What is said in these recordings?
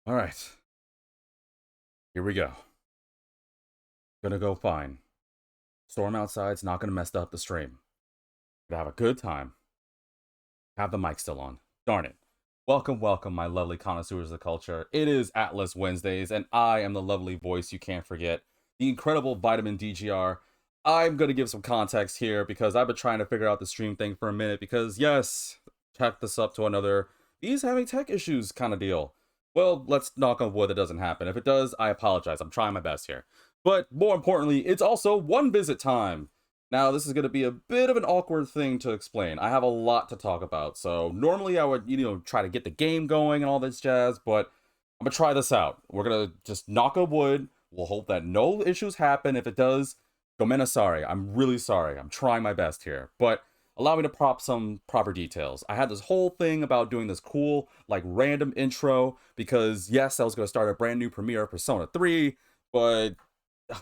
All right, here we go. Gonna go fine. Storm outside's not gonna mess up the stream. Gonna have a good time. Have the mic still on. Darn it. Welcome, welcome, my lovely connoisseurs of the culture. It is Atlas Wednesdays, and I am the lovely voice you can't forget, the incredible Vitamin DGR. I'm gonna give some context here because I've been trying to figure out the stream thing for a minute because, yes, check this up to another he's having tech issues kind of deal. Well, let's knock on wood that doesn't happen. If it does, I apologize. I'm trying my best here. But more importantly, it's also one visit time. Now, this is going to be a bit of an awkward thing to explain. I have a lot to talk about. So, normally I would, try to get the game going and all this jazz, but I'm going to try this out. We're going to just knock on wood. We'll hope that no issues happen. If it does, Gomena sorry. I'm really sorry. I'm trying my best here. But allow me to prop some proper details. I had this whole thing about doing this cool, like, random intro because, yes, I was going to start a brand new premiere of Persona 3, but,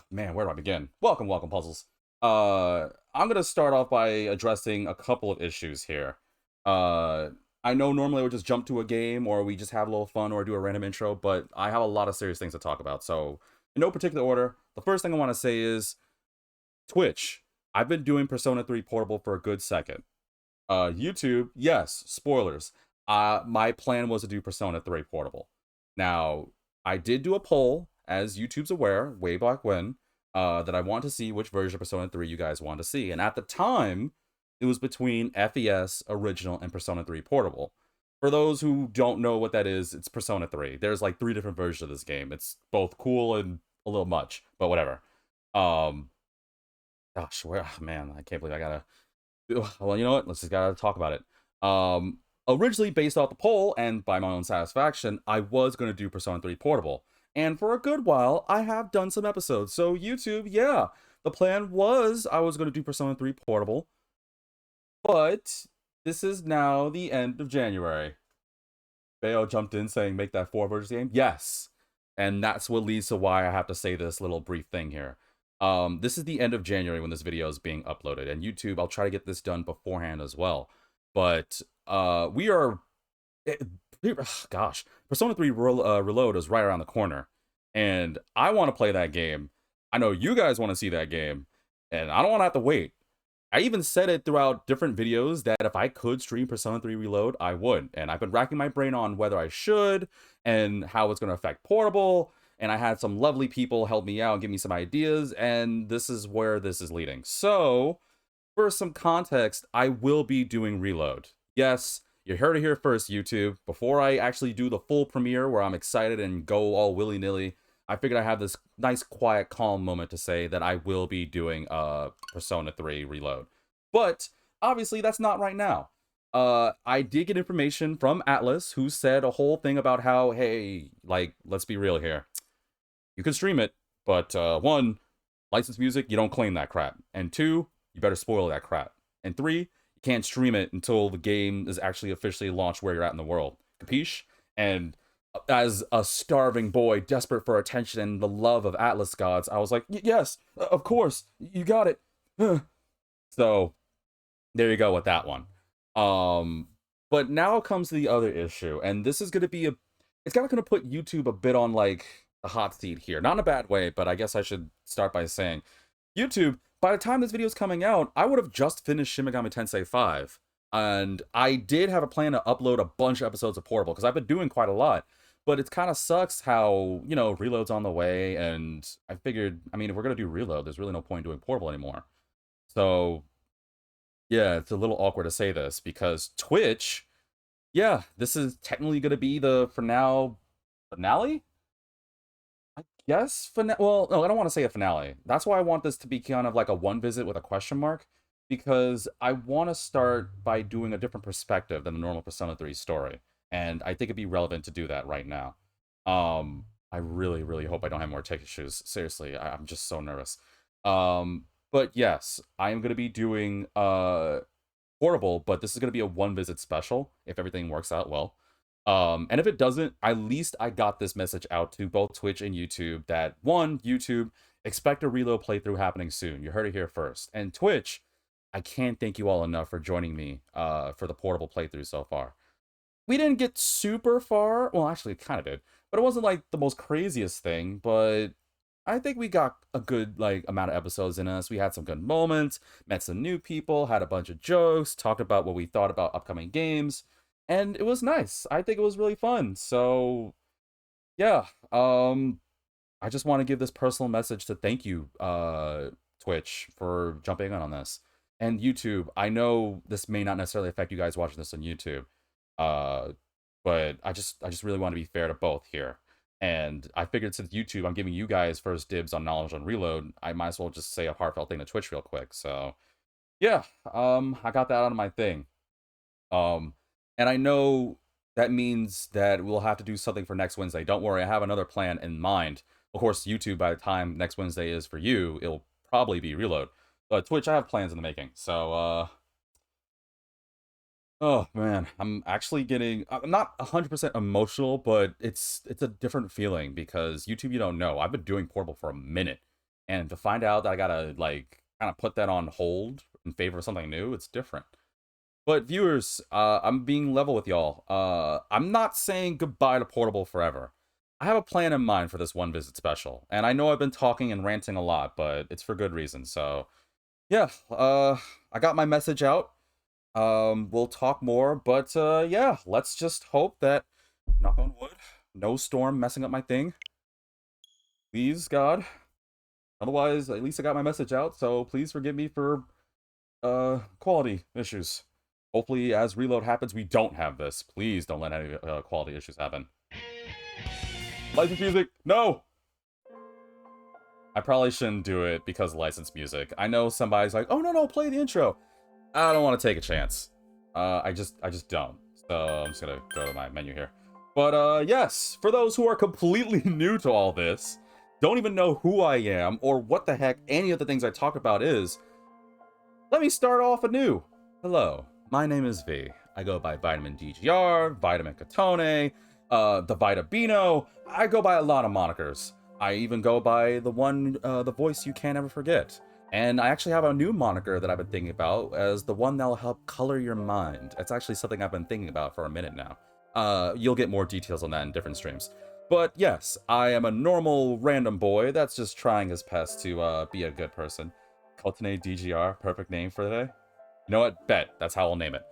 man, where do I begin? Welcome, welcome, Puzzles. I'm gonna start off by addressing a couple of issues here. Uh, I know normally I would just jump to a game or we just have a little fun or do a random intro, but I have a lot of serious things to talk about. So, in no particular order, the first thing I want to say is Twitch. I've been doing Persona 3 Portable for a good second. YouTube, yes, spoilers. My plan was to do Persona 3 Portable. Now, I did do a poll, as YouTube's aware, way back when, that I want to see which version of Persona 3 you guys want to see. And at the time, it was between FES Original and Persona 3 Portable. For those who don't know what that is, it's Persona 3. There's like three different versions of this game. It's both cool and a little much, but whatever. Um, Gosh, man, I can't believe I gotta. Well, you know what? Let's just gotta talk about it. Originally based off the poll and by my own satisfaction, I was gonna do Persona 3 Portable, and for a good while, I have done some episodes. So YouTube, yeah, the plan was I was gonna do Persona 3 Portable, but this is now the end of January. Bayo jumped in saying, "Make that four version game." Yes, and that's what leads to why I have to say this little brief thing here. This is the end of January when this video is being uploaded, and YouTube, I'll try to get this done beforehand as well. But we are, it, gosh, Persona 3 Reload is right around the corner, and I want to play that game. I know you guys want to see that game, and I don't want to have to wait. I even said it throughout different videos that if I could stream Persona 3 Reload, I would. And I've been racking my brain on whether I should and how it's going to affect Portable. And I had some lovely people help me out and give me some ideas. And this is where this is leading. So, for some context, I will be doing Reload. Yes, you heard it here first, YouTube. Before I actually do the full premiere where I'm excited and go all willy nilly, I figured I have this nice, quiet, calm moment to say that I will be doing Persona 3 Reload. But obviously, that's not right now. I did get information from Atlas, who said a whole thing about how, hey, like, let's be real here. You can stream it, but one, licensed music, you don't claim that crap. And two, you better spoil that crap. And three, you can't stream it until the game is actually officially launched where you're at in the world. Capiche? And as a starving boy desperate for attention and the love of Atlas gods, I was like, yes, of course, you got it. So there you go with that one. Um, but now comes the other issue, and this is going to be it's kind of going to put YouTube a bit on like the hot seat here. Not in a bad way, but I guess I should start by saying, YouTube, by the time this video is coming out, I would have just finished Shin Megami Tensei 5. And I did have a plan to upload a bunch of episodes of Portable, because I've been doing quite a lot. But it kind of sucks how, Reload's on the way, and I figured, I mean, if we're going to do Reload, there's really no point in doing Portable anymore. So, yeah, it's a little awkward to say this, because Twitch, yeah, this is technically going to be the, for now, finale? Yes, well, no, I don't want to say a finale. That's why I want this to be kind of like a one visit with a question mark, because I want to start by doing a different perspective than the normal Persona 3 story, and I think it'd be relevant to do that right now. I really, really hope I don't have more tech issues. Seriously, I'm just so nervous. But yes, I am going to be doing Portable, but this is going to be a one visit special if everything works out well. And if it doesn't, at least I got this message out to both Twitch and YouTube that one, YouTube, expect a reload playthrough happening soon. You heard it here first. And Twitch, I can't thank you all enough for joining me for the Portable playthrough so far. we didn't get super far. Well, actually, it kind of did, but it wasn't like the most craziest thing. But I think we got a good like amount of episodes in us. We had some good moments, met some new people, had a bunch of jokes, talked about what we thought about upcoming games, and it was nice. I think it was really fun. So yeah, I just want to give this personal message to thank you, Twitch, for jumping in on this. And YouTube, I know this may not necessarily affect you guys watching this on YouTube, uh, but I just really want to be fair to both here. And I figured since YouTube, I'm giving you guys first dibs on knowledge on Reload, I might as well just say a heartfelt thing to Twitch real quick. So yeah, I got that out of my thing. Um, and I know that means that we'll have to do something for next Wednesday. Don't worry, I have another plan in mind. Of course, YouTube, by the time next Wednesday is for you, it'll probably be Reload. But Twitch, I have plans in the making. So, oh man, I'm actually getting. I'm not 100% emotional, but it's a different feeling because YouTube, you don't know. I've been doing Portable for a minute, and to find out that I gotta like kind of put that on hold in favor of something new, it's different. But viewers, I'm being level with y'all. I'm not saying goodbye to Portable forever. I have a plan in mind for this one visit special, and I know I've been talking and ranting a lot, but it's for good reason. So yeah, I got my message out. We'll talk more, but yeah, let's just hope that, knock on wood, no storm messing up my thing. Please, God. Otherwise, at least I got my message out, so please forgive me for quality issues. Hopefully, as Reload happens, we don't have this. Please don't let any quality issues happen. License music, no! I probably shouldn't do it because license music. I know somebody's like, oh no, play the intro. I don't want to take a chance. I just don't. So I'm just gonna go to my menu here. But yes, for those who are completely new to all this, don't even know who I am or what the heck any of the things I talk about is, let me start off anew. Hello, my name is V. I go by Vitamin DGR, Vitamin Catone, the Vitabino. I go by a lot of monikers. I even go by the voice you can't ever forget. And I actually have a new moniker that I've been thinking about as the one that'll help color your mind. It's actually something I've been thinking about for a minute now. You'll get more details on that in different streams. But yes, I am a normal random boy that's just trying his best to be a good person. Kotane DGR, perfect name for today. You know what? Bet. That's how I'll name it.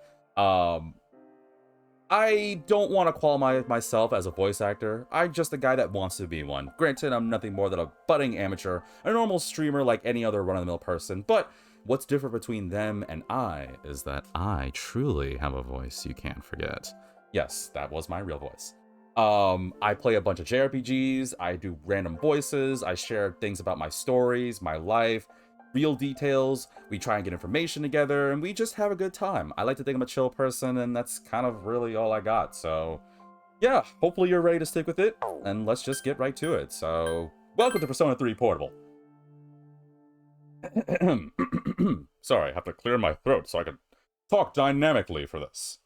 I don't want to qualify myself as a voice actor. I'm just a guy that wants to be one. Granted, I'm nothing more than a budding amateur, a normal streamer like any other run-of-the-mill person, but what's different between them and I is that I truly have a voice you can't forget. Yes, that was my real voice. I play a bunch of JRPGs, I do random voices, I share things about my stories, my life, real details. We try and get information together, and we just have a good time. I like to think I'm a chill person, and that's kind of really all I got. So, yeah, hopefully you're ready to stick with it, and let's just get right to it. So, welcome to Persona 3 Portable. Sorry, I have to clear my throat so I can talk dynamically for this.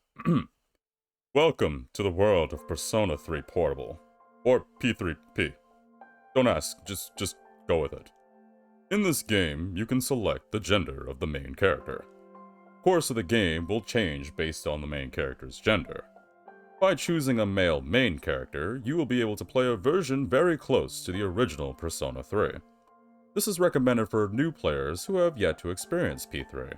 Welcome to the world of Persona 3 Portable, or P3P. Don't ask, just go with it. In this game, you can select the gender of the main character. The course of the game will change based on the main character's gender. By choosing a male main character, you will be able to play a version very close to the original Persona 3. This is recommended for new players who have yet to experience P3.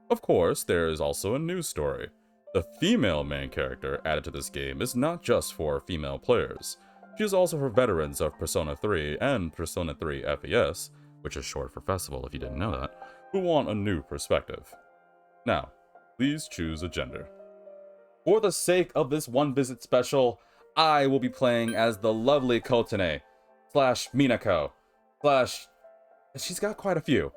Of course, there is also a news story. The female main character added to this game is not just for female players. She is also for veterans of Persona 3 and Persona 3 FES, which is short for festival if you didn't know that, who want a new perspective. Now, please choose a gender. For the sake of this one visit special, I will be playing as the lovely Kotane, slash Minako, slash... she's got quite a few.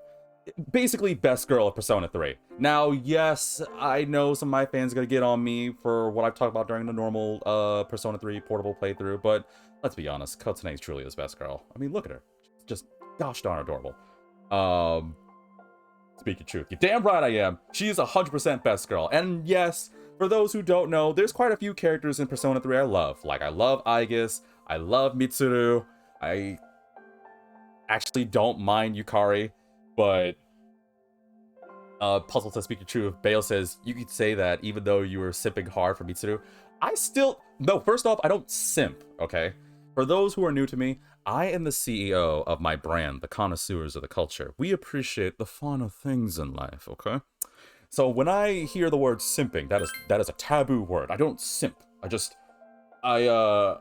Basically, best girl of Persona 3. Now, yes, I know some of my fans are going to get on me for what I've talked about during the normal Persona 3 portable playthrough, but let's be honest, Kotane is truly his best girl. I mean, look at her. She's just gosh darn adorable. Speak your truth. You're damn right I am. She is 100% best girl. And yes, for those who don't know, there's quite a few characters in Persona 3 I love. Like, I love Aigis, I love Mitsuru, I actually don't mind Yukari, but Puzzle says, speak your truth. Bale says, you could say that even though you were sipping hard for Mitsuru. No, first off, I don't simp, okay? For those who are new to me, I am the CEO of my brand, the Connoisseurs of the Culture. We appreciate the finer things in life, okay? So when I hear the word simping, that is a taboo word. I don't simp. I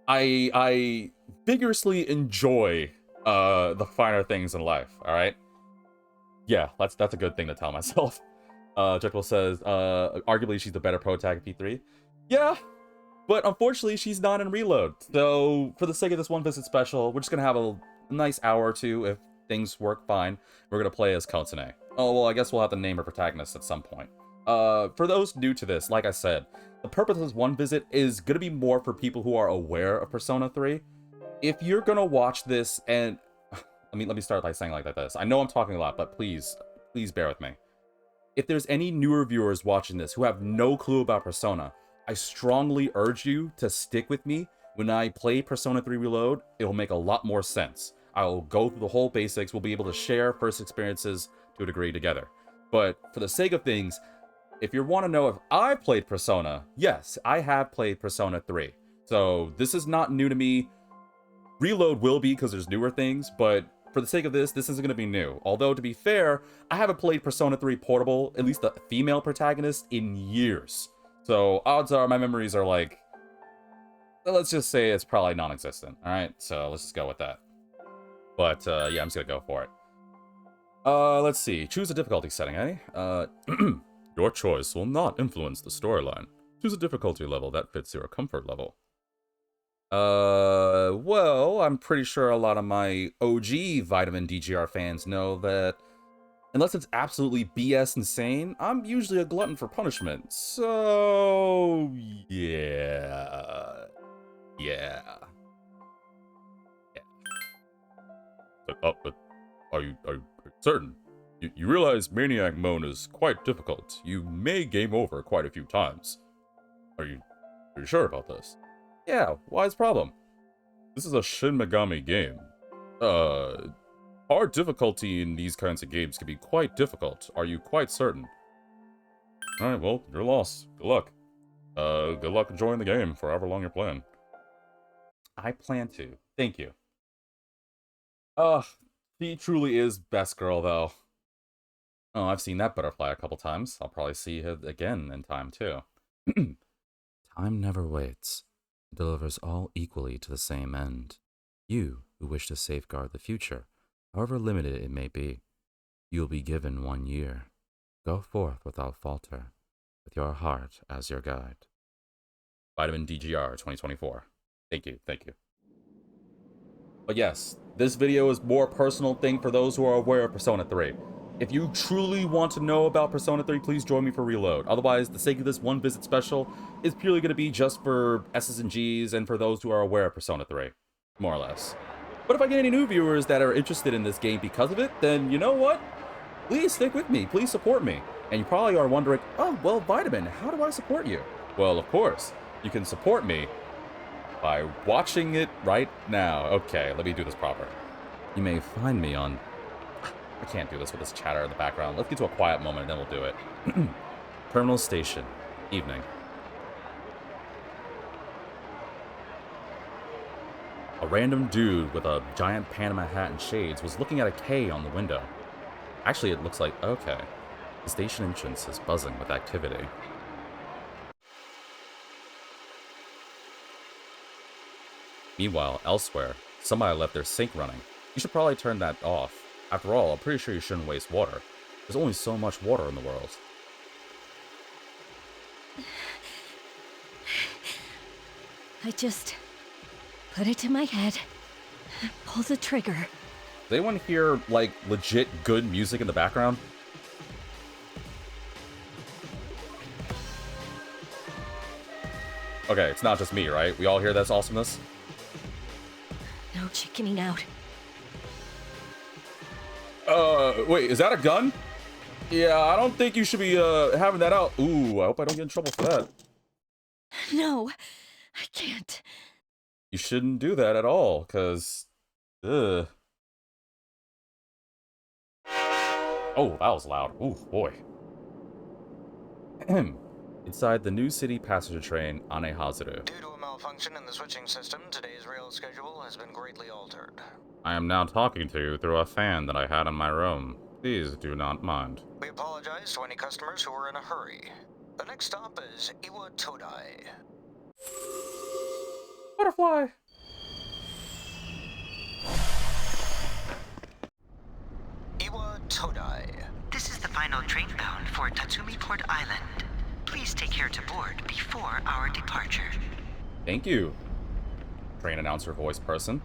I vigorously enjoy the finer things in life, alright? Yeah, that's a good thing to tell myself. Jetwell says, arguably she's the better pro tag in P3. Yeah, but unfortunately she's not in Reload. So for the sake of this one visit special, we're just gonna have a nice hour or two if things work fine. We're gonna play as Kotsune. Oh, well, I guess we'll have to name her protagonist at some point. For those new to this, like I said, the purpose of this one visit is gonna be more for people who are aware of Persona 3. If you're gonna watch this and let me start by saying like this. I know I'm talking a lot, but please bear with me. If there's any newer viewers watching this who have no clue about Persona, I strongly urge you to stick with me. When I play Persona 3 Reload, it'll make a lot more sense. I'll go through the whole basics, we'll be able to share first experiences to a degree together. But for the sake of things, if you want to know if I played Persona, yes, I have played Persona 3. So this is not new to me. Reload will be because there's newer things, but for the sake of this isn't going to be new. Although, to be fair, I haven't played Persona 3 Portable, at least the female protagonist, in years. So odds are my memories are like, let's just say it's probably non-existent. Alright, so let's just go with that. But yeah, I'm just going to go for it. Let's see. Choose a difficulty setting, eh? Your choice will not influence the storyline. Choose a difficulty level that fits your comfort level. Well, I'm pretty sure a lot of my OG Vitamin DGR fans know that unless it's absolutely BS insane, I'm usually a glutton for punishment. So, yeah. Yeah. But are you certain? You realize Maniac Mode is quite difficult. You may game over quite a few times. Are you sure about this? Yeah, why's the problem? This is a Shin Megami game. Hard difficulty in these kinds of games can be quite difficult. Are you quite certain? Alright, well, your loss. Good luck. Good luck enjoying the game for however long you're playing. I plan to. Thank you. She truly is best girl, though. Oh, I've seen that butterfly a couple times. I'll probably see it again in time, too. Time never waits. It delivers all equally to the same end. You, who wish to safeguard the future, however limited it may be, you will be given 1 year. Go forth without falter, with your heart as your guide. Vitamin DGR 2024. Thank you. But yes, this video is more personal thing for those who are aware of Persona 3. If you truly want to know about Persona 3, please join me for Reload. Otherwise, the sake of this one visit special is purely going to be just for S's and G's and for those who are aware of Persona 3. More or less. But if I get any new viewers that are interested in this game because of it, then you know what? Please stick with me. Please support me. And you probably are wondering, oh, well, Vitamin, how do I support you? Well, of course, you can support me by watching it right now. Okay, let me do this proper. You may find me on... I can't do this with this chatter in the background. Let's get to a quiet moment and then we'll do it. Terminal Station. Evening. A random dude with a giant Panama hat and shades was looking at a K on the window. Actually, it looks like... okay. The station entrance is buzzing with activity. Meanwhile, elsewhere, somebody left their sink running. You should probably turn that off. After all, I'm pretty sure you shouldn't waste water. There's only so much water in the world. I just put it to my head, pull the trigger. Does anyone hear, like, legit good music in the background? Okay, it's not just me, right? We all hear this awesomeness? No chickening out. Wait, is that a gun? Yeah, I don't think you should be, having that out. Ooh, I hope I don't get in trouble for that. No, I can't. You shouldn't do that at all, because... ugh. Oh, that was loud. Ooh, boy. inside the New City passenger train Anehazaru. Due to a malfunction in the switching system, today's rail schedule has been greatly altered. I am now talking to you through a fan that I had in my room. Please do not mind. We apologize to any customers who were in a hurry. The next stop is Iwa Todai. Butterfly! Iwa Todai. This is the final train bound for Tatsumi Port Island. Please take care to board before our departure. Thank you, train announcer voice person.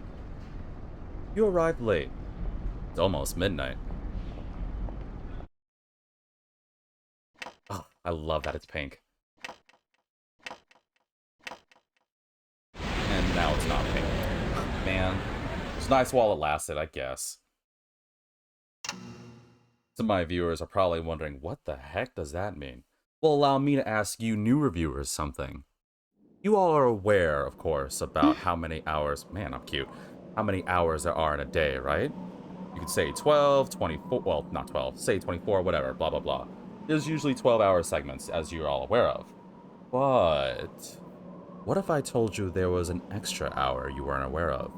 You arrived late. It's almost midnight. Oh, I love that it's pink. And now it's not pink. Man, it's nice while it lasted, I guess. Some of my viewers are probably wondering, what the heck does that mean? Well, allow me to ask you new reviewers something. You all are aware, of course, about how many hours... Man, I'm cute. How many hours there are in a day, right? You could say 12, 24... Well, not 12. Say 24, whatever, blah, blah, blah. There's usually 12-hour segments, as you're all aware of. But... what if I told you there was an extra hour you weren't aware of?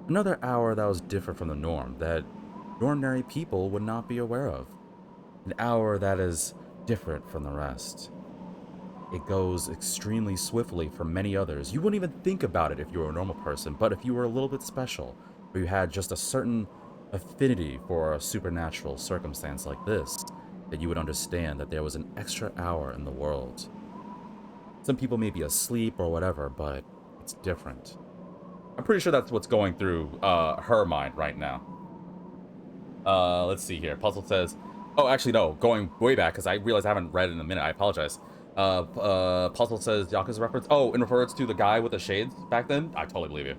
Another hour that was different from the norm, that ordinary people would not be aware of. An hour that is different from the rest. It goes extremely swiftly for many others. You wouldn't even think about it if you were a normal person, but if you were a little bit special, or you had just a certain affinity for a supernatural circumstance like this, that you would understand that there was an extra hour in the world. Some people may be asleep or whatever, but it's different. I'm pretty sure that's what's going through her mind right now. Let's see here. Puzzle says... Oh, actually, no. Going way back, because I realized I haven't read it in a minute. I apologize. Puzzle says Yakuza reference. Oh, in reference to the guy with the shades back then? I totally believe you.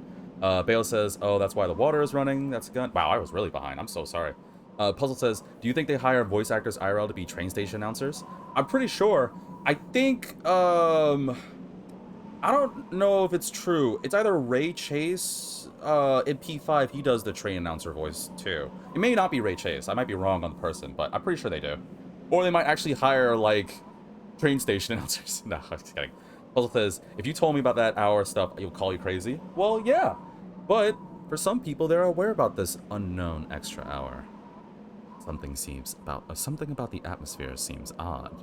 Bale says, oh, that's why the water is running. That's a gun. Wow, I was really behind. I'm so sorry. Puzzle says, do you think they hire voice actors IRL to be train station announcers? I'm pretty sure. I think, I don't know if it's true. It's either Ray Chase, in P5, he does the train announcer voice, too. It may not be Ray Chase. I might be wrong on the person, but I'm pretty sure they do. Or they might actually hire, like, train station announcers. No, I'm just kidding. Puzzle says, if you told me about that hour stuff, you'll call you crazy. Well, yeah. But for some people, they're aware about this unknown extra hour. Something about the atmosphere seems odd.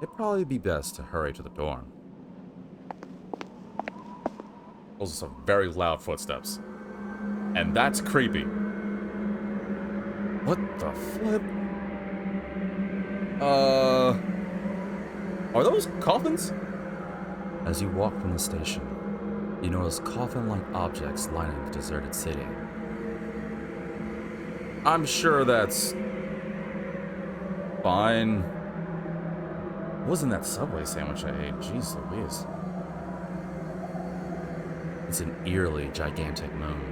It'd probably be best to hurry to the dorm. Those are some very loud footsteps. And that's creepy. What the flip? Are those coffins? As you walk from the station, you notice coffin-like objects lining the deserted city. I'm sure that's fine. What was in that Subway sandwich I ate? Jeez Louise. It's an eerily gigantic moon.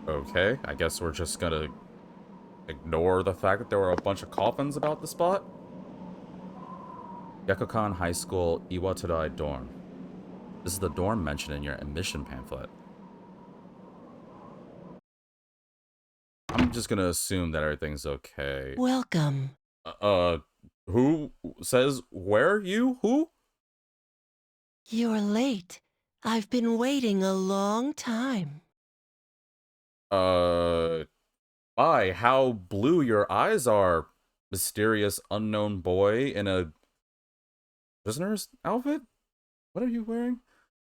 Okay, I guess we're just gonna ignore the fact that there were a bunch of coffins about the spot. Gekokan High School, Iwatodai dorm. This is the dorm mentioned in your admission pamphlet. I'm just gonna assume that everything's okay. Welcome. Who says where? You? Who? You're late. I've been waiting a long time. Why? How blue your eyes are, mysterious unknown boy in a prisoner's outfit? What are you wearing?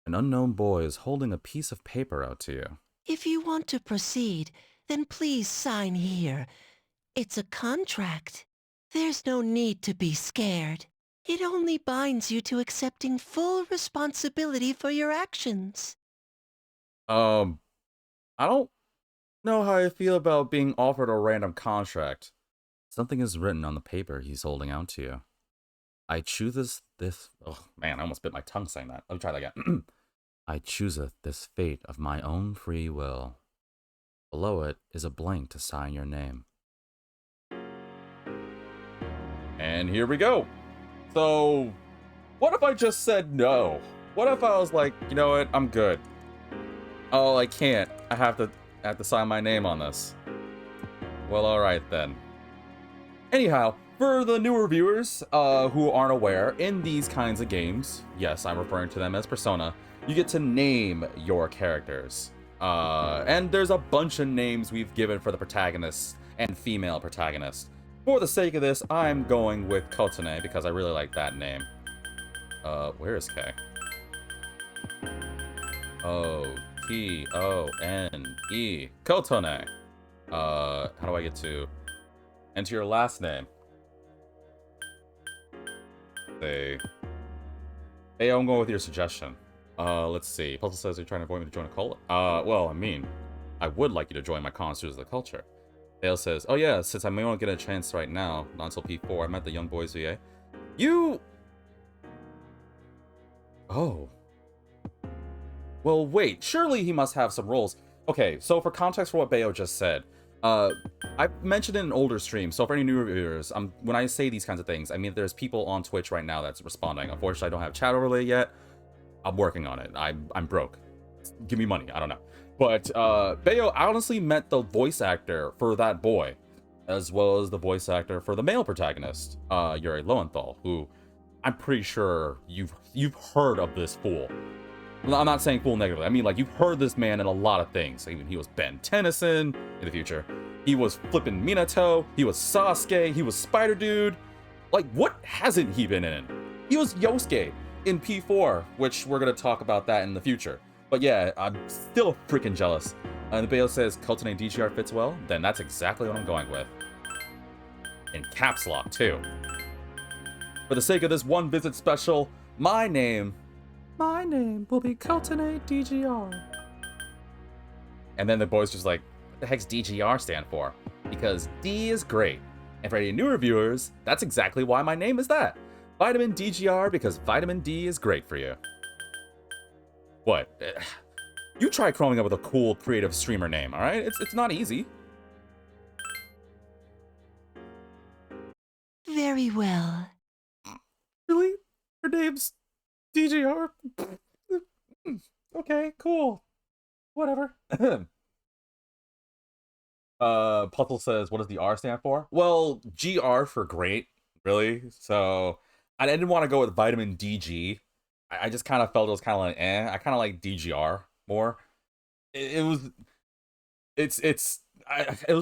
An unknown boy is holding a piece of paper out to you. If you want to proceed, then please sign here. It's a contract. There's no need to be scared. It only binds you to accepting full responsibility for your actions. I don't know how I feel about being offered a random contract. Something is written on the paper he's holding out to you. I chooseth this... Oh, man, I almost bit my tongue saying that. Let me try that again. I chooseth this fate of my own free will. Below it is a blank to sign your name. And here we go. So, what if I just said no? What if I was like, you know what, I'm good. Oh, I can't. I have to sign my name on this. Well, alright then. Anyhow, for the newer viewers who aren't aware, in these kinds of games, yes, I'm referring to them as Persona, you get to name your characters. And there's a bunch of names we've given for the protagonists and female protagonists. For the sake of this, I'm going with Kotone because I really like that name. Where is K? O-T-O-N-E. Kotone. How do I get to enter your last name? Hey, I'm going with your suggestion. Let's see. Puzzle says you're trying to avoid me to join a cult. Well, I mean, I would like you to join my Connoisseurs of the Culture. Dale says, oh yeah, since I may not get a chance right now, not until P4, I met the Young Boys VA. You... Oh. Well, wait, surely he must have some roles. Okay, so for context for what Bayo just said, I mentioned in an older stream, so for any new viewers, when I say these kinds of things, I mean there's people on Twitch right now that's responding. Unfortunately, I don't have chat overlay yet. I'm working on it. I'm broke. Give me money. I don't know. But Bayo honestly met the voice actor for that boy, as well as the voice actor for the male protagonist, Yuri Lowenthal, who I'm pretty sure you've heard of this fool. I'm not saying fool negatively. I mean, like, you've heard this man in a lot of things. Even he was Ben Tennyson in the future. He was flippin' Minato. He was Sasuke. He was Spider Dude. Like, what hasn't he been in? He was Yosuke in P4, which we're gonna talk about that in the future. But yeah, I'm still freaking jealous. And the Bayo says Kotone DGR fits well. Then that's exactly what I'm going with. In caps lock too. For the sake of this one visit special, my name will be Kotone DGR. And then the boy's just like, what the heck's DGR stand for? Because D is great. And for any new reviewers, that's exactly why my name is that. Vitamin DGR, because vitamin D is great for you. What? You try coming up with a cool, creative streamer name, alright? It's not easy. Very well. Really? Her name's DGR? Okay, cool. Whatever. Puzzle says, what does the R stand for? Well, GR for great, really. So, I didn't want to go with vitamin DG. I just kind of felt it was kind of like, I kind of like DGR more. It was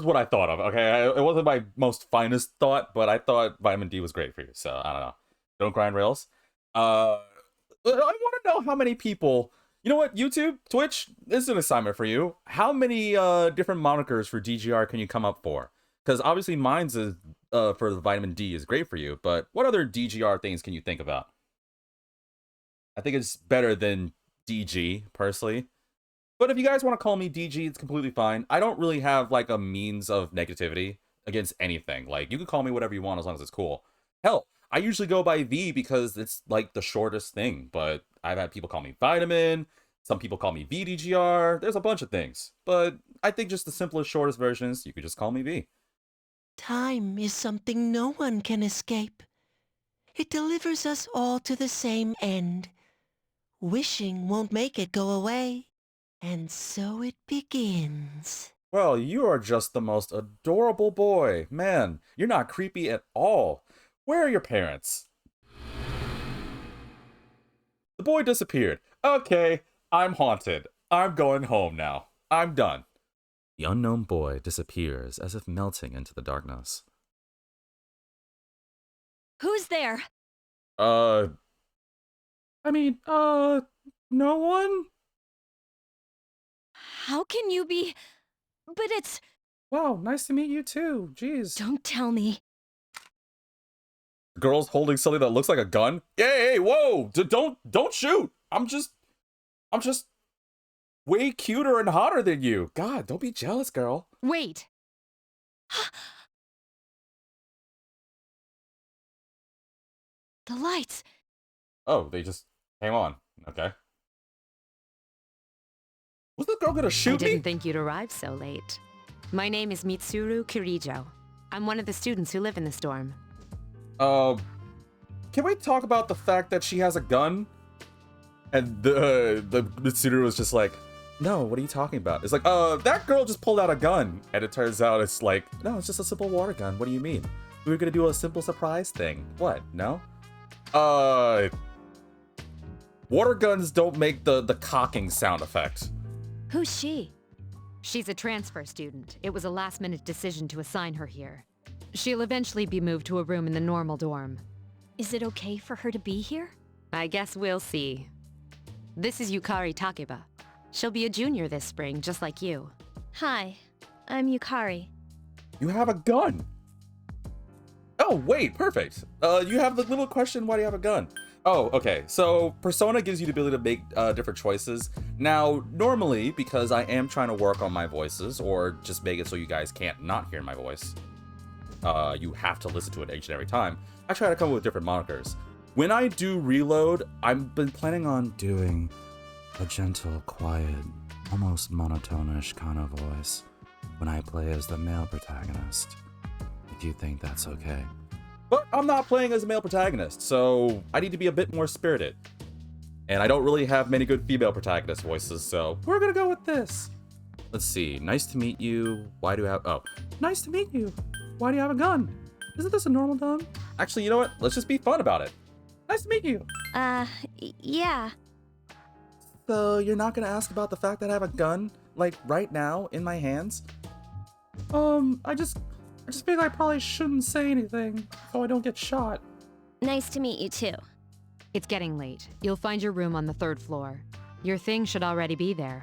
what I thought of, okay? It wasn't my most finest thought, but I thought vitamin D was great for you, so I don't know. Don't grind rails. I want to know how many people... You know what, YouTube, Twitch, this is an assignment for you. How many different monikers for DGR can you come up for? Because obviously mine's is, for the vitamin D is great for you, but what other DGR things can you think about? I think it's better than DG, personally. But if you guys want to call me DG, it's completely fine. I don't really have, like, a means of negativity against anything. Like, you can call me whatever you want as long as it's cool. Hell, I usually go by V because it's, like, the shortest thing. But I've had people call me Vitamin. Some people call me VDGR. There's a bunch of things. But I think just the simplest, shortest versions, you could just call me V. Time is something no one can escape. It delivers us all to the same end. Wishing won't make it go away. And so it begins. Well, you are just the most adorable boy. Man, you're not creepy at all. Where are your parents? The boy disappeared. Okay, I'm haunted. I'm going home now. I'm done. The unknown boy disappears as if melting into the darkness. Who's there? No one? How can you be... But it's... Wow, nice to meet you too. Jeez. Don't tell me. The girl's holding something that looks like a gun. Hey, whoa! Don't shoot! I'm just way cuter and hotter than you. God, don't be jealous, girl. Wait. The lights. Oh, they just came on. Okay. Was this girl gonna shoot I me? didn't think you'd arrive so late. My name is Mitsuru Kirijo. I'm one of the students who live in the storm. Can we talk about the fact that she has a gun? And the Mitsuru was just like, no, what are you talking about? It's like, that girl just pulled out a gun. And it turns out it's like, no, it's just a simple water gun. What do you mean? We were gonna do a simple surprise thing. What? No? Water guns don't make the cocking sound effect. Who's she? She's a transfer student. It was a last-minute decision to assign her here. She'll eventually be moved to a room in the normal dorm. Is it okay for her to be here? I guess we'll see. This is Yukari Takeba. She'll be a junior this spring, just like you. Hi, I'm Yukari. You have a gun. Oh, wait, perfect. You have the little question, why do you have a gun? Oh, okay. So Persona gives you the ability to make different choices. Now, normally, because I am trying to work on my voices, or just make it so you guys can't not hear my voice, you have to listen to it each and every time, I try to come up with different monikers. When I do reload, I've been planning on doing a gentle, quiet, almost monotone-ish kind of voice when I play as the male protagonist, if you think that's okay. But I'm not playing as a male protagonist, so I need to be a bit more spirited. And I don't really have many good female protagonist voices, so we're gonna go with this. Let's see, nice to meet you, why do you have, oh, nice to meet you, why do you have a gun? Isn't this a normal gun? Actually, you know what, let's just be fun about it. Nice to meet you. Yeah. So you're not gonna ask about the fact that I have a gun, like right now, in my hands? I just feel I probably shouldn't say anything, so I don't get shot. Nice to meet you too. It's getting late. You'll find your room on the 3rd floor. Your thing should already be there.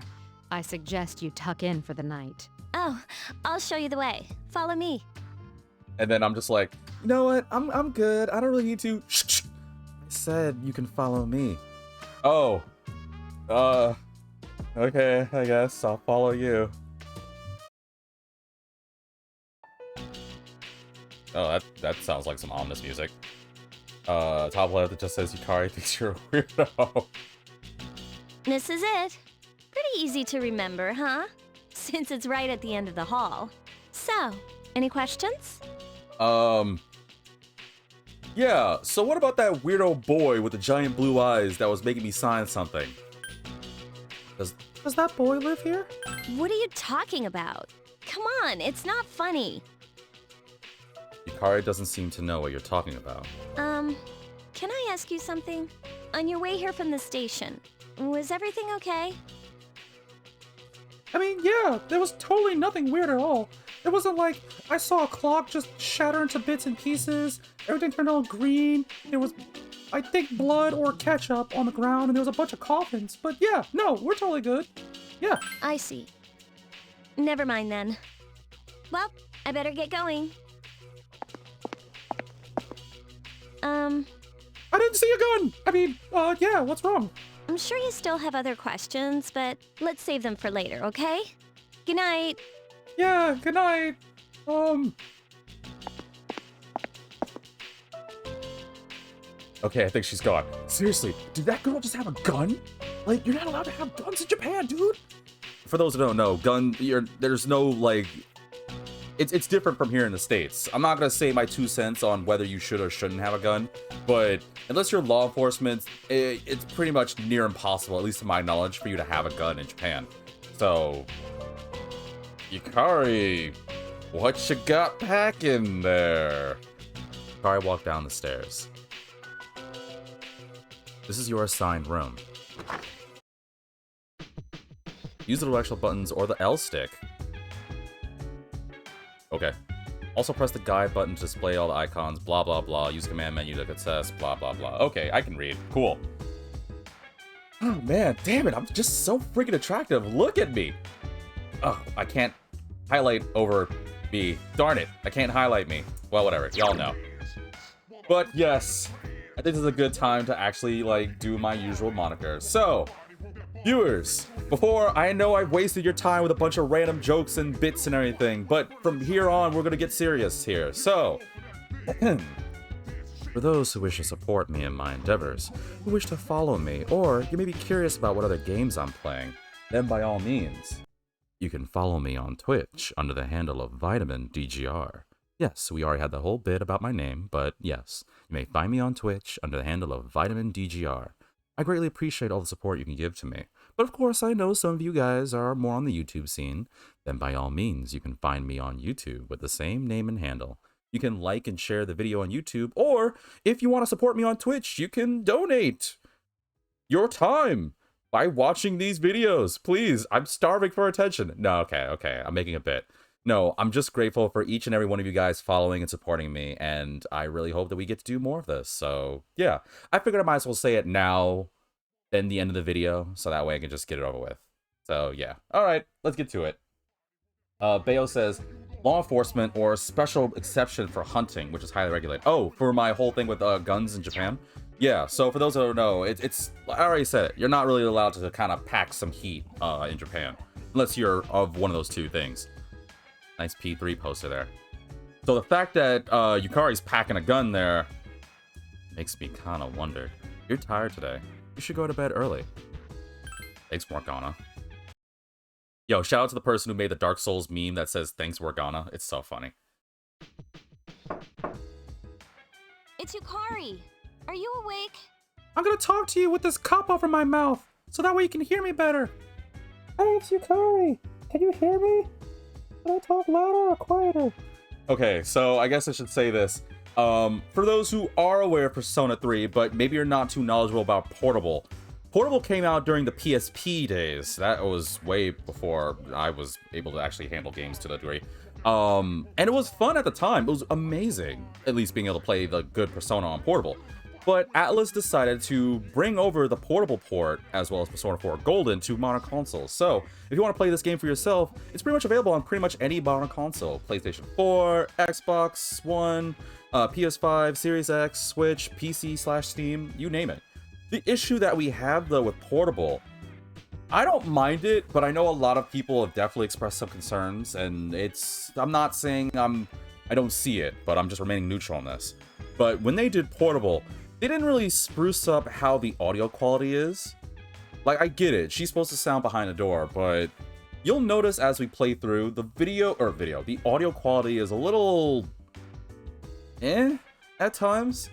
I suggest you tuck in for the night. Oh, I'll show you the way. Follow me. And then I'm just like, you know what? I'm good. I don't really need to. Shh. I said you can follow me. Oh. Okay, I guess I'll follow you. Oh, that sounds like some ominous music. Top left, it just says Yukari thinks you're a weirdo. This is it. Pretty easy to remember, huh? Since it's right at the end of the hall. So, any questions? Yeah, so what about that weirdo boy with the giant blue eyes that was making me sign something? Does that boy live here? What are you talking about? Come on, it's not funny. Yukari doesn't seem to know what you're talking about. Can I ask you something? On your way here from the station, was everything okay? I mean, yeah, there was totally nothing weird at all. It wasn't like I saw a clock just shatter into bits and pieces, everything turned all green, there was, I think, blood or ketchup on the ground, and there was a bunch of coffins. But yeah, no, we're totally good. Yeah. I see. Never mind then. Well, I better get going. I didn't see a gun! I mean, yeah, what's wrong? I'm sure you still have other questions, but let's save them for later, okay? Good night. Yeah, good night. Okay, I think she's gone. Seriously, did that girl just have a gun? Like, you're not allowed to have guns in Japan, dude! For those who don't know, there's no, like... It's different from here in the States. I'm not gonna say my 2 cents on whether you should or shouldn't have a gun, but unless you're law enforcement, it's pretty much near impossible, at least to my knowledge, for you to have a gun in Japan. So... Yukari, what you got packing there? Yukari walked down the stairs. This is your assigned room. Use the directional buttons or the L stick. Okay. Also press the guide button to display all the icons, blah blah blah. Use command menu to access, blah blah blah. Okay, I can read. Cool. Oh man, damn it, I'm just so freaking attractive. Look at me. Oh, I can't highlight over me. Darn it, I can't highlight me. Well, whatever, y'all know. But yes, I think this is a good time to actually, like, do my usual moniker. So, viewers, before, I know I've wasted your time with a bunch of random jokes and bits and everything, but from here on, we're gonna get serious here. So, for those who wish to support me in my endeavors, who wish to follow me, or you may be curious about what other games I'm playing, then by all means, you can follow me on Twitch under the handle of VitaminDGR. Yes, we already had the whole bit about my name, but yes, you may find me on Twitch under the handle of VitaminDGR. I greatly appreciate all the support you can give to me, But of course, I know some of you guys are more on the YouTube scene. Then by all means, you can find me on YouTube with the same name and handle. You can like and share the video on YouTube, or if you want to support me on Twitch, you can donate your time by watching these videos. Please, I'm starving for attention. No, okay, I'm making a bit. No, I'm just grateful for each and every one of you guys following and supporting me, and I really hope that we get to do more of this. So, yeah, I figured I might as well say it now than the end of the video, so that way I can just get it over with. So, yeah. All right, let's get to it. Bayo says, law enforcement or special exception for hunting, which is highly regulated. Oh, for my whole thing with guns in Japan? Yeah, so for those who don't know, it's I already said it. You're not really allowed to kind of pack some heat in Japan, unless you're of one of those two things. Nice P3 poster there. So the fact that Yukari's packing a gun there makes me kind of wonder. You're tired today. You should go to bed early. Thanks, Morgana. Yo, shout out to the person who made the Dark Souls meme that says, thanks, Morgana. It's so funny. It's Yukari. Are you awake? I'm gonna talk to you with this cup over my mouth, so that way you can hear me better. Hey, it's Yukari. Can you hear me? Can I talk louder or quieter? Okay, so I guess I should say this. For those who are aware of Persona 3, but maybe you're not too knowledgeable about Portable. Portable came out during the PSP days. That was way before I was able to actually handle games to that degree. And it was fun at the time. It was amazing, at least being able to play the good Persona on Portable. But Atlus decided to bring over the portable port, as well as Persona 4 Golden, to modern consoles. So, if you want to play this game for yourself, it's pretty much available on pretty much any modern console. PlayStation 4, Xbox One, PS5, Series X, Switch, PC/Steam, you name it. The issue that we have, though, with portable, I don't mind it, but I know a lot of people have definitely expressed some concerns, and I'm not saying I don't see it, but I'm just remaining neutral on this. But when they did portable, they didn't really spruce up how the audio quality is. Like, I get it, she's supposed to sound behind the door, but you'll notice as we play through, the audio quality is a little at times.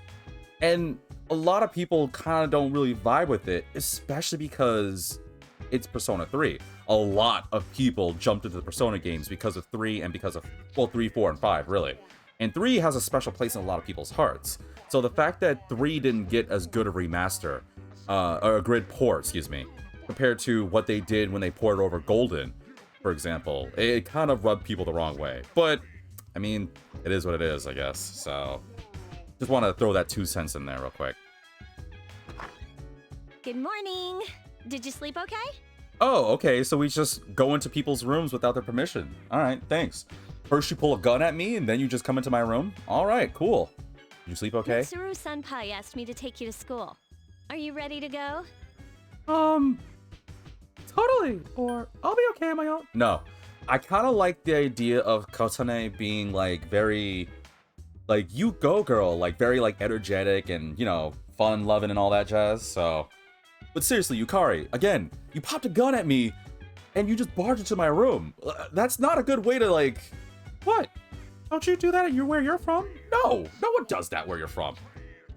And a lot of people kind of don't really vibe with it, especially because it's Persona 3. A lot of people jumped into the Persona games because of 3 and because of, 3, 4, and 5, really. And 3 has a special place in a lot of people's hearts. So the fact that 3 didn't get as good a remaster, or a grid port, excuse me, compared to what they did when they ported over Golden, for example, it kind of rubbed people the wrong way. But, I mean, it is what it is, I guess. So, just want to throw that 2 cents in there real quick. Good morning. Did you sleep okay? Oh, okay, so we just go into people's rooms without their permission. Alright, thanks. First you pull a gun at me, and then you just come into my room? Alright, cool. Did you sleep okay? Mitsuru Senpai asked me to take you to school. Are you ready to go? Totally. Or I'll be okay on my own. No. I kind of like the idea of Kotane being, like, very, like, you go, girl. Like, very, like, energetic and, you know, fun, loving, and all that jazz, so. But seriously, Yukari, again, you popped a gun at me, and you just barged into my room. That's not a good way to, like, what? Don't you do that where you're from? No one does that where you're from.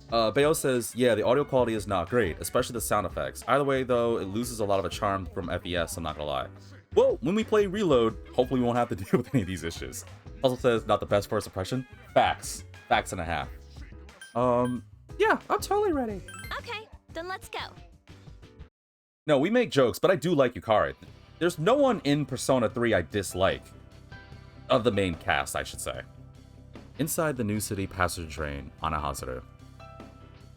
Bayo says, yeah, the audio quality is not great, especially the sound effects. Either way, though, it loses a lot of the charm from FES, I'm not gonna lie. Well, when we play Reload, hopefully we won't have to deal with any of these issues. Also says, not the best first impression. Facts. Facts and a half. Yeah, I'm totally ready. Okay, then let's go. No, we make jokes, but I do like Yukari. There's no one in Persona 3 I dislike. Of the main cast, I should say. Inside the New City passenger train, Anahazuru.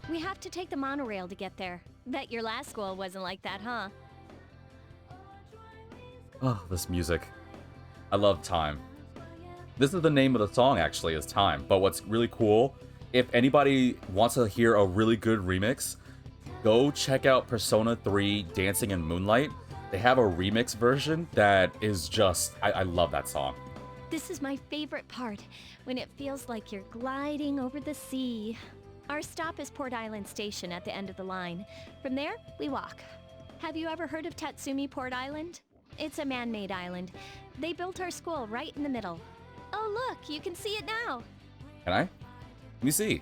We have to take the monorail to get there. Bet your last school wasn't like that, huh? Oh, this music. I love Time. This is the name of the song, actually, is Time. But what's really cool, if anybody wants to hear a really good remix, go check out Persona 3 Dancing in Moonlight. They have a remix version that is just... I love that song. This is my favorite part, when it feels like you're gliding over the sea. Our stop is Port Island Station at the end of the line. From there, we walk. Have you ever heard of Tatsumi Port Island? It's a man-made island. They built our school right in the middle. Oh look, you can see it now. Can I? Let me see.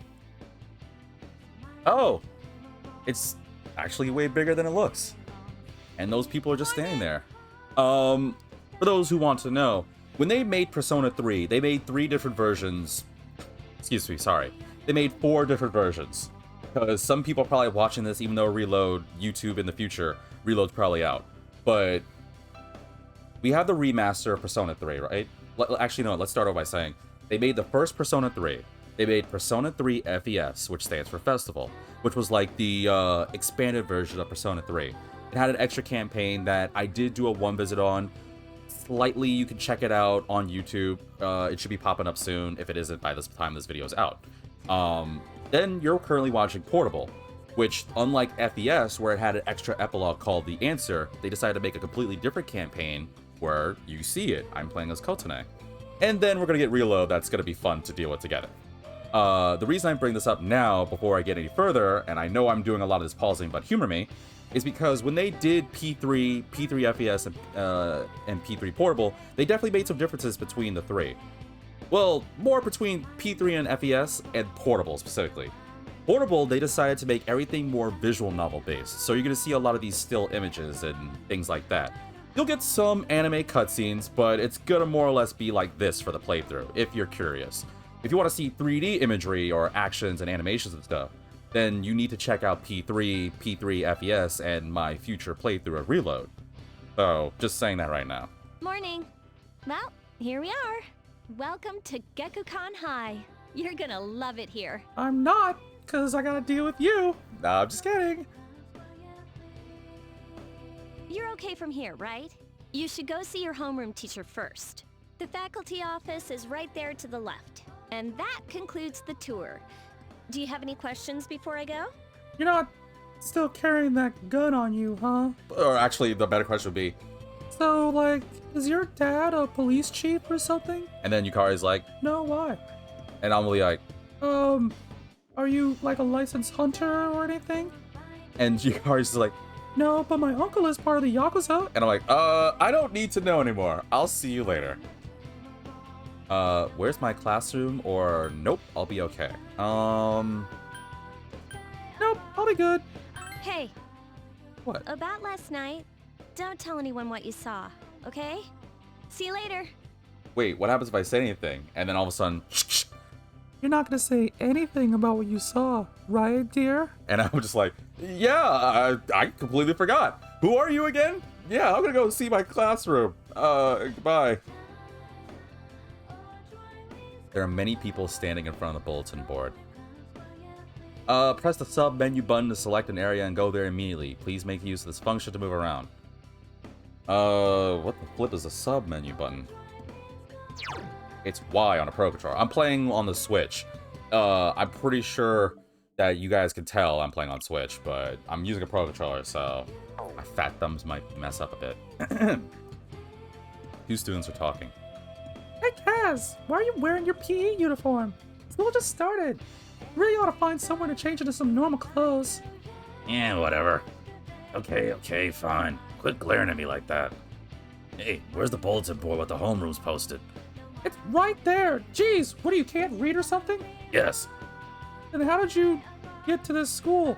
Oh! It's actually way bigger than it looks. and those people are just standing there. For those who want to know, when they made Persona 3, they made 3 different versions. Excuse me, sorry. They made 4 different versions. Because some people are probably watching this, even though Reload, YouTube in the future, Reload's probably out. But we have the remaster of Persona 3, right? Actually, no, let's start off by saying they made the first Persona 3. They made Persona 3 FES, which stands for Festival, which was like the expanded version of Persona 3. It had an extra campaign that I did do a 1 visit on. Slightly, you can check it out on YouTube. It should be popping up soon if it isn't by this time this video is out. Then you're currently watching Portable, which, unlike FES, where it had an extra epilogue called The Answer, they decided to make a completely different campaign where you see it. I'm playing as Kotone. And then we're going to get Reload that's going to be fun to deal with together. The reason I bring this up now, before I get any further, and I know I'm doing a lot of this pausing, but humor me, is because when they did P3 FES, and P3 Portable, they definitely made some differences between the 3. Well, more between P3 and FES and Portable specifically. Portable, they decided to make everything more visual novel based, so you're going to see a lot of these still images and things like that. You'll get some anime cutscenes, but it's going to more or less be like this for the playthrough, if you're curious. If you want to see 3D imagery or actions and animations and stuff, then you need to check out P3 FES, and my future playthrough of Reload. So, just saying that right now. Morning. Well, here we are. Welcome to Gekukan High. You're gonna love it here. I'm not, because I gotta deal with you. No, I'm just kidding. You're okay from here, right? You should go see your homeroom teacher first. The faculty office is right there to the left. And that concludes the tour. Do you have any questions before I go? You're not still carrying that gun on you, huh? Or actually, the better question would be, so, like, is your dad a police chief or something? And then Yukari's like, no, why? And I'm really like, are you, like, a licensed hunter or anything? And Yukari's just like, no, but my uncle is part of the Yakuza. And I'm like, I don't need to know anymore. I'll see you later. Where's my classroom? Or, nope, I'll be okay. Nope, I'll be good. Hey. What? About last night, don't tell anyone what you saw, okay? See you later. Wait, what happens if I say anything? And then all of a sudden, you're not gonna say anything about what you saw, right, dear? And I'm just like, yeah, I completely forgot. Who are you again? Yeah, I'm gonna go see my classroom. Goodbye. There are many people standing in front of the bulletin board. Press the sub menu button to select an area and go there immediately. Please make use of this function to move around. What the flip is the sub menu button? It's Y on a Pro Controller. I'm playing on the Switch. I'm pretty sure that you guys can tell I'm playing on Switch, but I'm using a Pro Controller, so my fat thumbs might mess up a bit. 2 students are talking. Hey Kaz, why are you wearing your PE uniform? School just started. You really ought to find somewhere to change into some normal clothes. Yeah, whatever. Okay, fine. Quit glaring at me like that. Hey, where's the bulletin board with the homerooms posted? It's right there. Jeez, what, you can't read or something? Yes. Then how did you get to this school?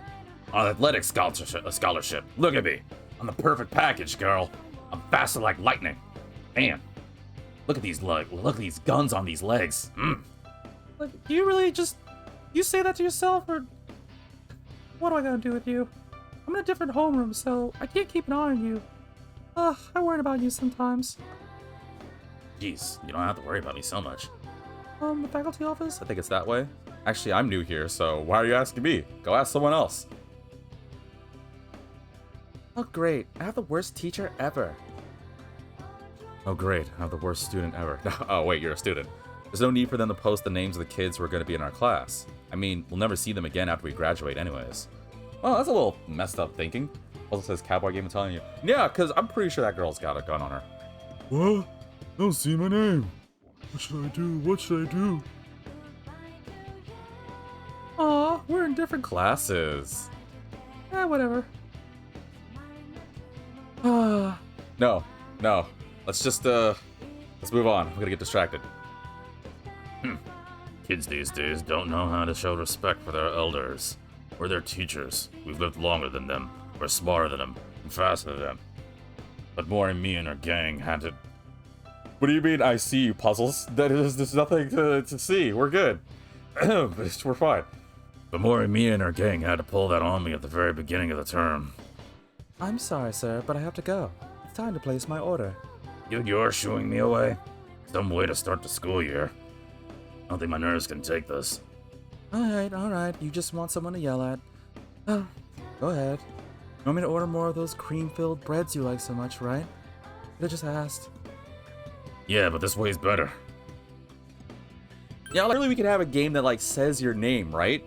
On athletic scholarship. Look at me. I'm the perfect package, girl. I'm faster like lightning. Man, look at these guns on these legs. Like, do you really just... You say that to yourself, or... What do I gotta do with you? I'm in a different homeroom, so I can't keep an eye on you. I worry about you sometimes. Jeez, you don't have to worry about me so much. The faculty office? I think it's that way. Actually, I'm new here, so why are you asking me? Go ask someone else. Oh, great. I have the worst teacher ever. Oh, great. I have the worst student ever. Oh, wait, you're a student. There's no need for them to post the names of the kids who are going to be in our class. I mean, we'll never see them again after we graduate anyways. Well, that's a little messed up thinking. Also says Cowboy Game and telling you. Yeah, because I'm pretty sure that girl's got a gun on her. What? I don't see my name. What should I do? What should I do? Aw, we're in different classes. Whatever. No. Let's just, let's move on. I'm gonna get distracted. Kids these days don't know how to show respect for their elders. We're their teachers. We've lived longer than them. We're smarter than them. and faster than them. But Mori and me and her gang had to... What do you mean I see you, Puzzles? There's nothing to see. We're good. We're fine. But Mori and me and her gang had to pull that on me at the very beginning of the term. I'm sorry, sir, but I have to go. It's time to place my order. You're shooing me away? Some way to start the school year. I don't think my nerves can take this. Alright. You just want someone to yell at. Oh, go ahead. You want me to order more of those cream-filled breads you like so much, right? Could've just asked. Yeah, but this way's better. Yeah, like, really we could have a game that, like, says your name, right?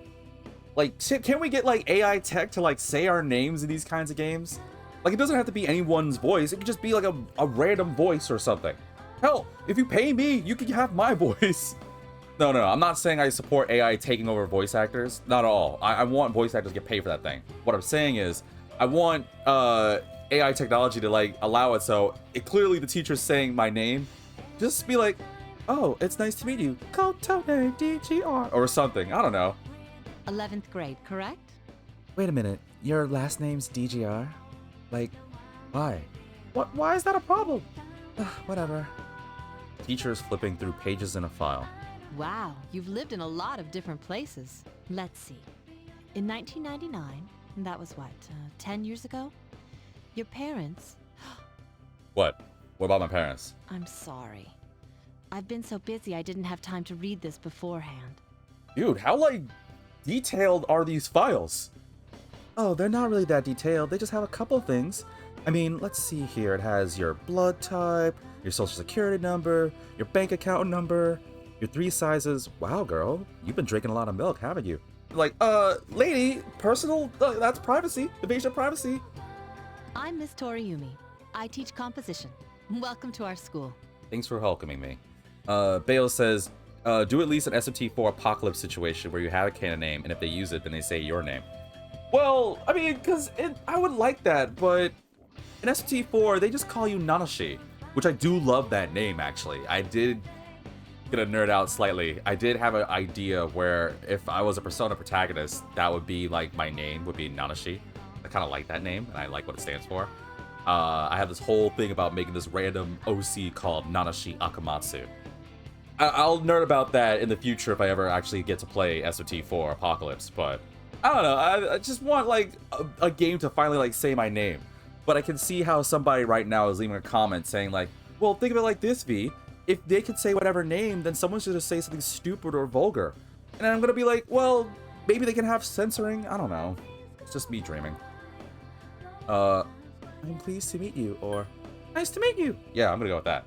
Like, can we get, like, AI tech to, like, say our names in these kinds of games? Like, it doesn't have to be anyone's voice. It could just be, like, a random voice or something. Hell, if you pay me, you can have my voice. No, I'm not saying I support AI taking over voice actors. Not at all. I want voice actors to get paid for that thing. What I'm saying is, I want AI technology to, like, allow it so clearly the teacher's saying my name. Just be like, oh, it's nice to meet you. Kotone DGR. Or something. I don't know. 11th grade, correct? Wait a minute. Your last name's DGR? Like, why? Why is that a problem? Whatever. Teacher's flipping through pages in a file. Wow, you've lived in a lot of different places. Let's see. In 1999, that was what, 10 years ago? Your parents... What? What about my parents? I'm sorry. I've been so busy I didn't have time to read this beforehand. Dude, how, like, detailed are these files? Oh, they're not really that detailed. They just have a couple things. I mean, let's see here. It has your blood type, your social security number, your bank account number, your 3 sizes. Wow, girl, you've been drinking a lot of milk, haven't you? Like, lady, personal, that's privacy, invasion of privacy. I'm Miss Toriumi. I teach composition. Welcome to our school. Thanks for welcoming me. Bale says, do at least an SMT4 apocalypse situation where you have a canon name, and if they use it, then they say your name. Well, I mean, because I would like that, but in SMT4, they just call you Nanashi, which I do love that name, actually. I did gonna nerd out slightly. I did have an idea where if I was a Persona protagonist, that would be like my name would be Nanashi. I kind of like that name, and I like what it stands for. I have this whole thing about making this random OC called Nanashi Akamatsu. I'll nerd about that in the future if I ever actually get to play SOT4 Apocalypse, but I don't know. I just want like a game to finally like say my name. But I can see how somebody right now is leaving a comment saying like, well, think of it like this, V. If they could say whatever name, then someone should just say something stupid or vulgar. And I'm gonna be like, well, maybe they can have censoring. I don't know. It's just me dreaming. I'm pleased to meet you, or nice to meet you. Yeah, I'm gonna go with that.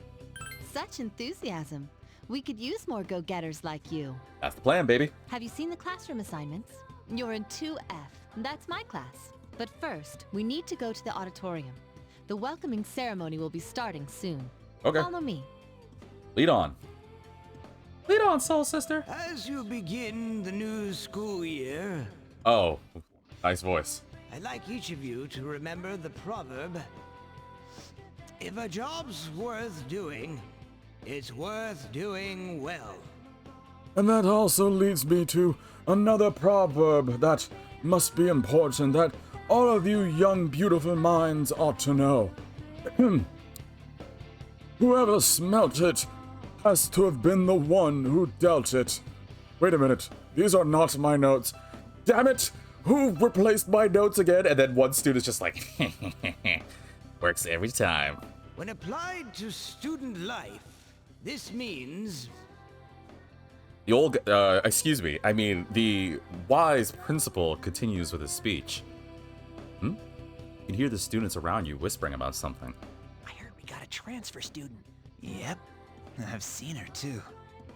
Such enthusiasm. We could use more go-getters like you. That's the plan, baby. Have you seen the classroom assignments? You're in 2F. That's my class. But first, we need to go to the auditorium. The welcoming ceremony will be starting soon. Okay. Follow me. Lead on. Lead on, soul sister. As you begin the new school year, Oh, nice voice. I'd like each of you to remember the proverb, if a job's worth doing, it's worth doing well. And that also leads me to another proverb that must be important that all of you young beautiful minds ought to know. Whoever smelt it has to have been the one who dealt it. Wait a minute, these are not my notes. Damn it! Who replaced my notes again? And then one student's just like, works every time. When applied to student life, this means The old, excuse me, I mean, the wise principal continues with his speech. You can hear the students around you whispering about something. I heard we got a transfer student. Yep, I've seen her too.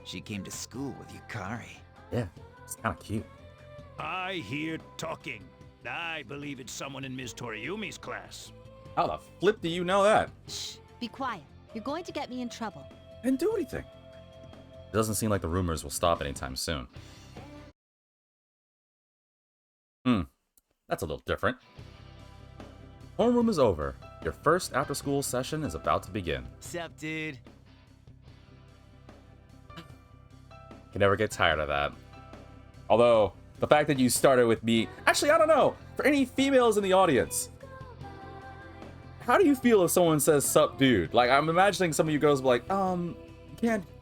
She came to school with Yukari. Yeah, it's kind of cute. I hear talking. I believe it's someone in Ms. Toriumi's class. How the flip do you know that? Shh, be quiet. You're going to get me in trouble. I didn't do anything. It doesn't seem like the rumors will stop anytime soon. That's a little different. Homeroom is over. Your first after-school session is about to begin. Sup, dude? Can never get tired of that. Although, the fact that you started with me... Actually, I don't know. For any females in the audience, how do you feel if someone says "sup, dude"? Like, I'm imagining some of you girls be like,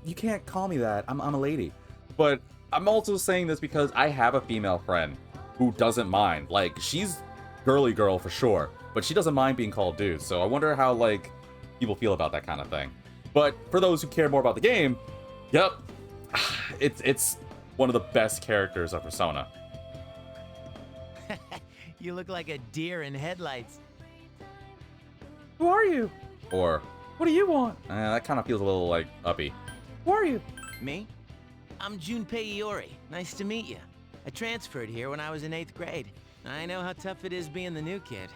you can't call me that. I'm a lady. But I'm also saying this because I have a female friend who doesn't mind. Like, she's girly girl for sure, but she doesn't mind being called dude. So I wonder how, like, people feel about that kind of thing. But for those who care more about the game, yep, it's one of the best characters of Persona. You look like a deer in headlights. Who are you? Or, What do you want? that kind of feels a little, like, uppy. Who are you? Me? I'm Junpei Iori. Nice to meet you. I transferred here when I was in 8th grade. I know how tough it is being the new kid.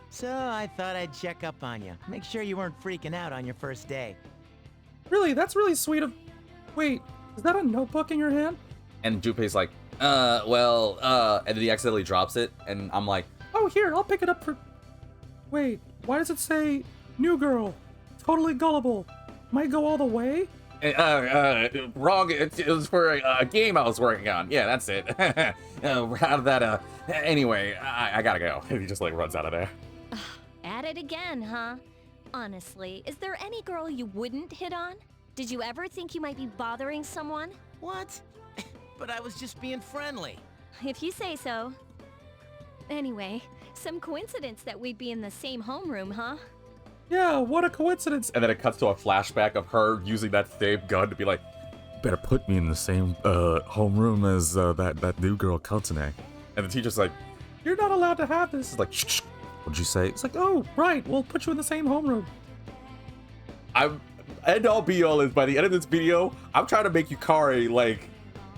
So I thought I'd check up on you. Make sure you weren't freaking out on your first day. Really? That's really sweet of... Wait, is that a notebook in your hand? And Junpei's like, and then he accidentally drops it, and I'm like, Oh, here, I'll pick it up for... Wait, why does it say, new girl, totally gullible, might go all the way? wrong, it was for a game I was working on. Yeah, that's it. Out of that, anyway, I gotta go. He just, like, runs out of there. At it again, huh? Honestly, is there any girl you wouldn't hit on? Did you ever think you might be bothering someone? What? But I was just being friendly. If you say so. Anyway, some coincidence that we'd be in the same homeroom, huh? Yeah, what a coincidence. And then it cuts to a flashback of her using that same gun to be like, better put me in the same homeroom as that new girl, Kotane. And the teacher's like, You're not allowed to have this. it's like, shh, what'd you say? It's like, oh, right, we'll put you in the same homeroom. End all be all is by the end of this video, I'm trying to make Yukari like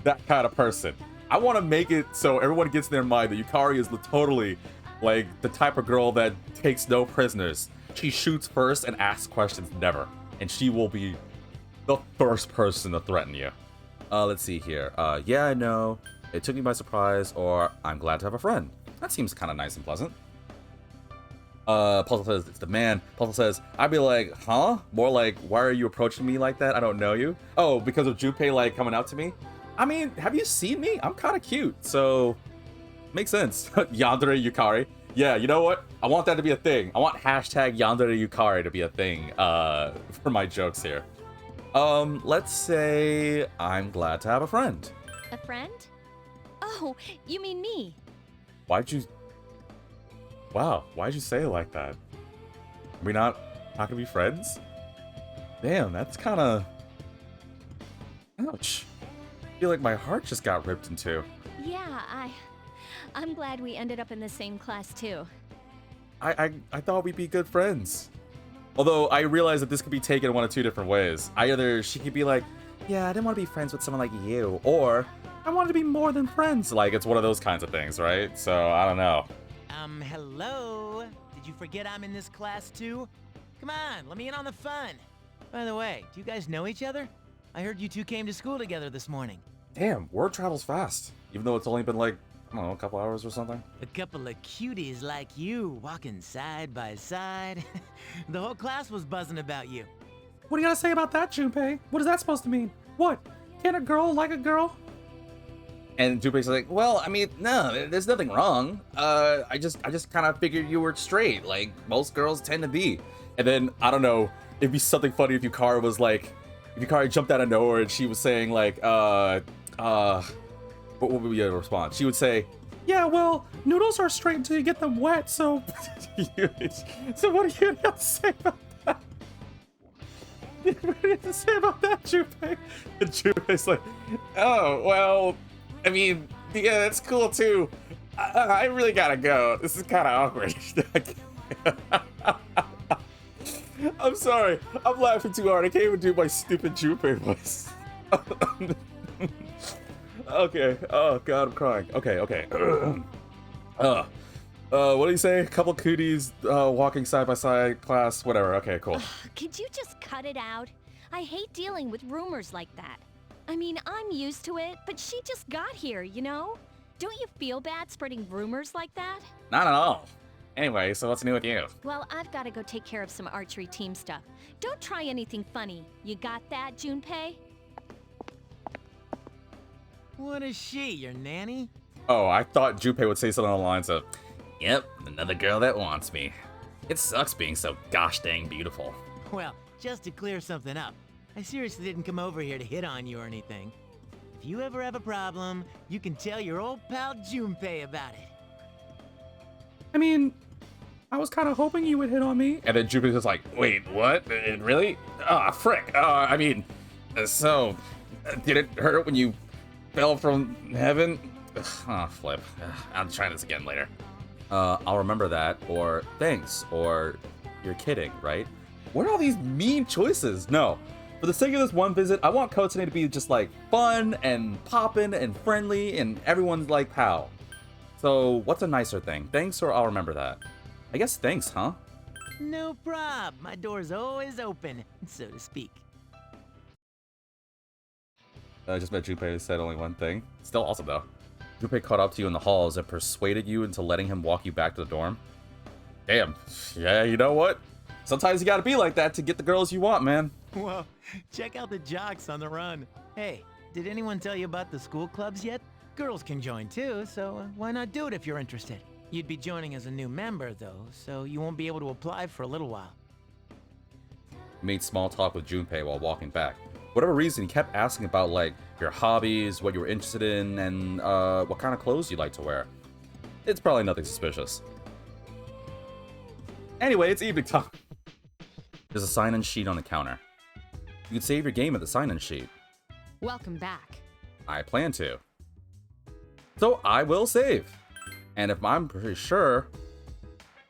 that kind of person. I want to make it so everyone gets in their mind that Yukari is totally like the type of girl that takes no prisoners. She shoots first and asks questions never. And she will be the first person to threaten you. Let's see here. Yeah, I know. It took me by surprise, or I'm glad to have a friend. That seems kind of nice and pleasant. Puzzle says, it's the man. Puzzle says, I'd be like, huh? More like, why are you approaching me like that? I don't know you. Oh, because of Junpei, like, coming out to me? I mean, have you seen me? I'm kind of cute, so... Makes sense. Yandere Yukari. Yeah, you know what? I want that to be a thing. I want hashtag Yandere Yukari to be a thing, for my jokes here. Let's say I'm glad to have a friend. A friend? Oh, you mean me? Why'd you say it like that? Are we not gonna be friends? Damn, that's kind of... Ouch. I feel like my heart just got ripped in two. Yeah, I'm glad we ended up in the same class too. I thought we'd be good friends. Although I realize that this could be taken one of two different ways. Either she could be like, yeah, I didn't want to be friends with someone like you, or I wanted to be more than friends. Like, it's one of those kinds of things, right? So, I don't know. Hello? Did you forget I'm in this class too? Come on, let me in on the fun. By the way, do you guys know each other? I heard you two came to school together this morning. Damn, word travels fast. Even though it's only been like, I don't know, a couple hours or something. A couple of cuties like you walking side by side. The whole class was buzzing about you. What do you gotta say about that, Junpei? What is that supposed to mean? What? Can a girl like a girl? And Junpei's like, well, I mean, no, there's nothing wrong. I just kind of figured you were straight, like most girls tend to be. And then, I don't know, it'd be something funny if Yukari was like, if Yukari jumped out of nowhere and she was saying like, what would be your response? She would say, yeah, well, noodles are straight until you get them wet, so... So what do you have to say about that? What do you have to say about that, Junpei? And Junpei's like, oh, well, I mean, yeah, that's cool too. I really gotta go. This is kind of awkward. I'm sorry. I'm laughing too hard. I can't even do my stupid Junpei voice. Okay. Oh, God, I'm crying. Okay. What do you say? A couple cooties walking side by side, class, whatever. Okay, cool. Could you just cut it out? I hate dealing with rumors like that. I mean, I'm used to it, but she just got here, you know? Don't you feel bad spreading rumors like that? Not at all. Anyway, so what's new with you? Well, I've got to go take care of some archery team stuff. Don't try anything funny. You got that, Junpei? What is she, your nanny? Oh, I thought Junpei would say something along the lines of, yep, another girl that wants me. It sucks being so gosh dang beautiful. Well, just to clear something up, I seriously didn't come over here to hit on you or anything. If you ever have a problem, you can tell your old pal Junpei about it. I mean, I was kind of hoping you would hit on me. And then Junpei's just like, wait, what? Really? Ah, frick. I mean, so, did it hurt when you fell from heaven? Ugh, oh, flip. I'll try this again later. I'll remember that, or thanks, or you're kidding, right? What are all these mean choices? No. For the sake of this one visit, I want Kotone to be just like fun and poppin' and friendly and everyone's like pal. So what's a nicer thing? Thanks or I'll remember that? I guess thanks, huh? No prob. My door's always open, so to speak. I just met Junpei, who said only one thing. Still awesome though. Junpei caught up to you in the halls and persuaded you into letting him walk you back to the dorm. Damn. Yeah, you know what? Sometimes you gotta be like that to get the girls you want, man. Whoa, check out the jocks on the run. Hey, did anyone tell you about the school clubs yet? Girls can join too, so why not do it if you're interested? You'd be joining as a new member though, so you won't be able to apply for a little while. You made small talk with Junpei while walking back. Whatever reason, he kept asking about like your hobbies, what you were interested in, and what kind of clothes you like to wear. It's probably nothing suspicious. Anyway, it's evening time. There's a sign-in sheet on the counter. You can save your game at the sign-in sheet. Welcome back. I plan to. So I will save. And if I'm pretty sure...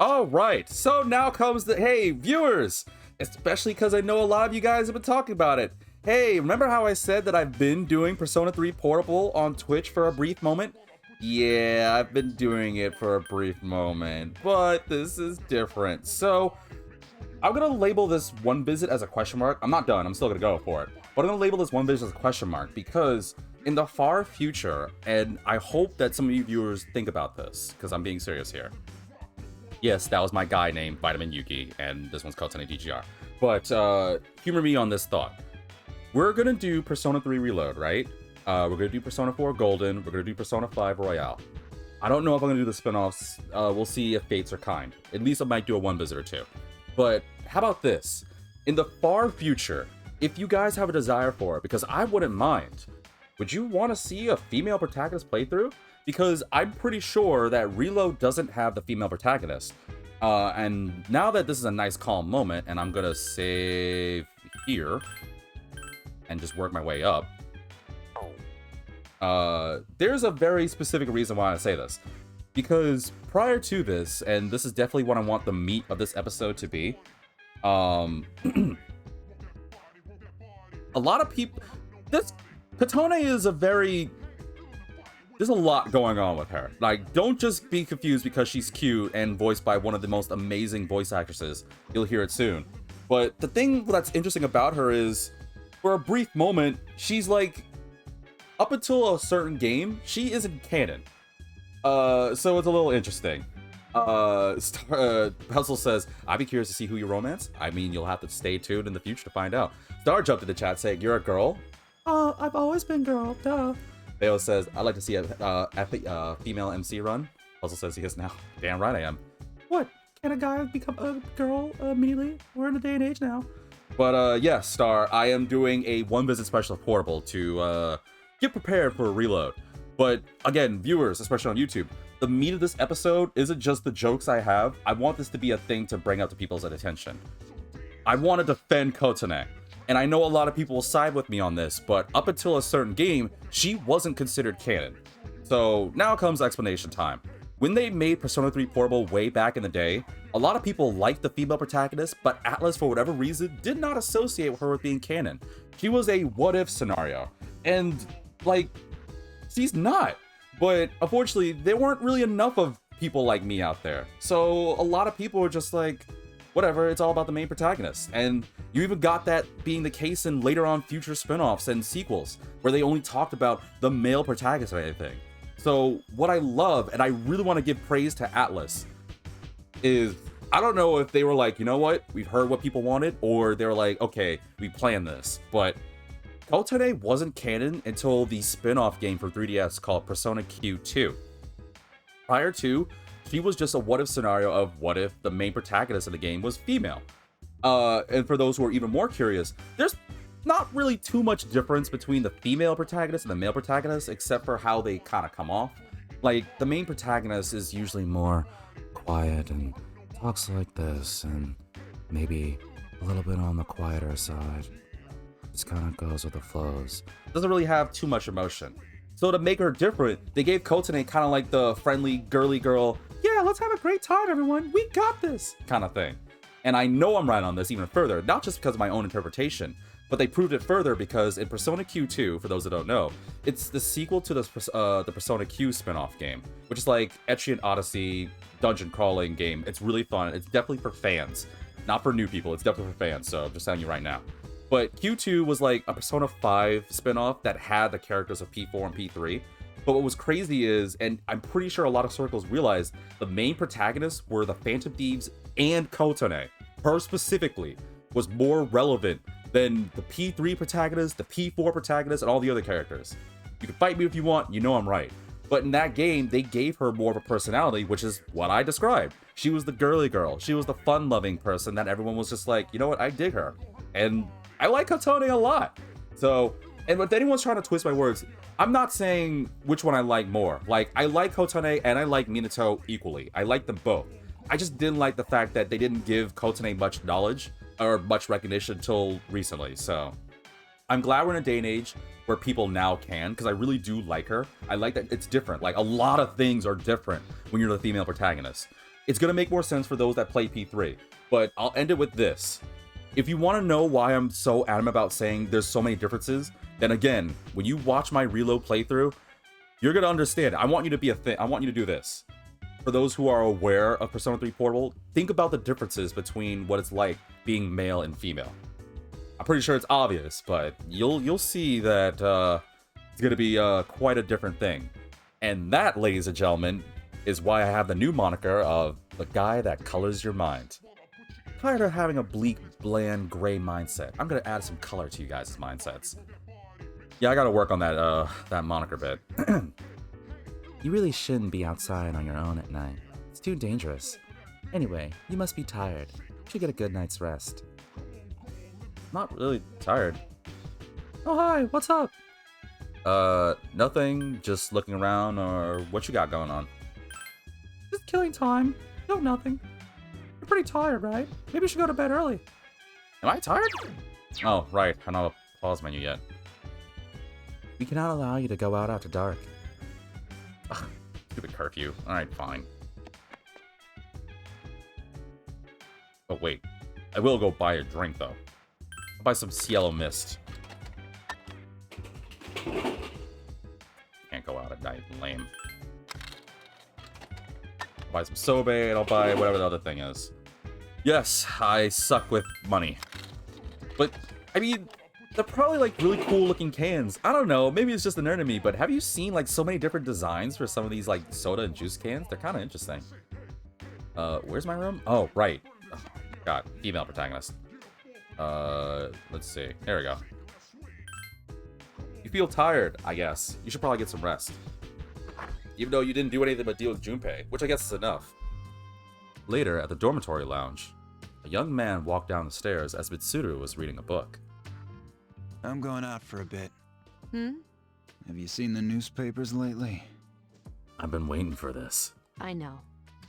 Alright, so now comes the... Hey, viewers! Especially because I know a lot of you guys have been talking about it. Hey, remember how I said that I've been doing Persona 3 Portable on Twitch for a brief moment? Yeah, I've been doing it for a brief moment, but this is different. So, I'm gonna label this one visit as a question mark. I'm not done, I'm still gonna go for it. But I'm gonna label this one visit as a question mark because in the far future, and I hope that some of you viewers think about this, because I'm being serious here. Yes, that was my guy named Vitamin Yuki, and this one's Kotone DGR. But humor me on this thought. We're gonna do Persona 3 Reload, right? We're gonna do Persona 4 Golden, we're gonna do Persona 5 Royale. I don't know if I'm gonna do the spin-offs, we'll see if fates are kind. At least I might do a one visit or two. But how about this? In the far future, if you guys have a desire for it, because I wouldn't mind, would you want to see a female protagonist playthrough? Because I'm pretty sure that Reload doesn't have the female protagonist. And now that this is a nice calm moment, and I'm gonna save here, and just work my way up, there's a very specific reason why I say this. Because prior to this, and this is definitely what I want the meat of this episode to be, a lot of people... Kotone is a very... There's a lot going on with her. Like, don't just be confused because she's cute and voiced by one of the most amazing voice actresses. You'll hear it soon. But the thing that's interesting about her is, for a brief moment, she's like... Up until a certain game, she isn't canon. So it's a little interesting. Puzzle says, I'd be curious to see who you romance. I mean, you'll have to stay tuned in the future to find out. Star jumped in the chat saying, you're a girl? I've always been girl, duh. Bayo says, I'd like to see a female MC run. Puzzle says he is now. Damn right I am. What? Can a guy become a girl immediately? We're in a day and age now. But yeah, Star, I am doing a one visit special portable to get prepared for a reload. But again, viewers, especially on YouTube, the meat of this episode isn't just the jokes I have. I want this to be a thing to bring out to people's attention. I want to defend Kotone. And I know a lot of people will side with me on this, but up until a certain game, she wasn't considered canon. So now comes explanation time. When they made Persona 3 Portable way back in the day, a lot of people liked the female protagonist, but Atlus, for whatever reason, did not associate her with being canon. She was a what-if scenario. And, like, she's not. But unfortunately, there weren't really enough of people like me out there. So a lot of people were just like, whatever, it's all about the main protagonist. And you even got that being the case in later on future spin-offs and sequels, where they only talked about the male protagonist or anything. So what I love, and I really want to give praise to Atlus, is I don't know if they were like, you know what, we've heard what people wanted, or they were like, okay, we planned this. But Kotone wasn't canon until the spin-off game for 3DS called Persona Q2. Prior to, She was just a what if scenario of what if the main protagonist of the game was female. And for those who are even more curious, there's not really too much difference between the female protagonist and the male protagonist, except for how they kind of come off. Like, the main protagonist is usually more quiet and talks like this, and maybe a little bit on the quieter side. Just kind of goes with the flows. Doesn't really have too much emotion. So to make her different, they gave Kotane kind of like the friendly, girly girl, yeah, let's have a great time, everyone, we got this, kind of thing. And I know I'm right on this even further, not just because of my own interpretation, but they proved it further because in Persona Q2, for those that don't know, it's the sequel to the Persona Q spin-off game, which is like Etrian Odyssey dungeon crawling game. It's really fun. It's definitely for fans, not for new people. It's definitely for fans, so I'm just telling you right now. But Q2 was like a Persona 5 spin-off that had the characters of P4 and P3. But what was crazy is, and I'm pretty sure a lot of circles realized, the main protagonists were the Phantom Thieves and Kotane. Her specifically was more relevant than the P3 protagonist, the P4 protagonist, and all the other characters. You can fight me if you want, you know I'm right. But in that game, they gave her more of a personality, which is what I described. She was the girly girl. She was the fun-loving person that everyone was just like, you know what, I dig her. And I like Kotane a lot. So, and if anyone's trying to twist my words, I'm not saying which one I like more. Like, I like Kotane and I like Minato equally. I like them both. I just didn't like the fact that they didn't give Kotane much knowledge or much recognition until recently. So I'm glad we're in a day and age where people now can, because I really do like her. I like that it's different. Like, a lot of things are different when you're the female protagonist. It's gonna make more sense for those that play P3, but I'll end it with this. If you want to know why I'm so adamant about saying there's so many differences, then again, when you watch my reload playthrough, you're gonna understand. I want you to be I want you to do this. For those who are aware of Persona 3 Portable, think about the differences between what it's like being male and female. I'm pretty sure it's obvious, but you'll see that it's gonna be quite a different thing. And that, ladies and gentlemen, is why I have the new moniker of the guy that colors your mind. Tired of having a bleak, bland, gray mindset. I'm gonna add some color to you guys' mindsets. Yeah, I gotta work on that that moniker bit. You really shouldn't be outside on your own at night. It's too dangerous. Anyway, you must be tired. You should get a good night's rest. Not really tired. Oh, hi, what's up? Nothing. Just looking around, or what you got going on? Just killing time. No, nothing. You're pretty tired, right? Maybe you should go to bed early. Am I tired? Oh, right. I don't have a pause menu yet. We cannot allow you to go out after dark. Ugh, stupid curfew. Alright, fine. Oh, wait. I will go buy a drink, though. I'll buy some Cielo Mist. Can't go out at night. Lame. I'll buy some sobe, and I'll buy whatever the other thing is. Yes, I suck with money. But, I mean, they're probably like really cool looking cans. I don't know, maybe it's just the nerd in me, but have you seen like so many different designs for some of these like soda and juice cans? They're kind of interesting. Where's my room? Oh, right. Oh, God, female protagonist. Let's see. There we go. You feel tired, I guess. You should probably get some rest. Even though you didn't do anything but deal with Junpei, which I guess is enough. Later, at the dormitory lounge, a young man walked down the stairs as Mitsuru was reading a book. I'm going out for a bit. Hmm? Have you seen the newspapers lately? I've been waiting for this. I know.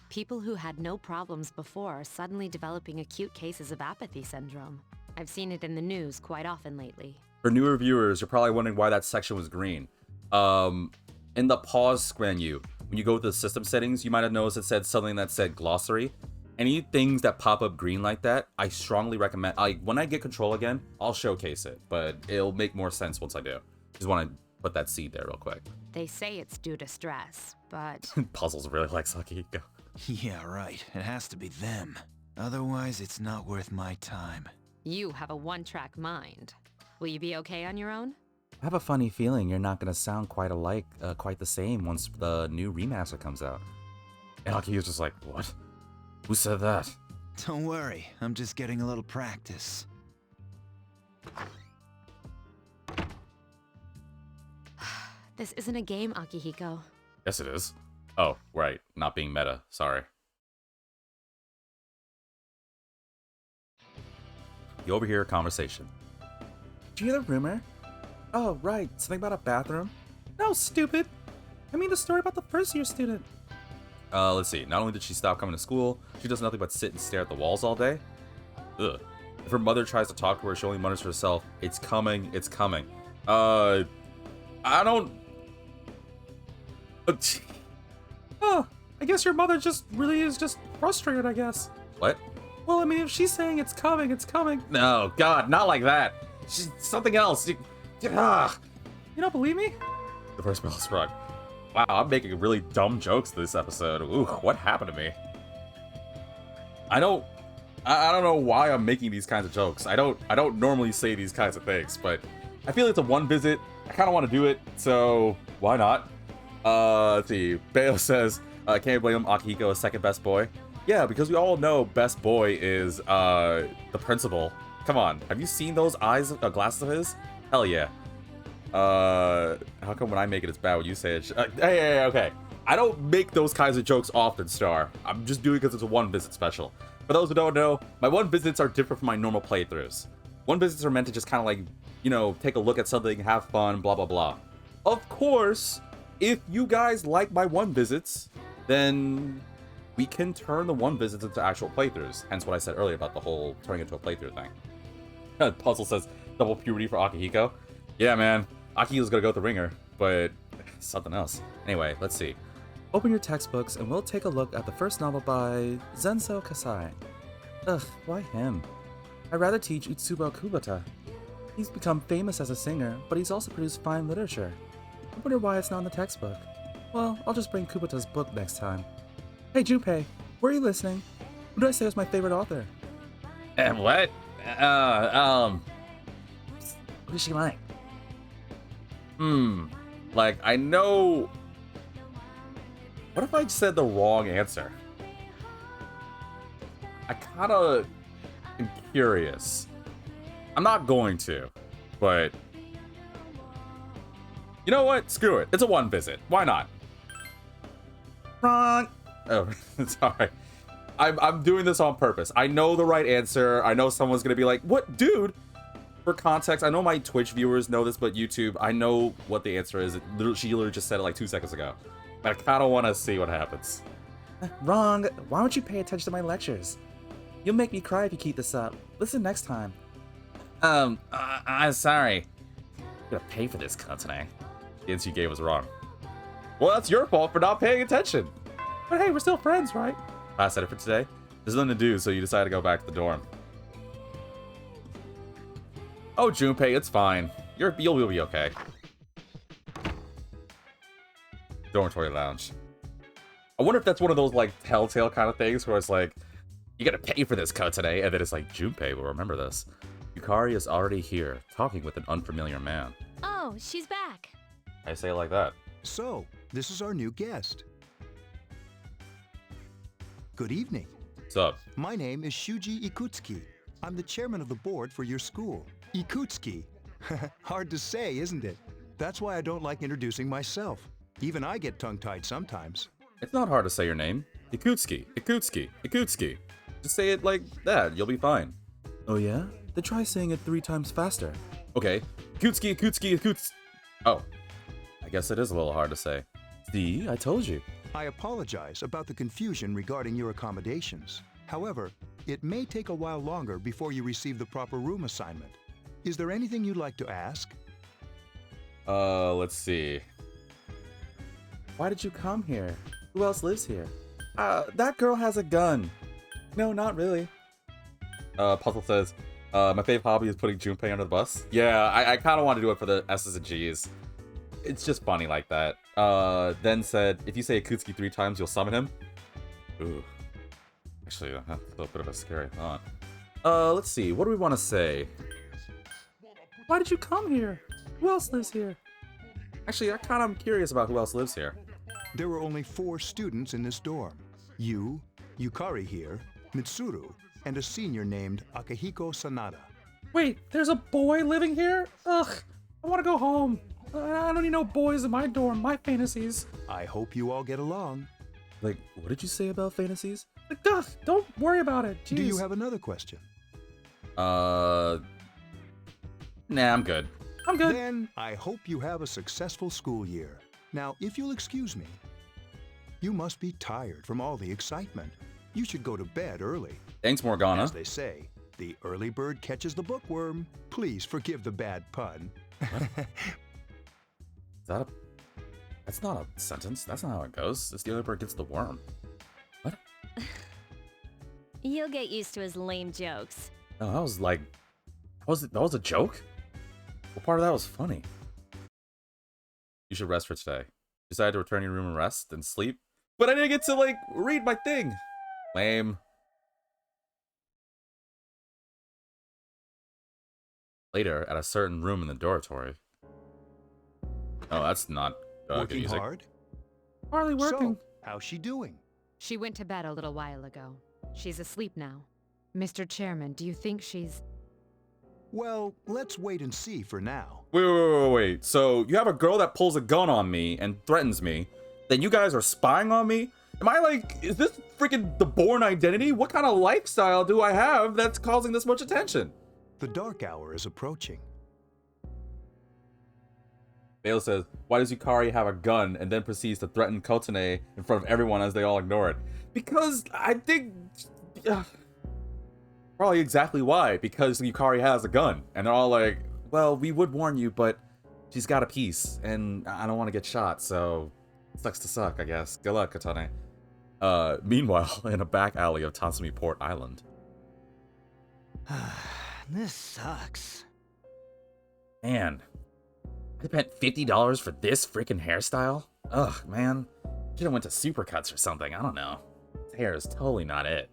People who had no problems before are suddenly developing acute cases of apathy syndrome. I've seen it in the news quite often lately. For newer viewers, you're probably wondering why that section was green. In the pause menu, when you go to the system settings, you might have noticed it said something that said glossary. Any things that pop up green like that, I strongly recommend. When I get control again, I'll showcase it, but it'll make more sense once I do. Just want to put that seed there real quick. They say it's due to stress, but... Puzzles really like Akihiko. Yeah, right. It has to be them. Otherwise, it's not worth my time. You have a one-track mind. Will you be okay on your own? I have a funny feeling you're not going to sound quite alike, quite the same once the new remaster comes out. And Akihiko's just like, what? Who said that? Don't worry, I'm just getting a little practice. This isn't a game, Akihiko. Yes, it is. Oh, right. Not being meta. Sorry. You overhear a conversation. Did you hear the rumor? Oh, right. Something about a bathroom? No, stupid. I mean the story about the first-year student. Let's see. Not only did she stop coming to school, she does nothing but sit and stare at the walls all day. Ugh. If her mother tries to talk to her, she only mutters to herself, "It's coming, it's coming." I don't... Oh, I guess your mother just really is just frustrated, I guess. What? Well, I mean, if she's saying it's coming, it's coming. No, God, not like that. She's something else. You don't believe me? The first bell is struck. Wow, I'm making really dumb jokes this episode. Ooh, what happened to me? I don't know why I'm making these kinds of jokes. I don't normally say these kinds of things, but I feel it's a one visit. I kind of want to do it, so why not? Let's see. Bayo says, can't blame him. Akihiko is second best boy. Yeah, because we all know best boy is the principal. Come on, have you seen those eyes, glasses of his? Hell yeah. How come when I make it it's bad when you say it? Hey, okay. I don't make those kinds of jokes often, Star. I'm just doing it because it's a one visit special. For those who don't know, my one visits are different from my normal playthroughs. One visits are meant to just kind of like, you know, take a look at something, have fun, blah, blah, blah. Of course, if you guys like my one visits, then we can turn the one visits into actual playthroughs. Hence what I said earlier about the whole turning into a playthrough thing. Puzzle says, double puberty for Akihiko. Yeah, man. Akihiko's gonna go with the ringer, but something else. Anyway, let's see. Open your textbooks and we'll take a look at the first novel by Zenso Kasai. Ugh, why him? I'd rather teach Utsubo Kubota. He's become famous as a singer, but he's also produced fine literature. I wonder why it's not in the textbook. Well, I'll just bring Kubota's book next time. Hey, Junpei, were you listening? Who did I say was my favorite author? What? What is she like? Like, I know... What if I said the wrong answer? I kinda am curious. I'm not going to, but... You know what? Screw it. It's a one visit. Why not? Wrong! Oh, sorry. I'm doing this on purpose. I know the right answer. I know someone's gonna be like, what, dude? For context, I know my Twitch viewers know this, but YouTube, I know what the answer is. She literally just said it like 2 seconds ago. But I kind of want to see what happens. Wrong. Why don't you pay attention to my lectures? You'll make me cry if you keep this up. Listen next time. I'm sorry. I'm gonna pay for this cut today. The answer you gave was wrong. Well, that's your fault for not paying attention. But hey, we're still friends, right? Last edit for today. There's nothing to do, so you decide to go back to the dorm. Oh, Junpei, it's fine. You'll be okay. Dormitory lounge. I wonder if that's one of those like telltale kind of things where it's like, you gotta pay for this cut today, and then it's like, Junpei will remember this. Yukari is already here, talking with an unfamiliar man. Oh, she's back. I say it like that. So, this is our new guest. Good evening. What's up? My name is Shuji Ikutsuki. I'm the chairman of the board for your school. Ikutsuki. Hard to say, isn't it? That's why I don't like introducing myself. Even I get tongue-tied sometimes. It's not hard to say your name. Ikutsuki, Ikutsuki, Ikutsuki. Just say it like that, you'll be fine. Oh yeah? Then try saying it 3 times faster. Okay. Ikutsuki, Ikutsuki, Ikutsuki. Oh. I guess it is a little hard to say. See, I told you. I apologize about the confusion regarding your accommodations. However, it may take a while longer before you receive the proper room assignment. Is there anything you'd like to ask? Let's see. Why did you come here? Who else lives here? That girl has a gun. No, not really. Puzzle says, my favorite hobby is putting Junpei under the bus. Yeah, I kind of want to do it for the S's and G's. It's just funny like that. Then said, if you say Ikutsuki 3 times, you'll summon him. Ooh. Actually, that's a little bit of a scary thought. Let's see. What do we want to say? Why did you come here? Who else lives here? Actually, I kind of am curious about who else lives here. There were only 4 students in this dorm. You, Yukari here, Mitsuru, and a senior named Akihiko Sanada. Wait, there's a boy living here? Ugh, I want to go home. I don't need no boys in my dorm, my fantasies. I hope you all get along. Like, what did you say about fantasies? Like, duh, don't worry about it. Jeez. Do you have another question? Nah, I'm good. I'm good. Then I hope you have a successful school year. Now, if you'll excuse me, you must be tired from all the excitement. You should go to bed early. Thanks, Morgana. As they say, the early bird catches the bookworm. Please forgive the bad pun. That's not a sentence. That's not how it goes. It's the early bird gets the worm. What? You'll get used to his lame jokes. No, that was like... that was a joke? What part of that was funny? You should rest for today. Decided to return to your room and rest and sleep. But I didn't get to, like, read my thing. Lame. Later, at a certain room in the dormitory. Oh, that's not good Working music. hard? Hardly working. So, how's she doing? She went to bed a little while ago. She's asleep now. Mr. Chairman, do you think she's... Well, let's wait and see for now. Wait. So, you have a girl that pulls a gun on me and threatens me. Then you guys are spying on me? Am I like, is this freaking the Bourne Identity? What kind of lifestyle do I have that's causing this much attention? The dark hour is approaching. Bale says, why does Yukari have a gun and then proceeds to threaten Kotane in front of everyone as they all ignore it? Because I think... probably exactly why. Because Yukari has a gun. And they're all like, well, we would warn you, but she's got a piece. And I don't want to get shot, so... sucks to suck, I guess. Good luck, Kotane. Meanwhile, in a back alley of Tatsumi Port Island. This sucks. Man. I spent $50 for this freaking hairstyle? Ugh, man. Should've went to Supercuts or something, I don't know. This hair is totally not it.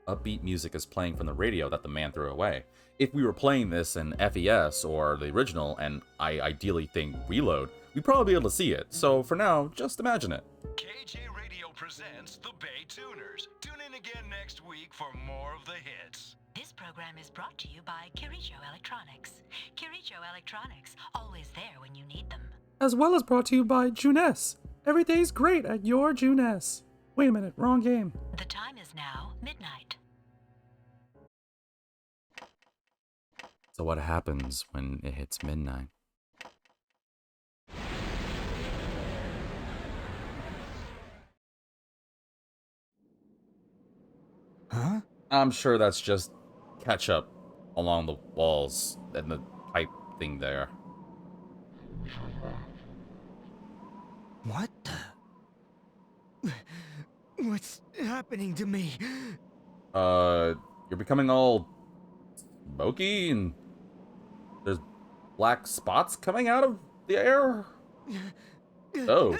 Upbeat music is playing from the radio that the man threw away. If we were playing this in FES or the original, and I ideally think Reload, we'd probably be able to see it. So for now, just imagine it. KJ Radio presents the Bay Tuners. Tune in again next week for more of the hits. This program is brought to you by Kirijo Electronics. Kirijo Electronics, always there when you need them. As well as brought to you by Junes. Every day's great at your Junes. Wait a minute, wrong game. The time is now midnight. So what happens when it hits midnight? Huh? I'm sure that's just ketchup along the walls and the pipe thing there. What the... What's happening to me? You're becoming all smoky and there's black spots coming out of the air? Oh.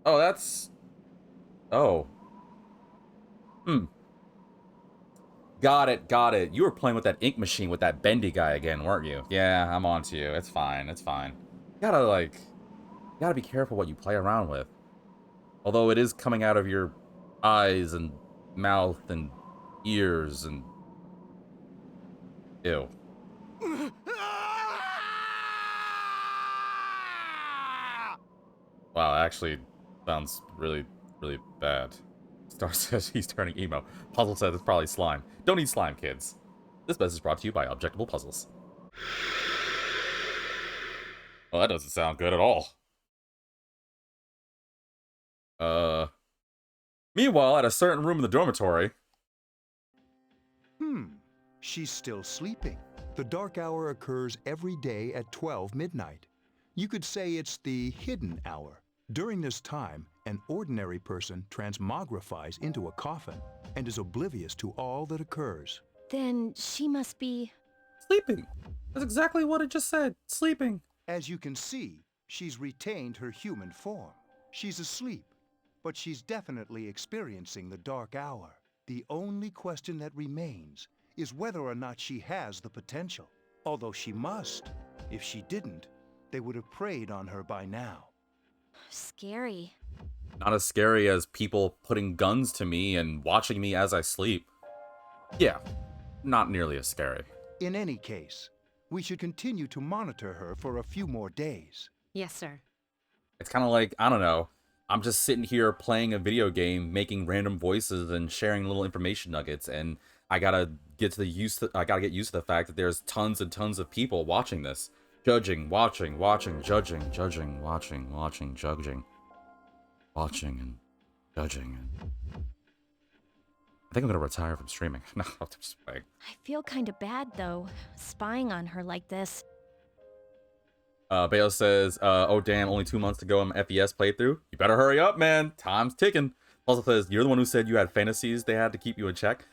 Oh, that's... Oh. Got it. You were playing with that ink machine with that bendy guy again, weren't you? Yeah, I'm on to you. It's fine. You gotta be careful what you play around with. Although it is coming out of your eyes and mouth and ears and... Ew. Wow, actually sounds really, really bad. Star says he's turning emo. Puzzle says it's probably slime. Don't eat slime, kids. This message is brought to you by Objectable Puzzles. Well, that doesn't sound good at all. Meanwhile, at a certain room in the dormitory... She's still sleeping. The dark hour occurs every day at 12 midnight. You could say it's the hidden hour. During this time, an ordinary person transmogrifies into a coffin and is oblivious to all that occurs. Then she must be... Sleeping. That's exactly what it just said. Sleeping. As you can see, she's retained her human form. She's asleep, but she's definitely experiencing the dark hour. The only question that remains is whether or not she has the potential. Although she must. If she didn't, they would have preyed on her by now. Scary. Not as scary as people putting guns to me and watching me as I sleep. Yeah, not nearly as scary. In any case, we should continue to monitor her for a few more days. Yes, sir. It's kind of like, I don't know, I'm just sitting here playing a video game, making random voices and sharing little information nuggets, and I gotta get used to the fact that there's tons and tons of people watching this. Judging, watching, judging, watching, judging. Watching and judging. I think I'm gonna retire from streaming. No, I'm just playing. I feel kind of bad, though, spying on her like this. Bayo says, oh damn, only 2 months to go on my FES playthrough. You better hurry up, man. Time's ticking. Also says, you're the one who said you had fantasies they had to keep you in check.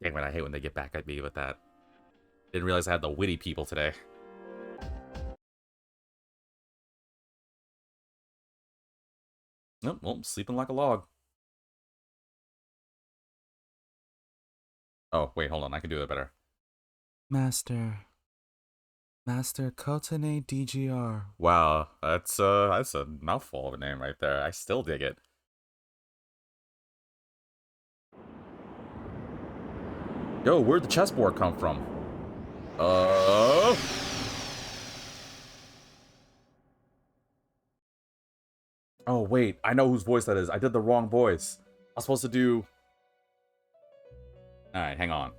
Dang, man, I hate when they get back at me with that. Didn't realize I had the witty people today. Nope, well, sleeping like a log. Oh, wait, hold on. I can do that better. Master Kotane DGR. Wow, that's a mouthful of a name right there. I still dig it. Yo, where'd the chessboard come from? Oh, wait, I know whose voice that is. I did the wrong voice. I was supposed to do... Alright, hang on.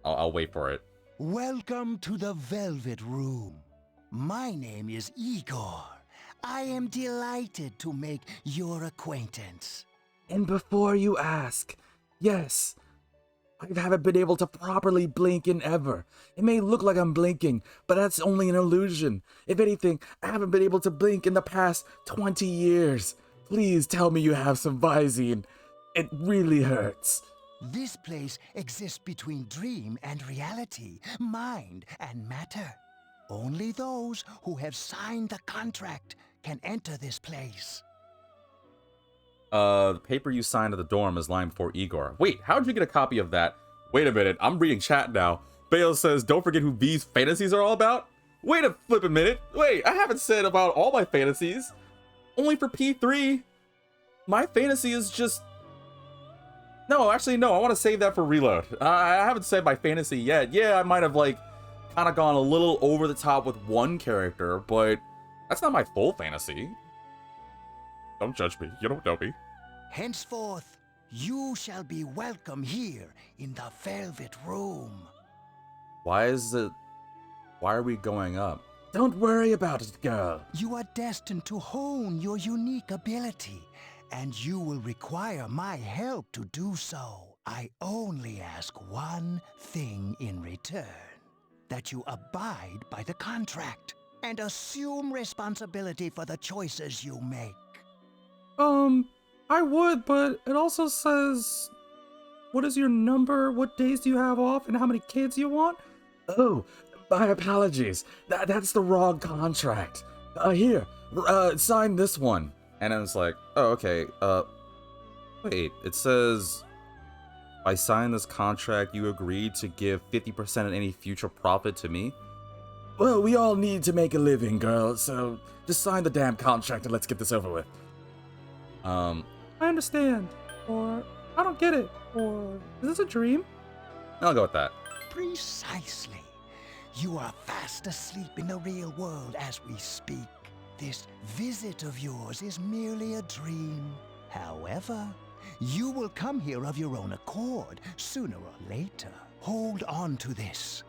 I'll wait for it. Welcome to the Velvet Room. My name is Igor. I am delighted to make your acquaintance. And before you ask, yes, I haven't been able to properly blink in ever. It may look like I'm blinking, but that's only an illusion. If anything, I haven't been able to blink in the past 20 years. Please tell me you have some Visine. It really hurts. This place exists between dream and reality, mind and matter. Only those who have signed the contract can enter this place. The paper you signed at the dorm is lying before Igor. Wait, how'd you get a copy of that? Wait a minute, I'm reading chat now. Bale says, don't forget who V's fantasies are all about? Wait a flippin' minute. Wait, I haven't said about all my fantasies. Only for P3. My fantasy is just... No, actually, no, I want to save that for reload. I haven't said my fantasy yet. Yeah, I might have, like, kind of gone a little over the top with one character, but that's not my full fantasy. Don't judge me. You don't know me. Henceforth, you shall be welcome here in the Velvet Room. Why are we going up? Don't worry about it, girl. You are destined to hone your unique ability, and you will require my help to do so. I only ask one thing in return, that you abide by the contract and assume responsibility for the choices you make. I would, but it also says, what is your number, what days do you have off, and how many kids you want? Oh, my apologies. That's the wrong contract. Here, sign this one. And I was like, oh, okay, wait, it says, by signing this contract, you agreed to give 50% of any future profit to me? Well, we all need to make a living, girl, so just sign the damn contract and let's get this over with. I understand, or I don't get it, or is this a dream? I'll go with that. Precisely. You are fast asleep in the real world as we speak. This visit of yours is merely a dream. However, you will come here of your own accord, sooner or later. Hold on to this.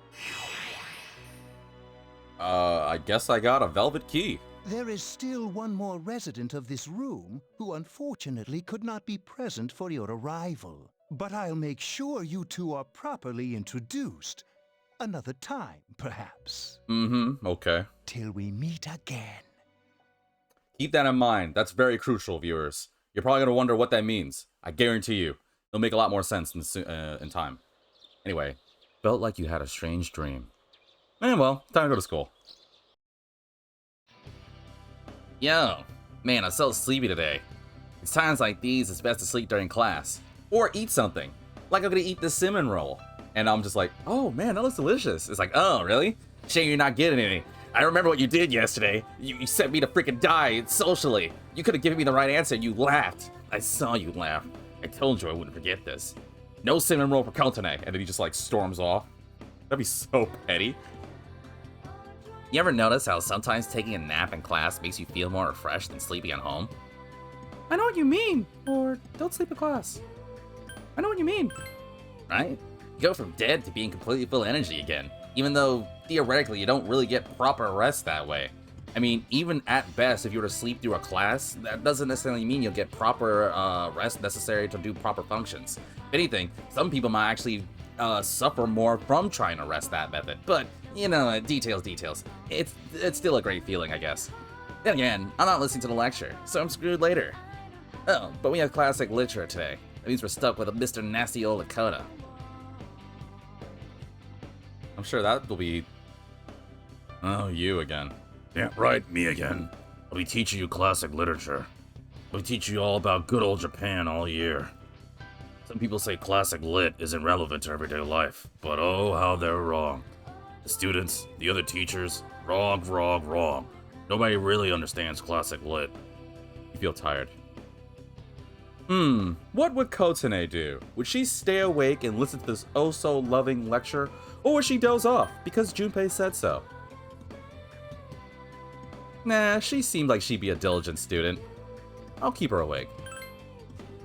I guess I got a velvet key. There is still one more resident of this room who unfortunately could not be present for your arrival. But I'll make sure you two are properly introduced. Another time, perhaps. Okay. Till we meet again. Keep that in mind. That's very crucial, viewers. You're probably going to wonder what that means. I guarantee you. It'll make a lot more sense in time. Anyway, felt like you had a strange dream. Well, time to go to school. Yo, man, I'm so sleepy today. It's times like these it's best to sleep during class. Or eat something. Like I'm gonna eat this cinnamon roll. And I'm just like, oh man, that looks delicious. It's like, oh, really? Shame you're not getting any. I remember what you did yesterday. You sent me to freaking die socially. You could have given me the right answer and you laughed. I saw you laugh. I told you I wouldn't forget this. No cinnamon roll for Kotone. And then he just like storms off. That'd be so petty. You ever notice how sometimes taking a nap in class makes you feel more refreshed than sleeping at home? I know what you mean. Or don't sleep in class. I know what you mean. Right? You go from dead to being completely full of energy again. Even though, theoretically, you don't really get proper rest that way. I mean, even at best, if you were to sleep through a class, that doesn't necessarily mean you'll get proper rest necessary to do proper functions. If anything, some people might actually suffer more from trying to rest that method. But, you know, details. It's still a great feeling, I guess. Then again, I'm not listening to the lecture, so I'm screwed later. Oh, but we have classic literature today. That means we're stuck with a Mr. Nasty Old Lakota. I'm sure that will be... Oh, you again. Yeah, right, me again. I'll be teaching you classic literature. I'll be teaching you all about good old Japan all year. Some people say classic lit isn't relevant to everyday life, but oh, how they're wrong. The students, the other teachers, wrong. Nobody really understands classic lit. You feel tired. What would Kotone do? Would she stay awake and listen to this oh-so-loving lecture, or would she doze off because Junpei said so? Nah, she seemed like she'd be a diligent student. I'll keep her awake.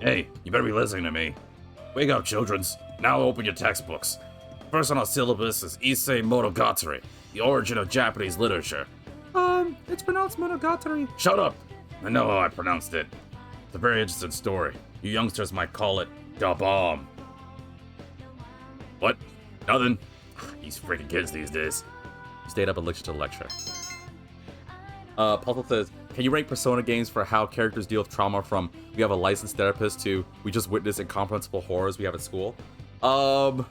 Hey, you better be listening to me. Wake up, childrens. Now open your textbooks. First on our syllabus is Issei Monogatari, the origin of Japanese literature. It's pronounced Monogatari. Shut up! I know how I pronounced it. It's a very interesting story. You youngsters might call it Da Bomb. What? Nothing? These freaking kids these days. Stayed up and listened to the lecture. Puzzle says, can you rank Persona games for how characters deal with trauma from we have a licensed therapist to we just witness incomprehensible horrors we have at school? If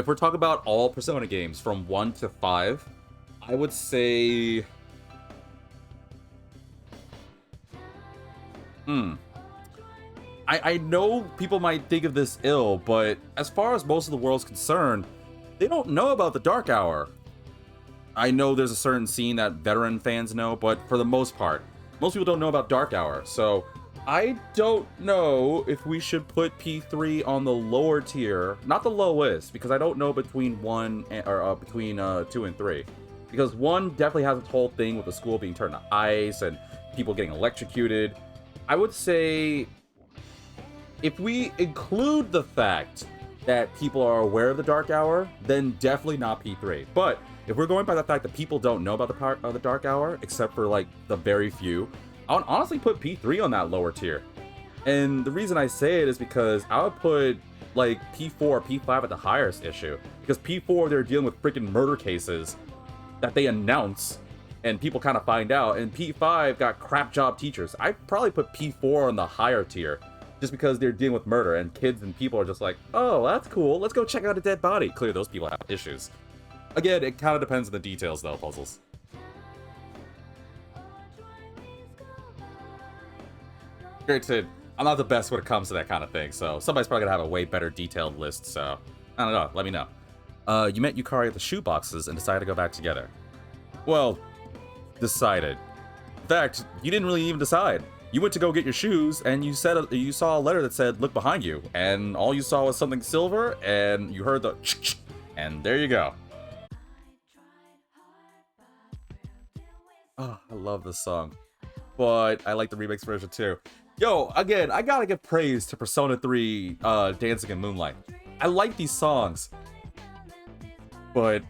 we're talking about all Persona games from 1 to 5, I would say... I know people might think of this ill, but as far as most of the world's concerned, they don't know about the Dark Hour. I know there's a certain scene that veteran fans know, but for the most part, most people don't know about Dark Hour. So I don't know if we should put P3 on the lower tier, not the lowest, because I don't know between 2 and 3. Because 1 definitely has its whole thing with the school being turned to ice and people getting electrocuted. I would say if we include the fact that people are aware of the Dark Hour, then definitely not P3. But if we're going by the fact that people don't know about the Dark Hour, except for like the very few, I would honestly put P3 on that lower tier. And the reason I say it is because I would put like P4 or P5 at the highest issue. Because P4, they're dealing with freaking murder cases that they announce and people kind of find out. And P5 got crap job teachers. I'd probably put P4 on the higher tier just because they're dealing with murder and kids and people are just like, oh, that's cool. Let's go check out a dead body. Clearly, those people have issues. Again, it kind of depends on the details, though, Puzzles. Granted, I'm not the best when it comes to that kind of thing, so somebody's probably gonna have a way better detailed list, so I don't know, let me know. You met Yukari at the shoeboxes and decided to go back together. Well, decided. In fact, you didn't really even decide. You went to go get your shoes, and you saw a letter that said, look behind you, and all you saw was something silver, and you heard the and there you go. Oh, I love this song. But I like the remix version too. Yo, again, I gotta give praise to Persona 3 Dancing in Moonlight. I like these songs. But...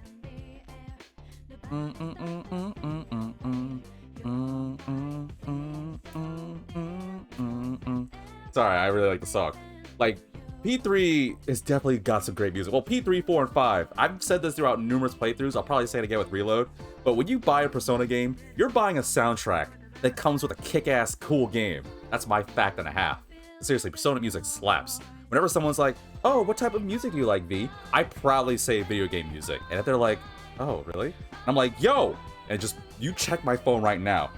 Sorry, I really like the song. Like, P3 has definitely got some great music. Well, P3, 4, and 5. I've said this throughout numerous playthroughs. I'll probably say it again with Reload. But when you buy a Persona game, you're buying a soundtrack that comes with a kick-ass cool game. That's my fact and a half. Seriously, Persona music slaps. Whenever someone's like, oh, what type of music do you like, V? I proudly say video game music. And if they're like, oh, really? And I'm like, yo! And just, you check my phone right now.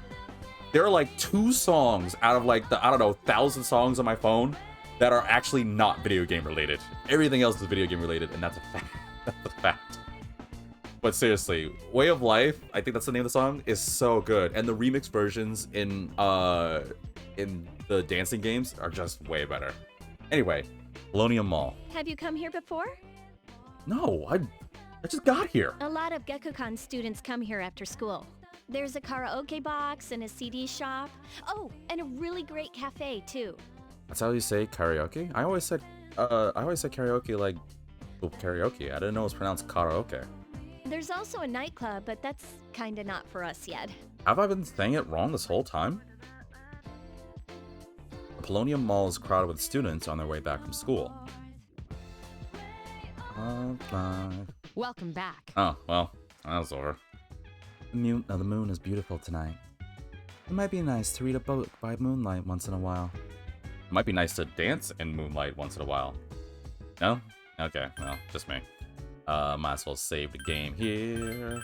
There are like 2 songs out of like the, I don't know, 1,000 songs on my phone that are actually not video game related. Everything else is video game related, and that's a fact. That's a fact. But seriously, Way of Life, I think that's the name of the song, is so good. And the remix versions in the dancing games are just way better. Anyway, Polonium Mall. Have you come here before? No, I just got here. A lot of Gekkoukan students come here after school. There's a karaoke box and a CD shop. Oh, and a really great cafe too. That's how you say karaoke? I always said karaoke like karaoke. I didn't know it was pronounced karaoke. There's also a nightclub, but that's kinda not for us yet. Have I been saying it wrong this whole time? The Polonium Mall is crowded with students on their way back from school. Welcome back. Oh, well, that was over. The moon is beautiful tonight. It might be nice to read a book by moonlight once in a while. It might be nice to dance in moonlight once in a while. No? Okay, well, just me. Might as well save the game here.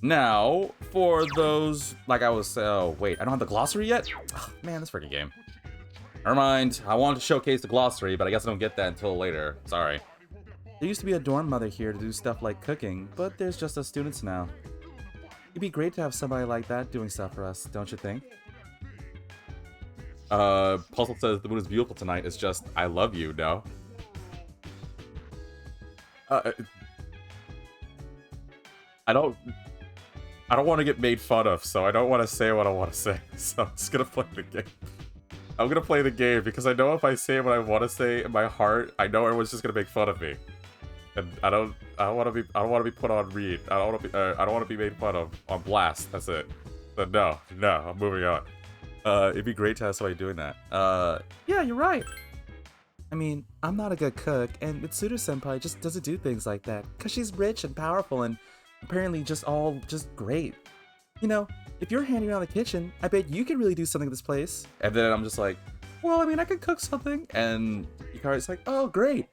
Now, for those, like I was, oh wait, I don't have the glossary yet? Oh, man, this freaking game. Never mind, I wanted to showcase the glossary, but I guess I don't get that until later. Sorry. There used to be a dorm mother here to do stuff like cooking, but there's just us students now. It'd be great to have somebody like that doing stuff for us, don't you think? Puzzle says the moon is beautiful tonight. It's just, I love you, no? I don't want to get made fun of, so I don't want to say what I want to say. So I'm just gonna play the game. I'm gonna play the game because I know if I say what I want to say in my heart, I know everyone's just gonna make fun of me. And I don't want to be put on read. I don't want to be made fun of on blast. That's it. But no, I'm moving on. It'd be great to have somebody doing that. Yeah, you're right. I mean, I'm not a good cook, and Mitsuru-senpai just doesn't do things like that, because she's rich and powerful and apparently just great. You know, if you're handy around the kitchen, I bet you could really do something in this place. And then I'm just like, well, I mean, I could cook something. And Yukari's like, oh, great.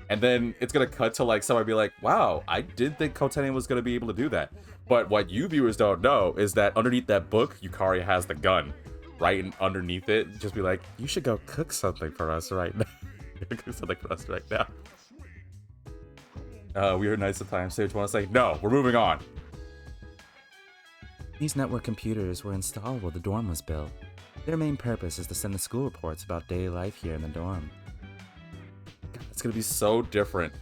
And then it's going to cut to like somebody be like, wow, I did think Koteni was going to be able to do that. But what you viewers don't know is that underneath that book, Yukari has the gun. Right underneath it, just be like, you should go cook something for us right now. Cook something for us right now. We heard nice sometimes. So you want to say, no, we're moving on. These network computers were installed while the dorm was built. Their main purpose is to send the school reports about daily life here in the dorm. God, it's going to be so different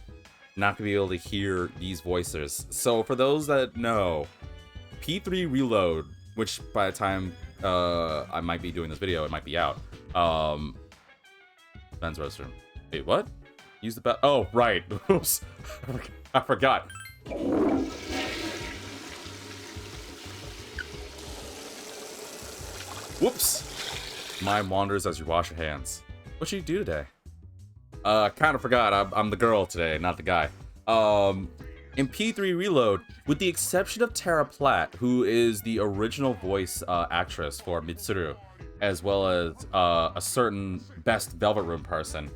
not to be able to hear these voices. So for those that know, P3 Reload, which by the time I might be doing this video, it might be out. Ben's restroom. Wait, what? Use the bell. Oh, right. Oops. I forgot. Whoops. Mind wanders as you wash your hands. What should you do today? Kind of forgot. I'm the girl today, not the guy. In P3 Reload, with the exception of Tara Platt, who is the original voice actress for Mitsuru, as well as a certain best Velvet Room person.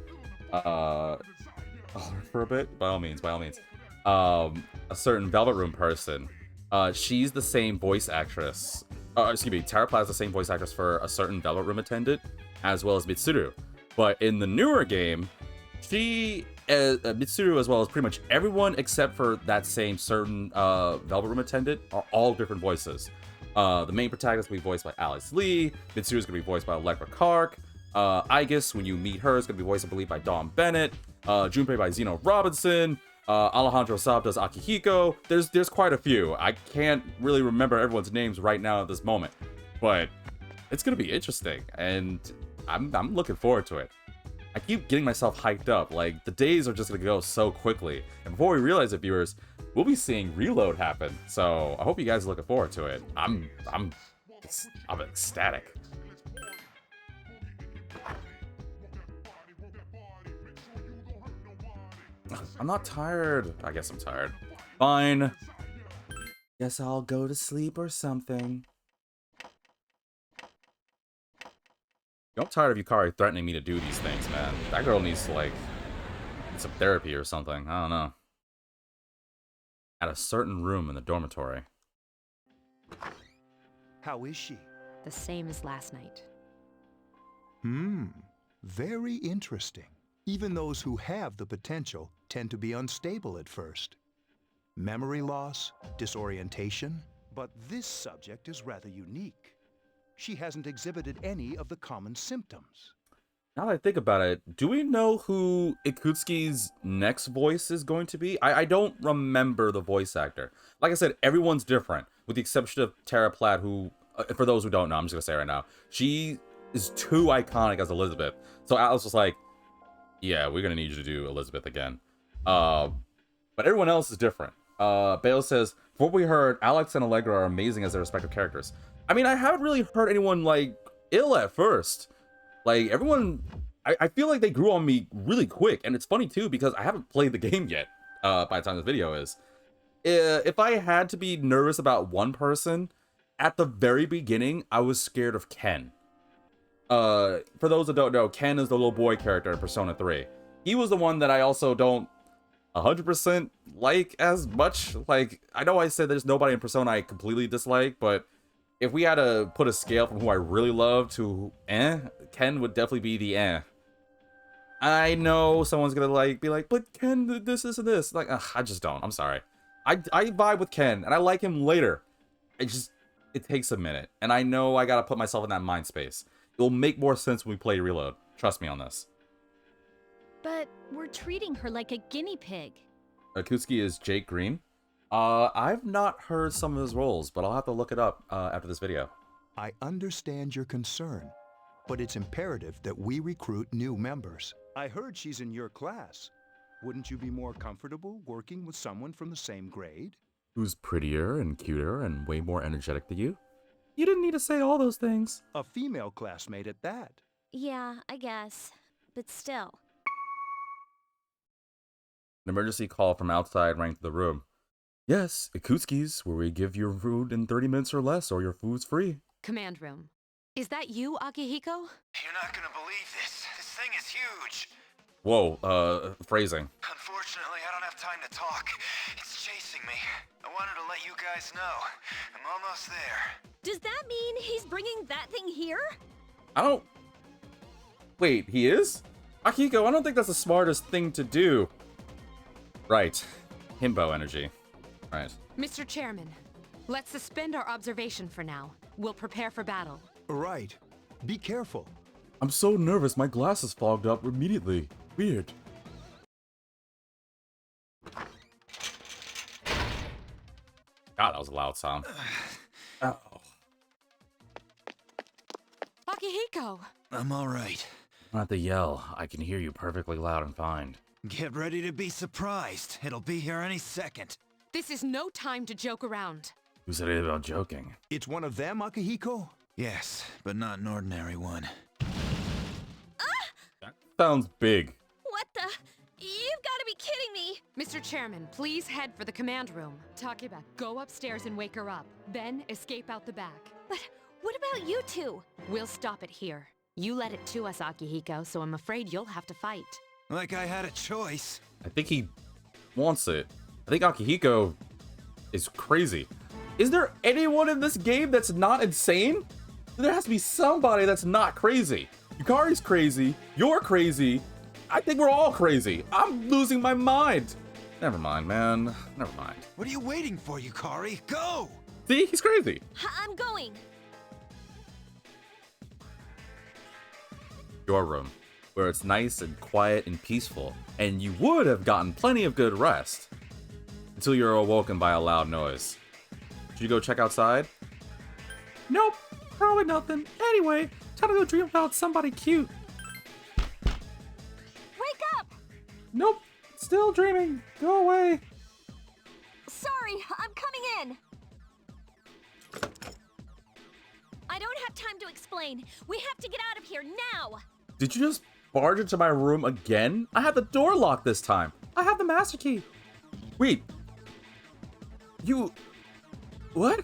For a bit? By all means. A certain Velvet Room person. She's the same voice actress. Excuse me, Tara Platt is the same voice actress for a certain Velvet Room attendant, as well as Mitsuru. But in the newer game, Mitsuru, as well as pretty much everyone except for that same certain Velvet Room attendant, are all different voices. The main protagonist will be voiced by Alice Lee. Mitsuru is going to be voiced by Allegra Kark. Aigis, when you meet her, is going to be voiced, I believe, by Dawn Bennett. Junpei by Zeno Robinson. Alejandro Saab does Akihiko. There's quite a few. I can't really remember everyone's names right now at this moment, but it's going to be interesting, and I'm looking forward to it. I keep getting myself hyped up. Like, the days are just going to go so quickly. And before we realize it, viewers, we'll be seeing Reload happen. So I hope you guys are looking forward to it. I'm ecstatic. I'm not tired. I guess I'm tired. Fine. Guess I'll go to sleep or something. I'm tired of Yukari threatening me to do these things, man. That girl needs to, like, get some therapy or something. I don't know. At a certain room in the dormitory. How is she? The same as last night. Very interesting. Even those who have the potential tend to be unstable at first. Memory loss, disorientation, but this subject is rather unique. she hasn't exhibited any of the common symptoms. Now that I think about it, do we know who Ikutsuki's next voice is going to be? I don't remember the voice actor. Like I said, everyone's different, with the exception of Tara Platt, who, for those who don't know, I'm just going to say right now, she is too iconic as Elizabeth. So Alice was like, yeah, we're going to need you to do Elizabeth again. But everyone else is different. Bale says, from what we heard, Alex and Allegra are amazing as their respective characters. I mean, I haven't really heard anyone, like, ill at first. Like, everyone, I feel like they grew on me really quick. And it's funny, too, because I haven't played the game yet, by the time this video is. If I had to be nervous about one person, at the very beginning, I was scared of Ken. For those that don't know, Ken is the little boy character in Persona 3. He was the one that I also don't 100% like as much. Like, I know I said there's nobody in Persona I completely dislike, but if we had to put a scale from who I really love to Ken would definitely be the I know someone's gonna be like, but Ken, this, and this. Like, I just don't. I'm sorry. I vibe with Ken, and I like him later. It takes a minute, and I know I gotta put myself in that mind space. It will make more sense when we play Reload. Trust me on this. But we're treating her like a guinea pig. Ikutsuki is Jake Green. I've not heard some of his roles, but I'll have to look it up after this video. I understand your concern, but it's imperative that we recruit new members. I heard she's in your class. Wouldn't you be more comfortable working with someone from the same grade? Who's prettier and cuter and way more energetic than you? You didn't need to say all those things. A female classmate at that. Yeah, I guess. But still. An emergency call from outside rang through the room. Yes, Ikutsuki's, where we give your food in 30 minutes or less, or your food's free. Command room. Is that you, Akihiko? You're not gonna believe this. This thing is huge. Whoa, phrasing. Unfortunately, I don't have time to talk. It's chasing me. I wanted to let you guys know. I'm almost there. Does that mean he's bringing that thing here? I don't... Wait, he is? Akihiko, I don't think that's the smartest thing to do. Right. Himbo energy. Right. Mr. Chairman, let's suspend our observation for now. We'll prepare for battle. Right. Be careful. I'm so nervous, my glasses fogged up immediately. Weird. God, that was a loud sound. Oh. Akihiko! I'm alright. Not to yell. I can hear you perfectly loud and fine. Get ready to be surprised. It'll be here any second. This is no time to joke around. Who said anything about joking? It's one of them, Akihiko? Yes, but not an ordinary one. That sounds big. What the? You've got to be kidding me! Mr. Chairman, please head for the command room. Takeba, go upstairs and wake her up. Then escape out the back. But what about you two? We'll stop it here. You led it to us, Akihiko, so I'm afraid you'll have to fight. Like I had a choice. I think he wants it. I think Akihiko is crazy. Is there anyone in this game that's not insane? There has to be somebody that's not crazy. Yukari's crazy. You're crazy. I think we're all crazy. I'm losing my mind. Never mind, man. Never mind. What are you waiting for, Yukari? Go! See? He's crazy. I'm going. Your room, where it's nice and quiet and peaceful, and you would have gotten plenty of good rest until you're awoken by a loud noise. Should you go check outside? Nope, probably nothing. Anyway, time to go dream about somebody cute. Wake up! Nope, still dreaming. Go away. Sorry, I'm coming in. I don't have time to explain. We have to get out of here now. Did you just barge into my room again? I had the door locked this time. I have the master key. Wait. You... What?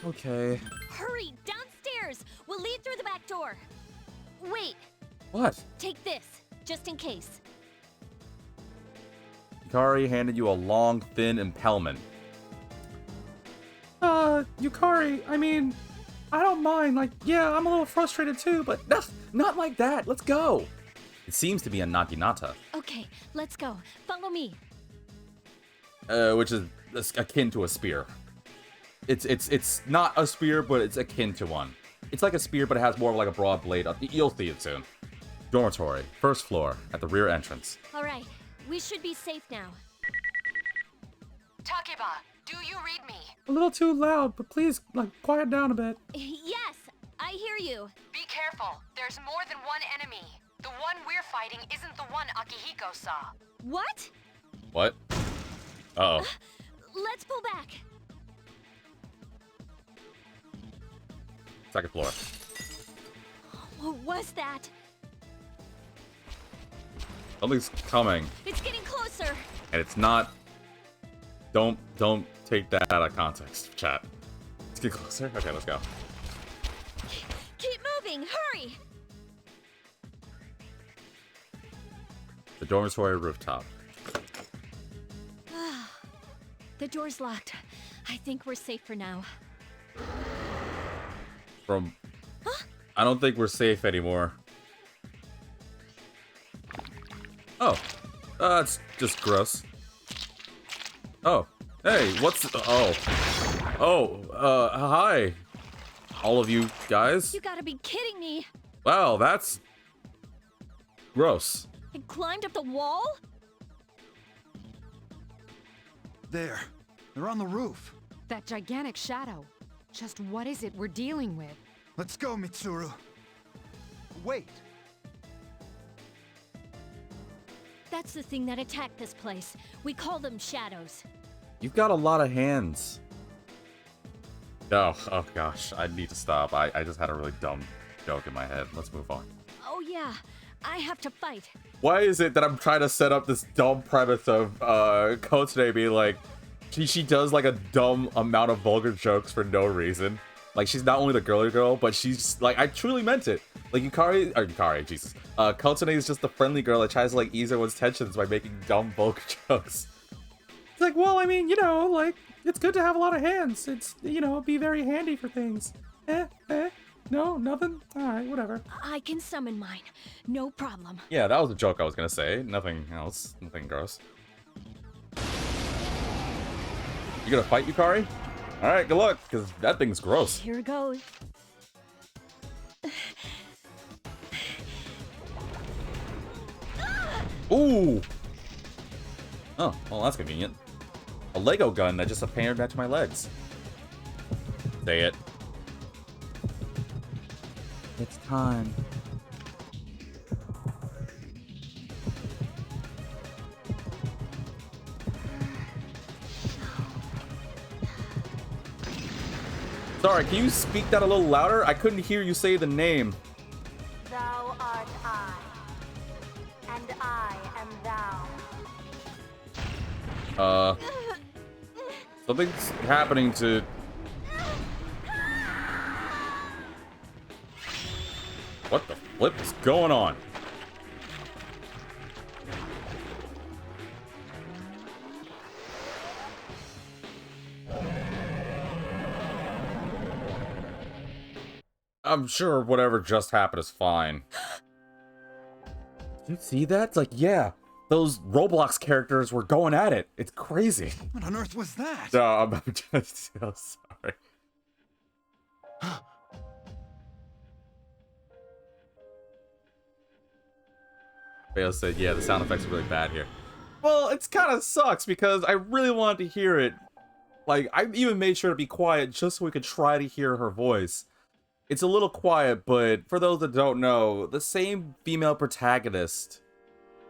Okay. Hurry, downstairs. We'll leave through the back door. Wait. What? Take this, just in case. Yukari handed you a long, thin impalement. Yukari, I mean, I don't mind. Like, yeah, I'm a little frustrated too, but not like that. Let's go. It seems to be a naginata. Okay, let's go. Follow me. Which is akin to a spear. It's not a spear, but it's akin to one. It's like a spear, but it has more of like a broad blade. You'll see it soon. Dormitory, first floor, at the rear entrance. All right, we should be safe now. Takeba, do you read me? A little too loud, but please, like, quiet down a bit. Yes, I hear you. Be careful. There's more than one enemy. The one we're fighting isn't the one Akihiko saw. What? What? Uh-oh. Let's pull back. Second floor. What was that? Something's coming, It's getting closer. and it's not. Don't take that out of context, chat. Let's get closer. Okay, let's go. Keep moving. Hurry. The dormitory rooftop. The door's locked. I think we're safe for now. From. I don't think we're safe anymore. Oh. It's just gross. Oh. Hey, what's. Oh. Oh, hi. All of you guys? You gotta be kidding me. Wow, that's. Gross. I climbed up the wall? There. They're on the roof. That gigantic shadow. Just what is it we're dealing with? Let's go, Mitsuru. Wait. That's the thing that attacked this place. We call them shadows. You've got a lot of hands. Oh gosh, I need to stop. I just had a really dumb joke in my head. Let's move on. Oh yeah, I have to fight. Why is it that I'm trying to set up this dumb premise of Kotsude being like, she does like a dumb amount of vulgar jokes for no reason? Like, she's not only the girly girl, but she's like, I truly meant it. Like, Yukari, Jesus. Kotsude is just the friendly girl that tries to like ease everyone's tensions by making dumb vulgar jokes. It's like, well, I mean, you know, like, it's good to have a lot of hands. It's, you know, be very handy for things. No, nothing? Alright, whatever. I can summon mine. No problem. Yeah, that was a joke I was gonna say. Nothing else. Nothing gross. You gonna fight, Yukari? Alright, good luck, because that thing's gross. Here goes. Ooh! Oh, well, that's convenient. A Lego gun that just appeared back to my legs. Say it. It's time. Sorry, can you speak that a little louder? I couldn't hear you say the name. Thou art I, and I am thou. Something's happening to... What the flip is going on? I'm sure whatever just happened is fine. Did you see that? It's like, yeah, those Roblox characters were going at it. It's crazy. What on earth was that? No, I'm just so sorry. Bale said, yeah, the sound effects are really bad here. Well, it's kind of sucks because I really wanted to hear it. Like, I even made sure to be quiet just so we could try to hear her voice. It's a little quiet, but for those that don't know, the same female protagonist,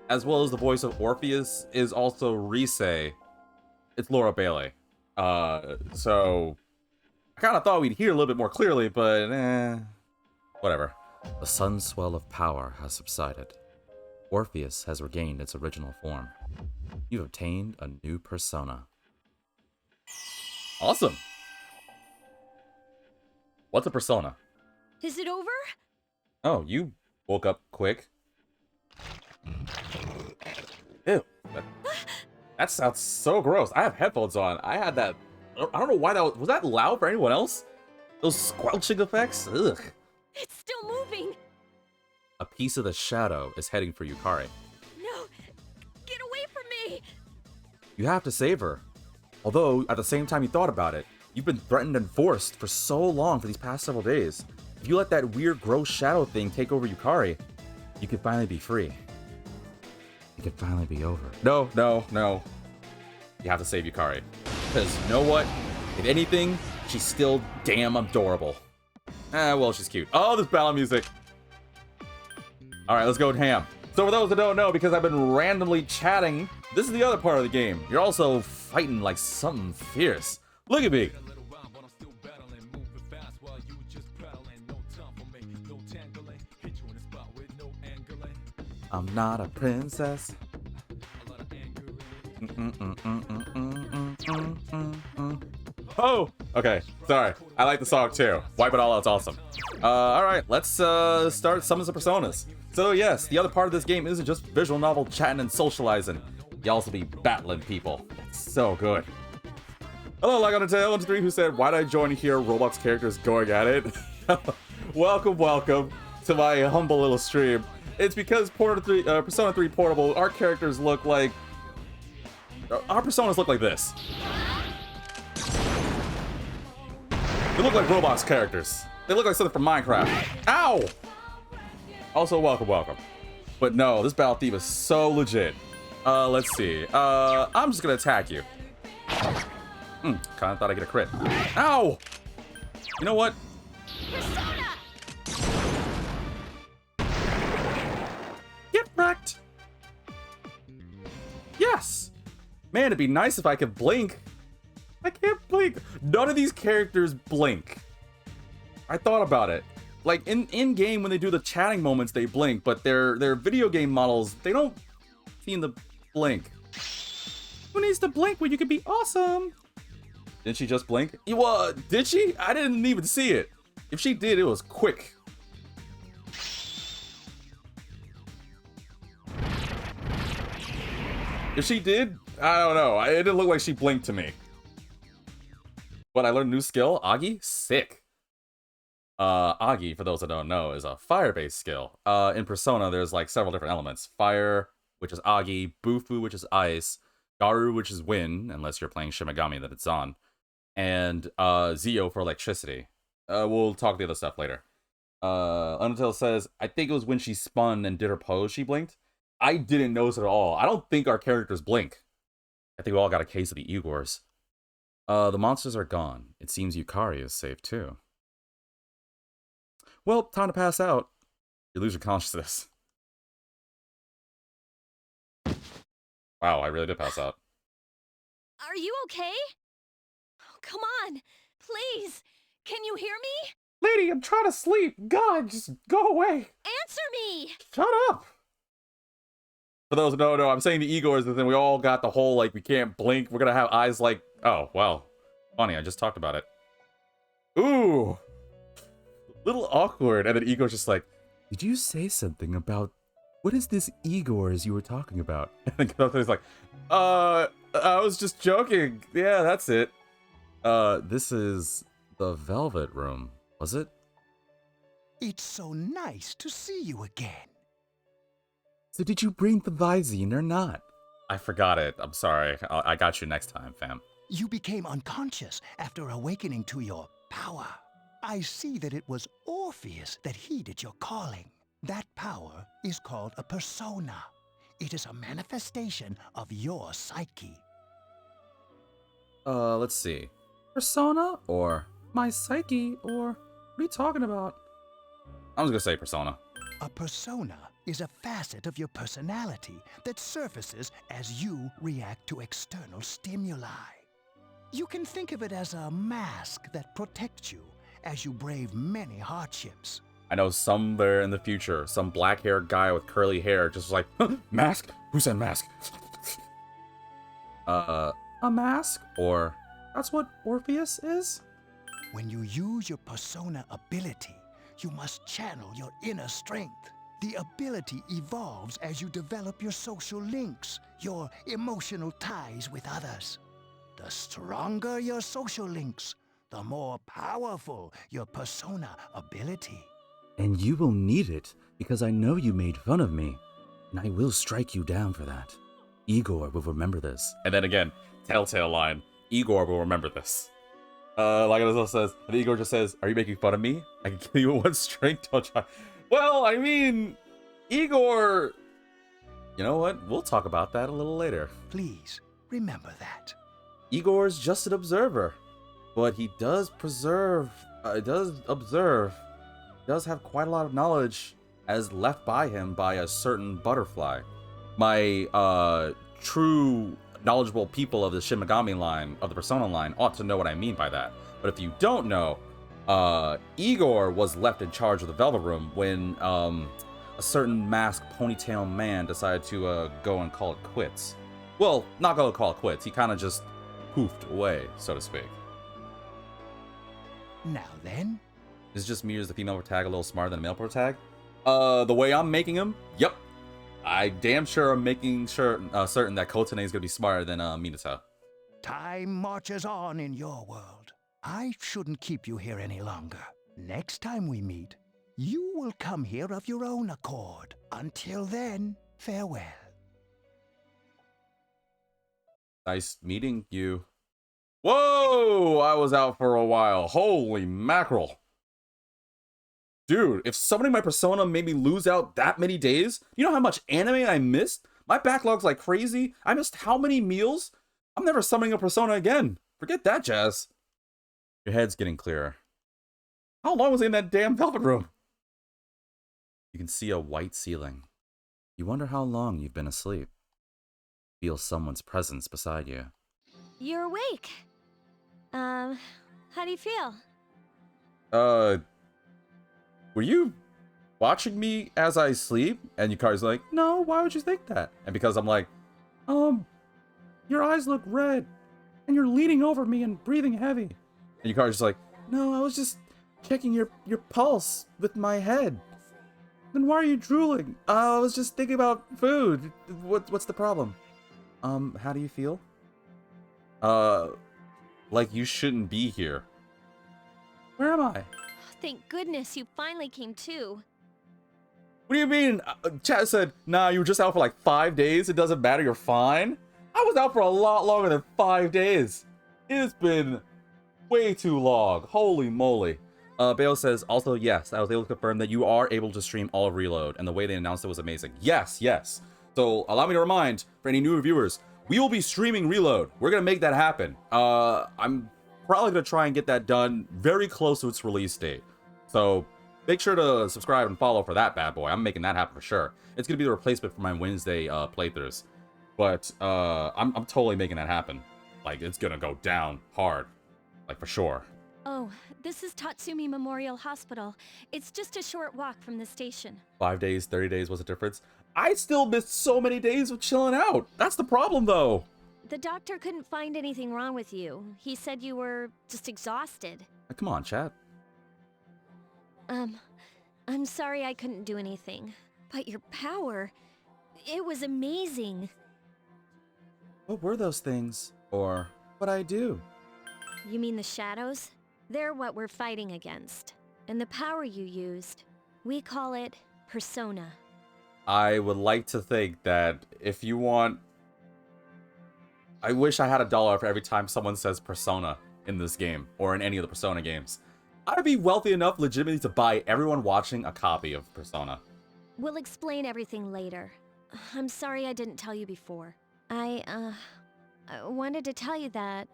as well as the voice of Orpheus, is also Rise. It's Laura Bailey. So I kind of thought we'd hear a little bit more clearly, but whatever. The sun swell of power has subsided. Orpheus has regained its original form. You've obtained a new persona. Awesome. What's a persona? Is it over? Oh, you woke up quick. Ew. That sounds so gross. I have headphones on. I had that. I don't know why that was that loud for anyone else? Those squelching effects? Ugh. It's still moving. A piece of the shadow is heading for Yukari. No, get away from me. You have to save her. Although, at the same time you thought about it, You've been threatened and forced for so long for these past several days. If you let that weird, gross shadow thing take over Yukari, you could finally be free. It could finally be over. No, no, no. You have to save Yukari. Because you know what? If anything, she's still damn adorable. Well, she's cute. Oh, this battle music. Alright, let's go with ham. So for those that don't know, because I've been randomly chatting, this is the other part of the game. You're also fighting like something fierce. Look at me. I'm not a princess. Oh, okay. Sorry. I like the song too. Wipe It All Out's awesome. All right, let's start Summons of Personas. So yes, the other part of this game isn't just visual novel chatting and socializing. You also be battling people. It's so good. Hello, like Undertale 123 who said, "Why did I join here? Roblox characters going at it." Welcome, welcome to my humble little stream. It's because Persona 3 Portable, our characters look like... Our personas look like this. They look like Roblox characters. They look like something from Minecraft. Ow! Also, welcome, welcome. But no, this battle theme is so legit. Let's see. I'm just gonna attack you. Kinda thought I'd get a crit. Ow! You know what? Get wrecked! Yes! Man, it'd be nice if I could blink. I can't blink. None of these characters blink. I thought about it. Like, in game, when they do the chatting moments, they blink, but their video game models, they don't seem to blink. Who needs to blink when you could be awesome? Didn't she just blink? Did she? I didn't even see it. If she did, it was quick. If she did, I don't know. It didn't look like she blinked to me. But I learned a new skill. Agi? Sick. Agi, for those that don't know, is a fire-based skill. In Persona, there's like several different elements. Fire, which is Agi. Bufu, which is ice. Garu, which is wind, unless you're playing Shimigami that it's on. And Zio for electricity. We'll talk the other stuff later. Undertale says, I think it was when she spun and did her pose she blinked. I didn't notice it at all. I don't think our characters blink. I think we all got a case of the Igors. The monsters are gone. It seems Yukari is safe too. Well, time to pass out. You lose your consciousness. Wow, I really did pass out. Are you okay? Oh, come on, please. Can you hear me? Lady, I'm trying to sleep. God, just go away. Answer me. Shut up. For those who don't know, I'm saying the Igors, and then we all got the whole, like, we can't blink. We're gonna have eyes like... Oh, well. Funny, I just talked about it. Ooh. Little awkward. And then Igor's just like, did you say something about... What is this Igors you were talking about? And then he's like, I was just joking. Yeah, that's it. This is the Velvet Room, was it? It's so nice to see you again. So did you bring the Visine or not? I forgot it. I'm sorry. I got you next time, fam. You became unconscious after awakening to your power. I see that it was Orpheus that heeded your calling. That power is called a persona. It is a manifestation of your psyche. Let's see. Persona or my psyche or what are you talking about? I'm just gonna say persona. A persona is a facet of your personality that surfaces as you react to external stimuli. You can think of it as a mask that protects you as you brave many hardships. I know somewhere in the future, some black-haired guy with curly hair just was like, huh, mask? Who said mask? A mask? Or that's what Orpheus is? When you use your persona ability, you must channel your inner strength. The ability evolves as you develop your social links, your emotional ties with others. The stronger your social links, the more powerful your persona ability. And you will need it, because I know you made fun of me, and I will strike you down for that. Igor will remember this. And then again, telltale line, Igor will remember this. Like it also says, and Igor just says, "Are you making fun of me? I can kill you with one string, don't you?" Well, I mean, Igor. You know what? We'll talk about that a little later. Please remember that. Igor's just an observer, but he does observe, does have quite a lot of knowledge as left by him by a certain butterfly. My true knowledgeable people of the Shin Megami line, of the Persona line, ought to know what I mean by that. But if you don't know, Igor was left in charge of the Velvet Room when a certain masked ponytail man decided to go and call it quits. Well, not go and call it quits. He kind of just poofed away, so to speak. Now then? Is it just me or is the female protag a little smarter than the male protag? The way I'm making him, yep. I damn sure am making sure certain that Kotane is gonna be smarter than Minato. Time marches on in your world. I shouldn't keep you here any longer. Next time we meet, you will come here of your own accord. Until then, farewell. Nice meeting you. Whoa! I was out for a while. Holy mackerel. Dude, if summoning my Persona made me lose out that many days, you know how much anime I missed? My backlog's like crazy. I missed how many meals? I'm never summoning a Persona again. Forget that, Jazz. Your head's getting clearer. How long was I in that damn Velvet Room? You can see a white ceiling. You wonder how long you've been asleep. Feel someone's presence beside you. You're awake. How do you feel? Were you watching me as I sleep? And Yukari's like, no, why would you think that? And because I'm like, your eyes look red, and you're leaning over me and breathing heavy. And Yukari's just like, no, I was just checking your pulse with my head. Then why are you drooling? I was just thinking about food. What's the problem? How do you feel? Like you shouldn't be here. Where am I? Thank goodness you finally came to. What do you mean? Chat said, nah, you were just out for like 5 days. It doesn't matter, you're fine. I was out for a lot longer than 5 days. It's been way too long. Holy moly. Bale says, also, yes, I was able to confirm that you are able to stream all of Reload, and the way they announced it was amazing. Yes, yes. So allow me to remind, for any new viewers, we will be streaming Reload. We're going to make that happen. I'm probably going to try and get that done very close to its release date. So make sure to subscribe and follow for that bad boy. I'm making that happen for sure. It's going to be the replacement for my Wednesday playthroughs. But I'm totally making that happen. Like, it's going to go down hard. Like, for sure. Oh, this is Tatsumi Memorial Hospital. It's just a short walk from the station. 5 days, 30 days was the difference. I still missed so many days of chilling out. That's the problem, though. The doctor couldn't find anything wrong with you. He said you were just exhausted. Come on, chat. I'm sorry I couldn't do anything. But your power, it was amazing. What were those things? Or what'd I do? You mean the shadows? They're what we're fighting against. And the power you used, we call it Persona. I would like to think that if you want... I wish I had $1 for every time someone says Persona in this game, or in any of the Persona games. I'd be wealthy enough legitimately to buy everyone watching a copy of Persona. We'll explain everything later. I'm sorry I didn't tell you before. I wanted to tell you that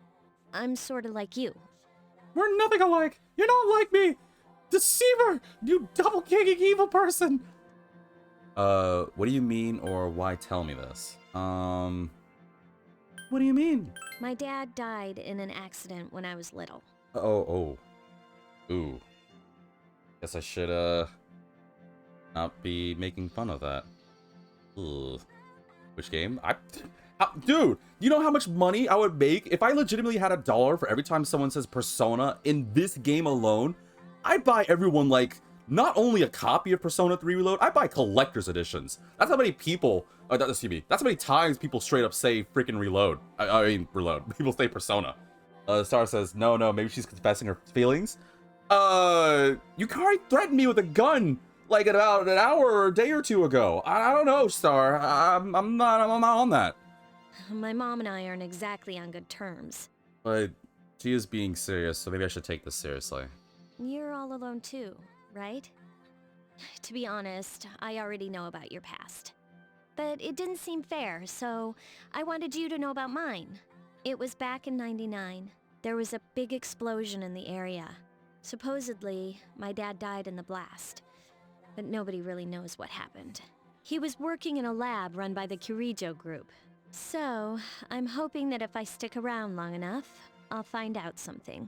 I'm sort of like you. We're nothing alike. You're not like me. Deceiver! You double-kicking evil person! What do you mean, or why tell me this? What do you mean? My dad died in an accident when I was little. Oh. Ooh. Guess I should, not be making fun of that. Ugh. Which game? Dude, you know how much money I would make if I legitimately had $1 for every time someone says Persona in this game alone? I'd buy everyone, like, not only a copy of Persona 3 Reload, I'd buy collector's editions. That's how many people, that's how many times people straight up say freaking Reload. I mean, Reload. People say Persona. Star says, no, maybe she's confessing her feelings. Yukari threatened me with a gun, like, about an hour or a day or two ago. I don't know, Star. I'm not on that. My mom and I aren't exactly on good terms. But She is being serious, so maybe I should take this seriously. You're all alone too, right? To be honest, I already know about your past. But it didn't seem fair, so I wanted you to know about mine. It was back in '99. There was a big explosion in the area. Supposedly, my dad died in the blast. But nobody really knows what happened. He was working in a lab run by the Kirijo group. So, I'm hoping that if I stick around long enough, I'll find out something.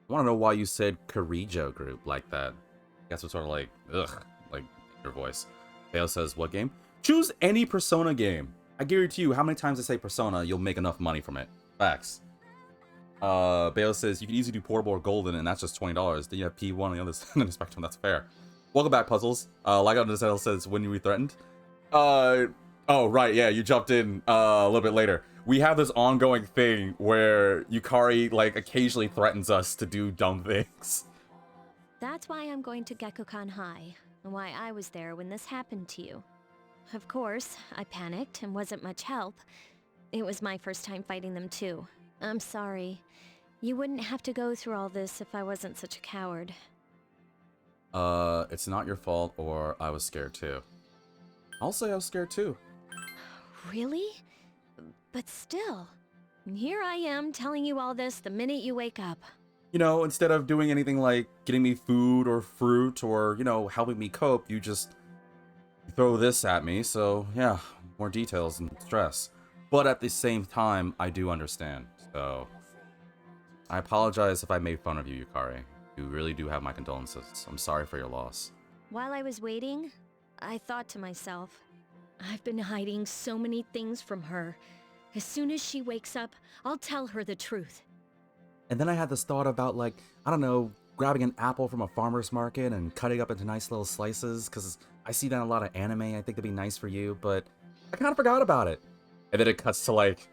I want to know why you said Kirijo group like that. I guess it's sort of like, ugh, like your voice. Bale says, what game? Choose any Persona game. I guarantee you, how many times I say Persona, you'll make enough money from it. Facts. Bale says, you can easily do portable or golden, and that's just $20. Then you have P1 on the other side of the spectrum. That's fair. Welcome back, Puzzles. Like Undertale says, when you were threatened. Oh, right, yeah, you jumped in a little bit later. We have this ongoing thing where Yukari, like, occasionally threatens us to do dumb things. That's why I'm going to Gekkoukan High, and why I was there when this happened to you. Of course, I panicked and wasn't much help. It was my first time fighting them too. I'm sorry. You wouldn't have to go through all this if I wasn't such a coward. It's not your fault, or I was scared too. I'll say I was scared too. Really? But still, here I am telling you all this the minute you wake up. You know, instead of doing anything like getting me food or fruit or, you know, helping me cope, you just throw this at me. So, yeah, more details and stress. But at the same time, I do understand. So, I apologize if I made fun of you, Yukari. You really do have my condolences. I'm sorry for your loss. While I was waiting, I thought to myself, I've been hiding so many things from her. As soon as she wakes up, I'll tell her the truth. And then I had this thought about, like, I don't know, grabbing an apple from a farmer's market and cutting up into nice little slices, because I see that in a lot of anime. I think it'd be nice for you, but I kind of forgot about it. And then it cuts to, like,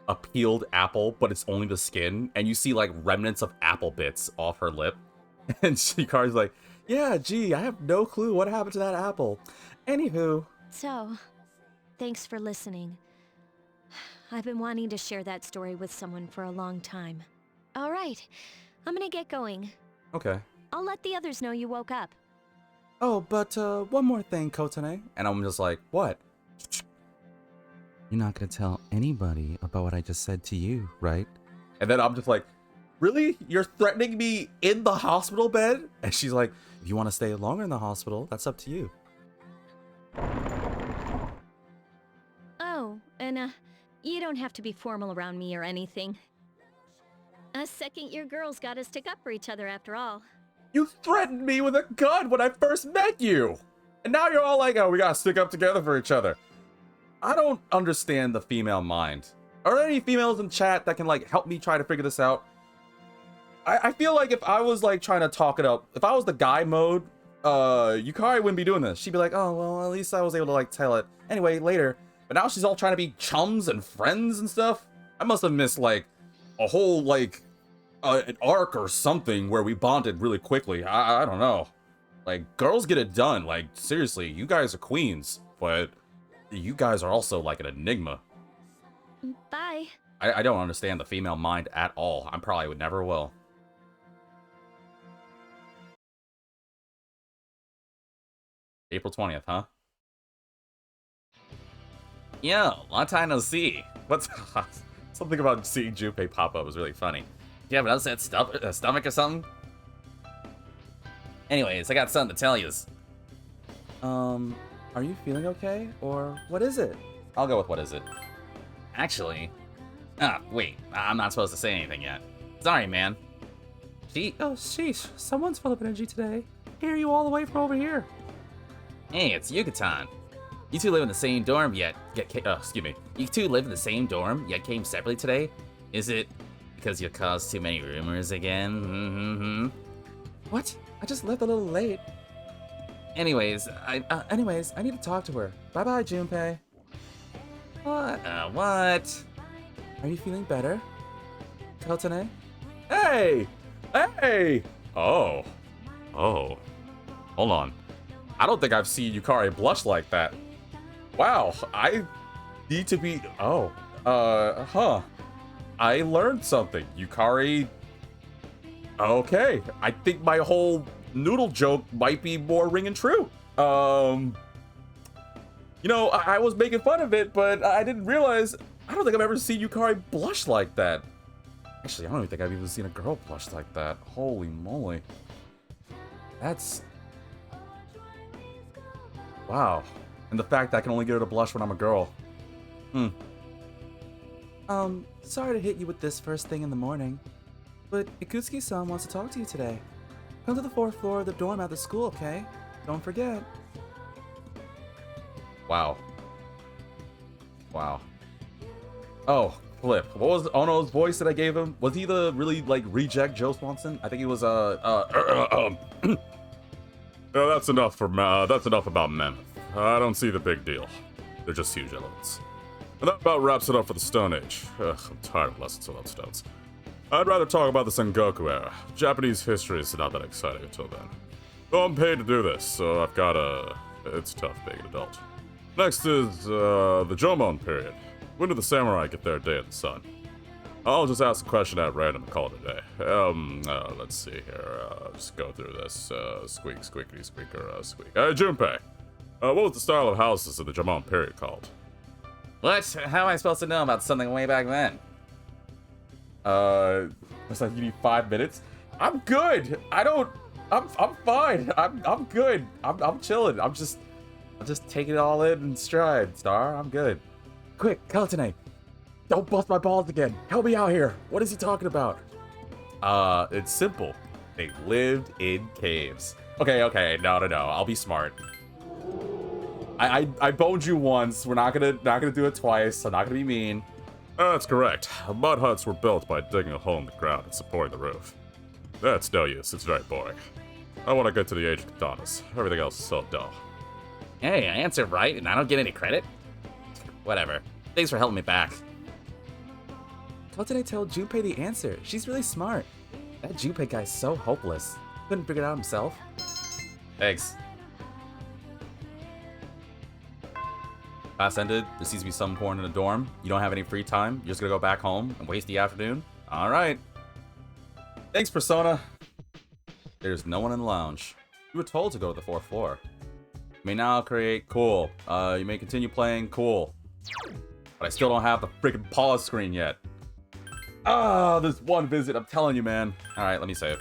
a peeled apple, but it's only the skin, and you see, like, remnants of apple bits off her lip. And Yukari's like, yeah, gee, I have no clue what happened to that apple. Anywho. So, thanks for listening. I've been wanting to share that story with someone for a long time. All right, I'm gonna get going. Okay. I'll let the others know you woke up. Oh, but one more thing, Kotane. And I'm just like, what? You're not gonna tell anybody about what I just said to you, right? And then I'm just like, really? You're threatening me in the hospital bed? And she's like, if you want to stay longer in the hospital, that's up to you. Oh, and you don't have to be formal around me or anything. Us second-year girls gotta stick up for each other after all. You threatened me with a gun when I first met you! And now you're all like, oh, we gotta stick up together for each other. I don't understand the female mind. Are there any females in chat that can, like, help me try to figure this out? I feel like if I was, like, trying to talk it up, if I was the guy mode, Yukari wouldn't be doing this. She'd be like, oh, well, at least I was able to, like, tell it. Anyway, later. But now she's all trying to be chums and friends and stuff. I must have missed, like, a whole, like, an arc or something where we bonded really quickly. I don't know. Like, girls get it done. Like, seriously, you guys are queens. But you guys are also, like, an enigma. Bye. I don't understand the female mind at all. I probably would never will. April 20th, huh? Yo, long time no see. What's something about seeing Junpei pop up was really funny. Do you have an upset stomach or something? Anyways, I got something to tell you. Are you feeling okay? Or what is it? I'll go with what is it. Actually, wait, I'm not supposed to say anything yet. Sorry, man. Oh, sheesh, someone's full of energy today. Hear you all the way from over here. Hey, it's Yucatan. You two live in the same dorm yet excuse me. You two live in the same dorm yet came separately today? Is it because you caused too many rumors again? What? I just left a little late. Anyways, I need to talk to her. Bye-bye, Junpei. What? What? Are you feeling better, Kotane? Hey! Hey! Oh. Hold on. I don't think I've seen Yukari blush like that. Wow, I need to be... I learned something. Yukari. Okay, I think my whole noodle joke might be more ringing true. You know, I was making fun of it, but I didn't realize. I don't think I've ever seen Yukari blush like that. Actually, I don't even think I've even seen a girl blush like that. Holy moly. That's... Wow. And the fact that I can only get her to blush when I'm a girl. Sorry to hit you with this first thing in the morning, but Ikutsuki-san wants to talk to you today. Come to the 4th floor of the dorm at the school, okay? Don't forget. Wow. Wow. Oh, flip. What was Ono's voice that I gave him? Was he the really, like, reject Joe Swanson? I think he was, That's enough about Mammoth. I don't see the big deal. They're just huge elements. And that about wraps it up for the Stone Age. Ugh, I'm tired of lessons about stones. I'd rather talk about the Sengoku era. Japanese history is not that exciting until then. Though I'm paid to do this, so I've got it's tough being an adult. Next is, the Jomon period. When do the samurai get their day in the sun? I'll just ask a question at random and call it a day. Let's see here. Just go through this. Squeak, squeakity, squeaker, squeak. Junpei. What was the style of houses in the Jomon period called? What? How am I supposed to know about something way back then? It's like you need 5 minutes. I'm good. I'm fine. I'm good. I'm chilling. I'm just taking it all in stride, Star. I'm good. Quick, Kalatane. Don't bust my balls again. Help me out here. What is he talking about? It's simple. They lived in caves. Okay. No. I'll be smart. I boned you once. We're not gonna do it twice. I'm not gonna be mean. That's correct. Mud huts were built by digging a hole in the ground and supporting the roof. That's no use. It's very boring. I want to get to the age of katanas. Everything else is so dull. Hey, I answered right and I don't get any credit? Whatever. Thanks for helping me back. How did I tell Junpei the answer? She's really smart. That Junpei guy's so hopeless. Couldn't figure it out himself. Thanks. Class ended. There seems to be some porn in the dorm. You don't have any free time. You're just gonna go back home and waste the afternoon? Alright. Thanks, Persona. There's no one in the lounge. You were told to go to the 4th floor. You may now create cool. You may continue playing cool. But I still don't have the freaking pause screen yet. This one visit, I'm telling you, man. Alright, let me save.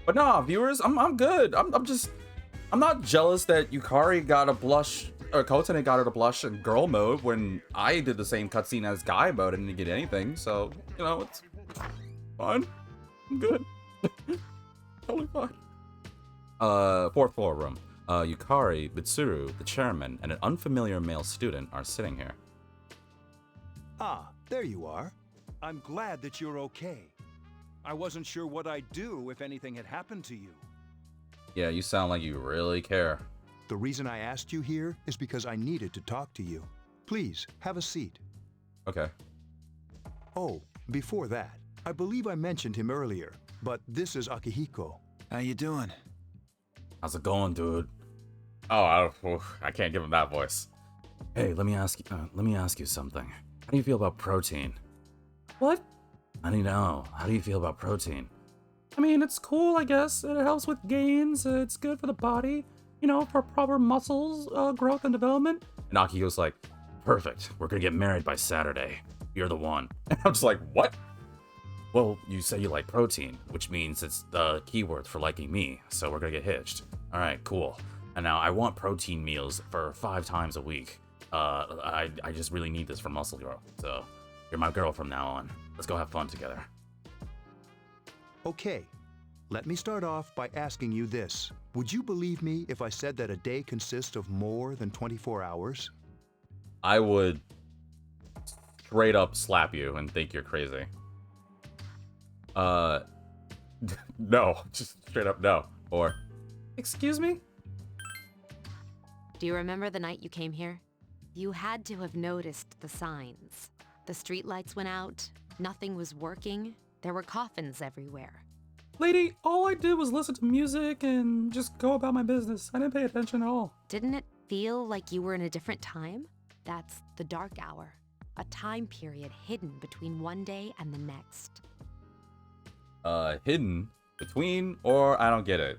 But nah, viewers, I'm good. I'm not jealous that Yukari got a blush, or Kotane got her to blush in girl mode when I did the same cutscene as guy mode and didn't get anything. So, you know, it's fine. I'm good. Totally fine. 4th floor room. Yukari, Mitsuru, the chairman, and an unfamiliar male student are sitting here. Ah, there you are. I'm glad that you're okay. I wasn't sure what I'd do if anything had happened to you. Yeah, you sound like you really care. The reason I asked you here is because I needed to talk to you. Please, have a seat. Okay. Oh, before that, I believe I mentioned him earlier, but this is Akihiko. How you doing? How's it going, dude? Oh, I can't give him that voice. Hey, let me ask you something. How do you feel about protein? What? I need to know. How do you feel about protein? I mean, it's cool, I guess. It helps with gains. It's good for the body. You know, for proper muscles, growth and development. And Akihiko's like, perfect. We're gonna get married by Saturday. You're the one. And I'm just like, what? Well, you say you like protein, which means it's the keyword for liking me. So we're gonna get hitched. All right, cool. And now I want protein meals for 5 times a week. I just really need this for muscle growth. So you're my girl from now on. Let's go have fun together. Okay, let me start off by asking you this. Would you believe me if I said that a day consists of more than 24 hours? I would straight up slap you and think you're crazy. No, just straight up no. Or, excuse me? Do you remember the night you came here? You had to have noticed the signs. The streetlights went out, nothing was working, there were coffins everywhere. Lady, all I did was listen to music and just go about my business. I didn't pay attention at all. Didn't it feel like you were in a different time? That's the dark hour. a time period hidden between one day and the next. Hidden between, or I don't get it.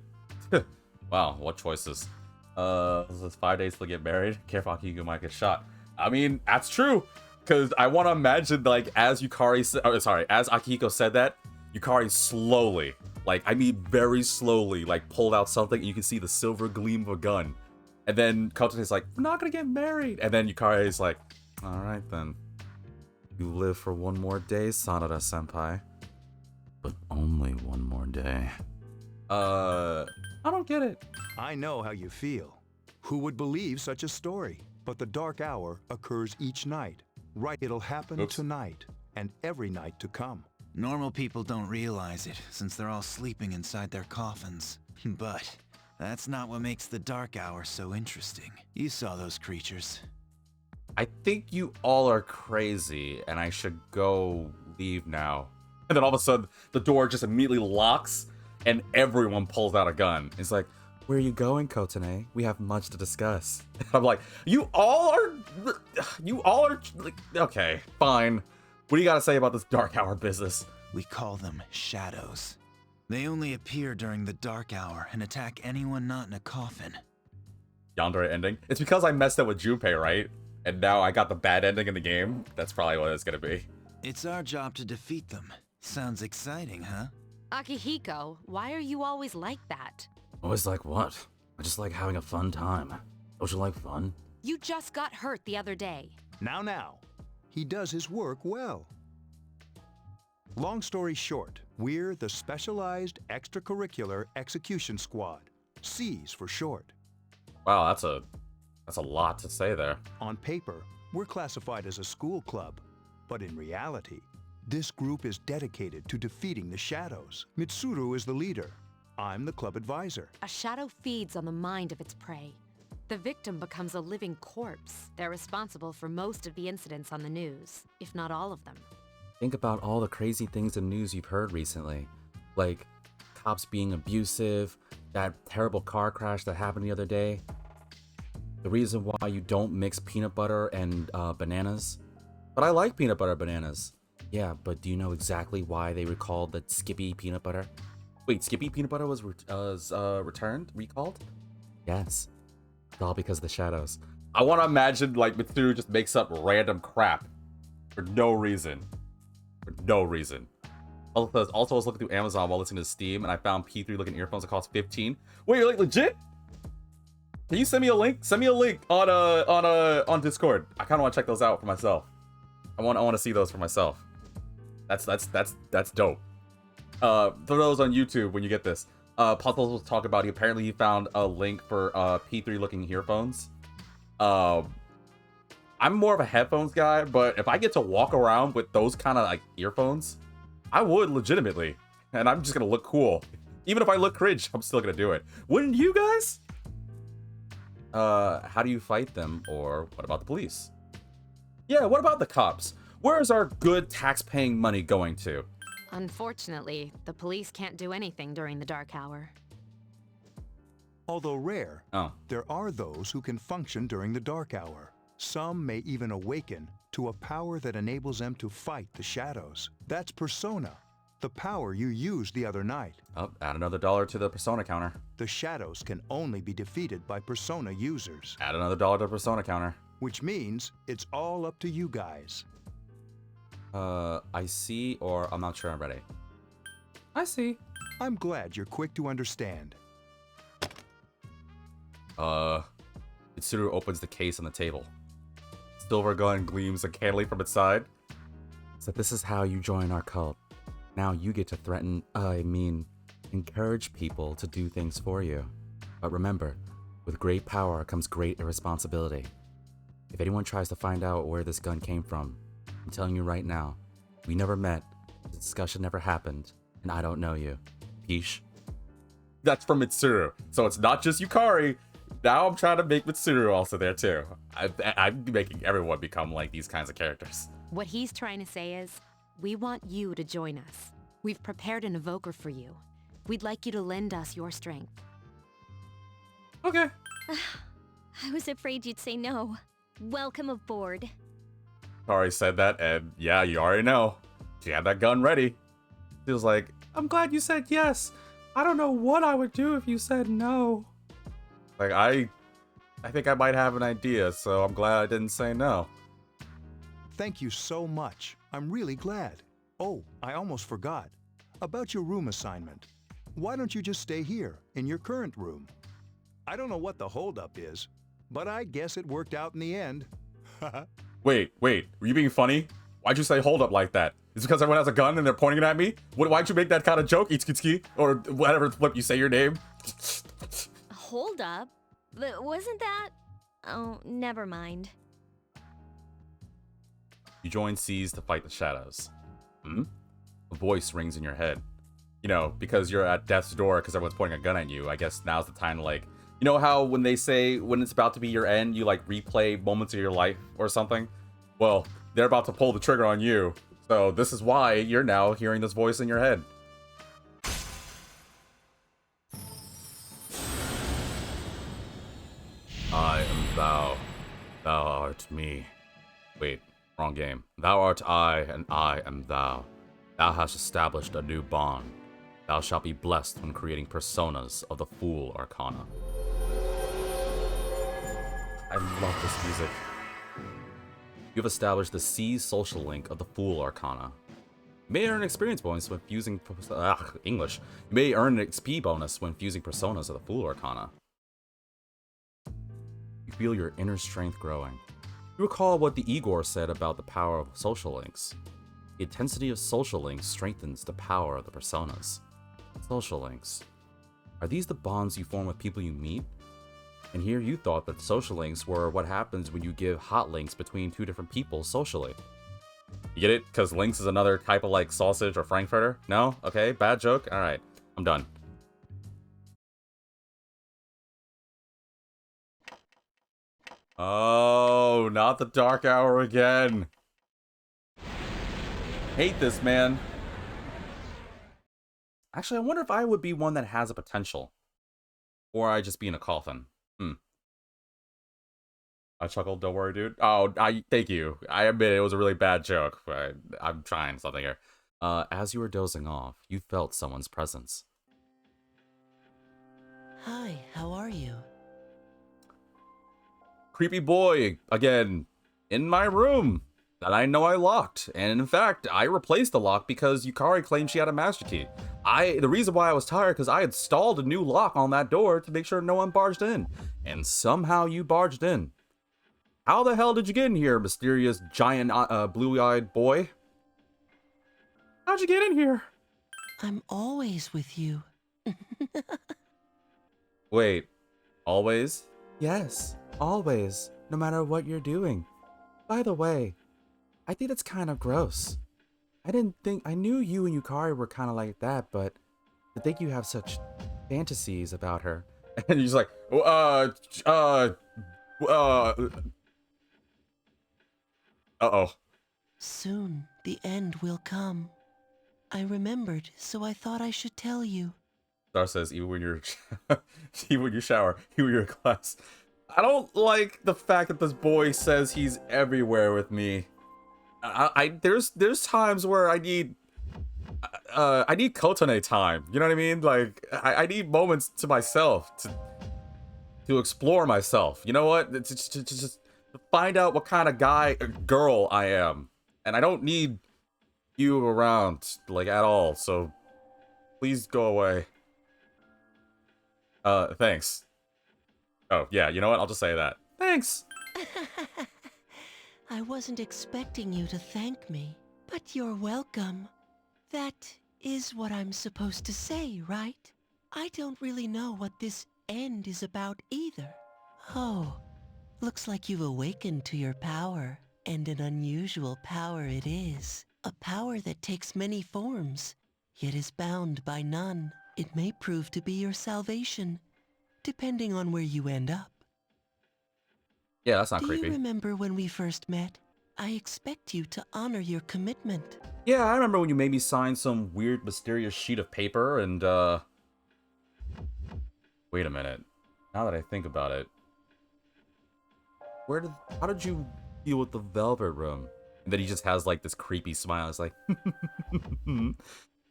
Wow, what choices? This is 5 days to get married. Careful, Akihiko might get shot. I mean, that's true. Because I want to imagine, like, as as Akihiko said that, Yukari slowly, like, I mean very slowly, like, pulled out something, and you can see the silver gleam of a gun. And then Kotane's like, we're not gonna get married. And then Yukari's like, alright then. You live for one more day, Sanada-senpai. But only one more day. I don't get it. I know how you feel. Who would believe such a story? But the dark hour occurs each night. Right, it'll happen tonight, and every night to come. Normal people don't realize it, since they're all sleeping inside their coffins. But that's not what makes the dark hour so interesting. You saw those creatures. I think you all are crazy, and I should go leave now. And then all of a sudden, the door just immediately locks, and everyone pulls out a gun. It's like, where are you going, Kotane? We have much to discuss. I'm like, you all are, like, okay, fine. What do you gotta say about this dark hour business? We call them shadows. They only appear during the dark hour and attack anyone not in a coffin. Yandere ending? It's because I messed up with Junpei, right? And now I got the bad ending in the game? That's probably what it's gonna be. It's our job to defeat them. Sounds exciting, huh? Akihiko, why are you always like that? Always like what? I just like having a fun time. Don't you like fun? You just got hurt the other day. Now. He does his work well. Long story short, we're the Specialized Extracurricular Execution Squad. SEAS for short. Wow, that's a lot to say there. On paper, we're classified as a school club. But in reality, this group is dedicated to defeating the shadows. Mitsuru is the leader. I'm the club advisor. A shadow feeds on the mind of its prey. The victim becomes a living corpse. They're responsible for most of the incidents on the news, if not all of them. Think about all the crazy things in news you've heard recently. Like, cops being abusive, that terrible car crash that happened the other day. The reason why you don't mix peanut butter and bananas. But I like peanut butter bananas. Yeah, but do you know exactly why they recalled the Skippy peanut butter? Wait, Skippy peanut butter was recalled? Yes. It's all because of the shadows. I want to imagine, like, Mitsuru just makes up random crap for no reason. For no reason. Also, I was looking through Amazon while listening to Steam, and I found P3 looking earphones that cost $15. Wait, you're like legit? Can you send me a link? Send me a link on Discord. I kind of want to check those out for myself. I want to see those for myself. That's dope. For those on YouTube, when you get this, Puzzles will talk about. He found a link for P3 looking earphones. I'm more of a headphones guy, but if I get to walk around with those kind of like earphones, I would legitimately, and I'm just gonna look cool. Even if I look cringe, I'm still gonna do it. Wouldn't you guys? How do you fight them, or what about the police? Yeah, what about the cops? Where is our good tax-paying money going to? Unfortunately, the police can't do anything during the dark hour. Although rare, there are those who can function during the dark hour. Some may even awaken to a power that enables them to fight the shadows. That's Persona, the power you used the other night. Oh, add another $1 to the Persona counter. The shadows can only be defeated by Persona users. Add another $1 to the Persona counter. Which means it's all up to you guys. I see, or I'm not sure I'm ready. I see. I'm glad you're quick to understand. Mitsuru opens the case on the table. Silver gun gleams uncannily from its side. So this is how you join our cult. Now you get to threaten, encourage people to do things for you. But remember, with great power comes great irresponsibility. If anyone tries to find out where this gun came from, I'm telling you right now, we never met, the discussion never happened, and I don't know you. Peace. That's from Mitsuru. So it's not just Yukari. Now I'm trying to make Mitsuru also there too. I'm making everyone become like these kinds of characters. What he's trying to say is, we want you to join us. We've prepared an evoker for you. We'd like you to lend us your strength. Okay. I was afraid you'd say no. Welcome aboard. Kari said that, and yeah, you already know. She had that gun ready. She was like, I'm glad you said yes. I don't know what I would do if you said no. like I think I might have an idea, so I'm glad I didn't say no. Thank you so much. I'm really glad. Oh, I almost forgot. About your room assignment. Why don't you just stay here, in your current room? I don't know what the holdup is, but I guess it worked out in the end. Wait, were you being funny? Why'd you say hold up like that? Is it because everyone has a gun and they're pointing it at me? Why'd you make that kind of joke, Itsuki? Or whatever flip you say your name? Hold up. Wasn't that? Oh, never mind. You join Seas to fight the shadows. A voice rings in your head. You know, because you're at death's door because everyone's pointing a gun at you. I guess now's the time to like... You know how when they say when it's about to be your end, you like replay moments of your life or something? Well, they're about to pull the trigger on you. So this is why you're now hearing this voice in your head. I am thou. Thou art me. Wait, wrong game. Thou art I, and I am thou. Thou hast established a new bond. Thou shalt be blessed when creating personas of the Fool Arcana. I love this music. You've established the C social link of the Fool Arcana. You may earn an experience bonus when fusing English. You may earn an XP bonus when fusing personas of the Fool Arcana. You feel your inner strength growing. You recall what the Igor said about the power of social links. The intensity of social links strengthens the power of the personas. Social links. Are these the bonds you form with people you meet? And here you thought that social links were what happens when you give hot links between two different people socially. You get it? Because links is another type of like sausage or frankfurter? No? Okay, bad joke? Alright, I'm done. Oh, not the dark hour again. Hate this, man. Actually, I wonder if I would be one that has a potential. Or I just be in a coffin. I chuckled, don't worry, dude. Oh, thank you. I admit it was a really bad joke, but I'm trying something here. As you were dozing off, you felt someone's presence. Hi, how are you? Creepy boy, again, in my room that I know I locked. And in fact, I replaced the lock because Yukari claimed she had a master key. The reason why I was tired, because I had stalled a new lock on that door to make sure no one barged in. And somehow you barged in. How the hell did you get in here, mysterious giant blue-eyed boy? How'd you get in here? I'm always with you. Wait, always? Yes, always, no matter what you're doing. By the way, I think that's kind of gross. I knew you and Yukari were kind of like that, but to think you have such fantasies about her. And you're just like, uh-oh. Soon, the end will come. I remembered, so I thought I should tell you. Star says, even when you're even when you shower, even when you're in class. I don't like the fact that this boy says he's everywhere with me. There's times where I need Kotone time. You know what I mean? Like I need moments to myself to explore myself. You know what? To just find out what kind of girl I am. And I don't need you around like at all. So please go away. Thanks. Oh, yeah, you know what? I'll just say that. Thanks! I wasn't expecting you to thank me, but you're welcome. That is what I'm supposed to say, right? I don't really know what this end is about either. Oh, looks like you've awakened to your power, and an unusual power it is. A power that takes many forms, yet is bound by none. It may prove to be your salvation, depending on where you end up. Yeah, that's not creepy. Do you remember when we first met? I expect you to honor your commitment. Yeah, I remember when you made me sign some weird, mysterious sheet of paper and, Wait a minute. Now that I think about it... How did you deal with the Velvet Room? And then he just has like this creepy smile. It's like,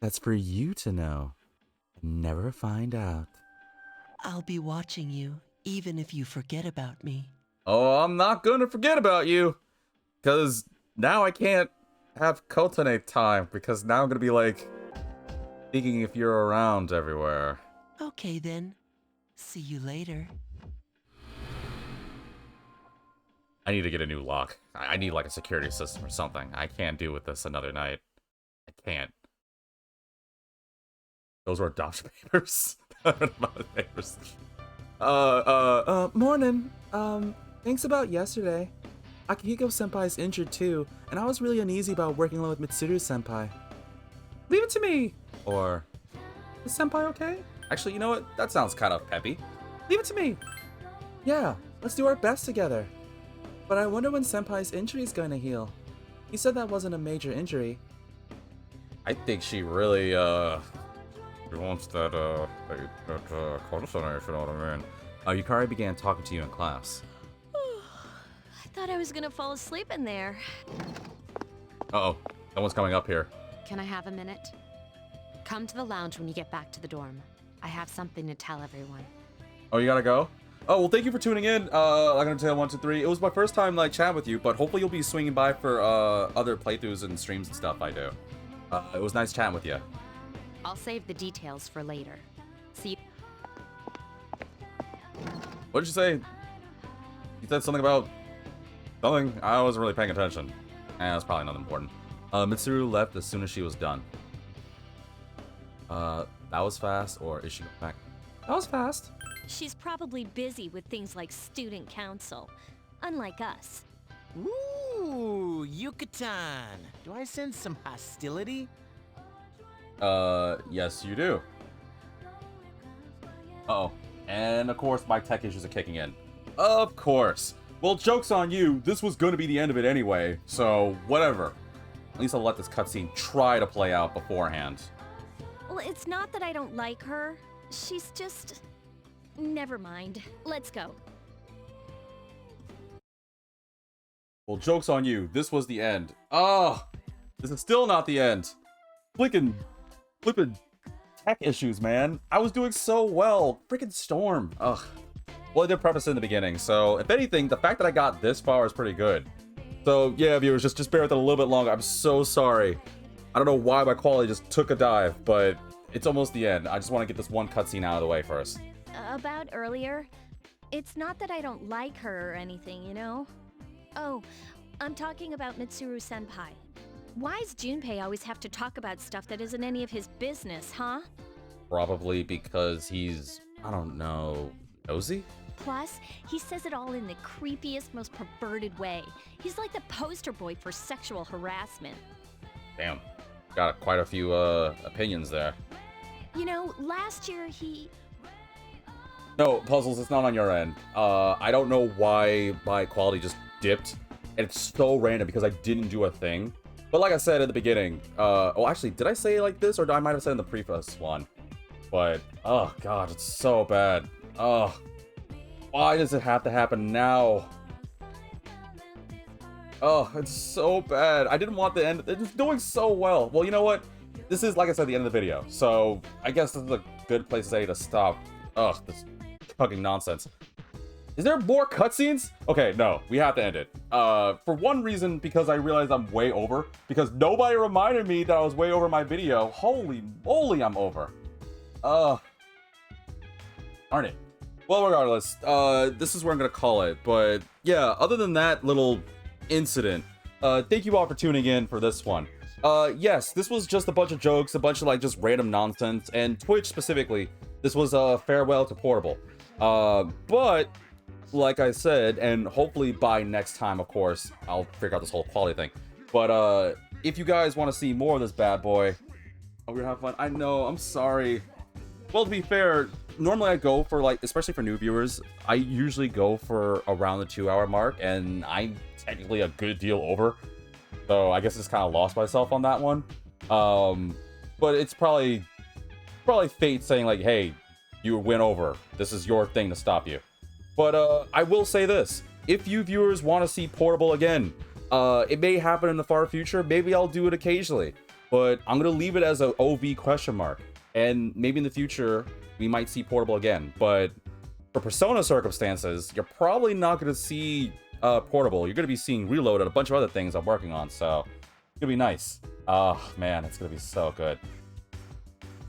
that's for you to know. Never find out. I'll be watching you, even if you forget about me. Oh, I'm not gonna forget about you. Because now I can't have Kotane time. Because now I'm gonna be like, thinking if you're around everywhere. Okay then. See you later. I need to get a new lock. I need like a security system or something. I can't do with this another night. I can't. Those were adoption papers. papers. Morning. Thanks about yesterday. Akihiko-senpai's injured too, and I was really uneasy about working alone with Mitsuru-senpai. Leave it to me! Or, is senpai okay? Actually, you know what? That sounds kind of peppy. Leave it to me! Yeah, let's do our best together. But I wonder when senpai's injury is going to heal. He said that wasn't a major injury. I think she really, she wants that, cortisone, if you know what I mean. Yukari began talking to you in class. I thought I was gonna fall asleep in there. Uh-oh, someone's coming up here. Can I have a minute? Come to the lounge when you get back to the dorm. I have something to tell everyone. Oh, you gotta go? Oh, well, thank you for tuning in. Like Undertale 1, 2, 3. It was my first time, like, chatting with you, but hopefully you'll be swinging by for, other playthroughs and streams and stuff I do. It was nice chatting with you. I'll save the details for later. See you. What did you say? You said something about something? I wasn't really paying attention. That's probably nothing important. Mitsuru left as soon as she was done. That was fast, or is she back? That was fast. She's probably busy with things like student council, unlike us. Ooh, Yucatan. Do I sense some hostility? Yes, you do. Uh-oh. And, of course, my tech issues are kicking in. Of course. Well, joke's on you. This was going to be the end of it anyway, so whatever. At least I'll let this cutscene try to play out beforehand. Well, it's not that I don't like her. She's just... Never mind. Let's go. Well, joke's on you. This was the end. Oh, this is still not the end. Flippin' tech issues, man. I was doing so well. Freaking Storm. Ugh. Well, I did preface in the beginning, so if anything, the fact that I got this far is pretty good. So yeah, viewers, just bear with it a little bit longer. I'm so sorry. I don't know why my quality just took a dive, but it's almost the end. I just want to get this one cutscene out of the way first. About earlier, it's not that I don't like her or anything, you know? Oh, I'm talking about Mitsuru-senpai. Why's Junpei always have to talk about stuff that isn't any of his business, huh? Probably because he's, I don't know, nosy? Plus, he says it all in the creepiest, most perverted way. He's like the poster boy for sexual harassment. Damn. Got quite a few, opinions there. You know, last year he... No, Puzzles, it's not on your end. I don't know why my quality just dipped. And it's so random because I didn't do a thing. But like I said at the beginning, oh, actually, did I say it like this? Or I might have said in the preface one. But, oh god, it's so bad. Oh, why does it have to happen now? Oh, it's so bad. I didn't want the end. It's doing so well. Well, you know what? This is, like I said, the end of the video. So, I guess this is a good place to say to stop. Ugh, this fucking nonsense. Is there more cutscenes? Okay, no, we have to end it. For one reason, because I realized I'm way over. Because nobody reminded me that I was way over my video. Holy moly, I'm over. Darn it. Well, regardless, this is where I'm gonna call it. But yeah, other than that little incident, thank you all for tuning in for this one. Yes, this was just a bunch of jokes, a bunch of like just random nonsense, and Twitch specifically, this was a farewell to Portable. But like I said, and hopefully by next time, of course, I'll figure out this whole quality thing. But if you guys want to see more of this bad boy, we're gonna have fun. I know, I'm sorry. Well, to be fair, normally I go for like, especially for new viewers, I usually go for around the 2-hour mark, and I'm technically a good deal over. So I guess it's kind of lost myself on that one. But it's probably fate saying like, hey, you went over. This is your thing to stop you. But I will say this. If you viewers want to see Portable again, It may happen in the far future. Maybe I'll do it occasionally, but I'm gonna leave it as a OV question mark. And maybe in the future we might see Portable again. But for Persona circumstances, you're probably not gonna see Portable. You're gonna be seeing Reload and a bunch of other things I'm working on. So it's gonna be nice. Oh man, it's gonna be so good.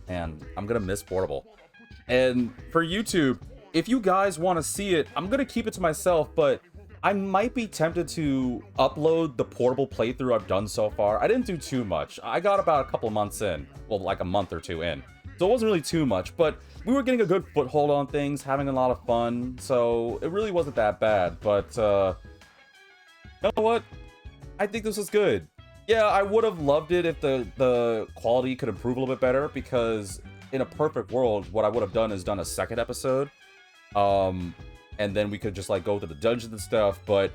And I'm gonna miss Portable. And for YouTube, if you guys want to see it, I'm gonna keep it to myself, but I might be tempted to upload the Portable playthrough I've done so far. I didn't do too much. I got about a couple months in. Well, like a month or two in. So it wasn't really too much, but we were getting a good foothold on things, having a lot of fun, so it really wasn't that bad. But, you know what? I think this was good. Yeah, I would have loved it if the quality could improve a little bit better, because in a perfect world, what I would have done is done a second episode. And then we could just like go to the dungeons and stuff, but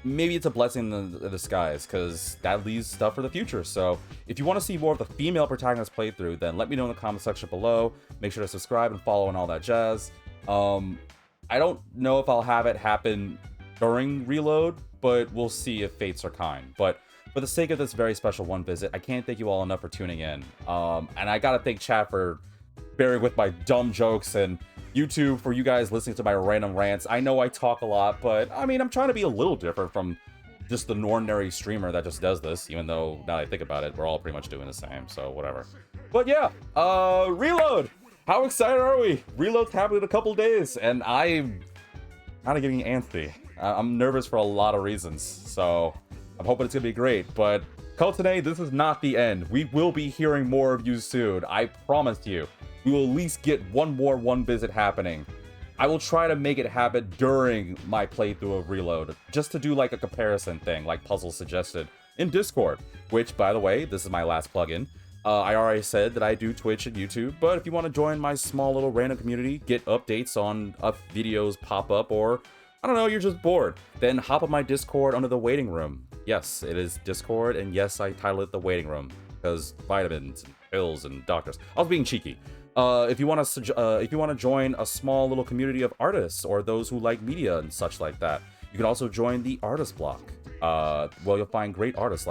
maybe it's a blessing in the disguise, because that leaves stuff for the future. So if you want to see more of the female protagonist playthrough, then let me know in the comment section below. Make sure to subscribe and follow and all that jazz. I don't know if I'll have it happen during Reload, but we'll see if fates are kind. But for the sake of this very special one visit, I can't thank you all enough for tuning in. And I gotta thank chat for bearing with my dumb jokes, and YouTube for you guys listening to my random rants. I know I talk a lot, but I mean, I'm trying to be a little different from just the ordinary streamer that just does this, even though now that I think about it, we're all pretty much doing the same, so whatever. But yeah, Reload! How excited are we? Reload's happening in a couple days, and I'm kind of getting antsy. I'm nervous for a lot of reasons, so I'm hoping it's gonna be great. But Kotone, this is not the end. We will be hearing more of you soon. I promise you. We will at least get one more one visit happening. I will try to make it happen during my playthrough of Reload, just to do like a comparison thing, like Puzzle suggested in Discord, which, by the way, this is my last plugin. I already said that I do Twitch and YouTube, but if you want to join my small little random community, get updates on videos pop up, or I don't know, you're just bored, then hop on my Discord under the waiting room. Yes, it is Discord, and yes, I title it the waiting room, because vitamins and pills and doctors. I was being cheeky. If you want to join a small little community of artists or those who like media and such like that, you can also join the artist block. Well, you'll find great artists like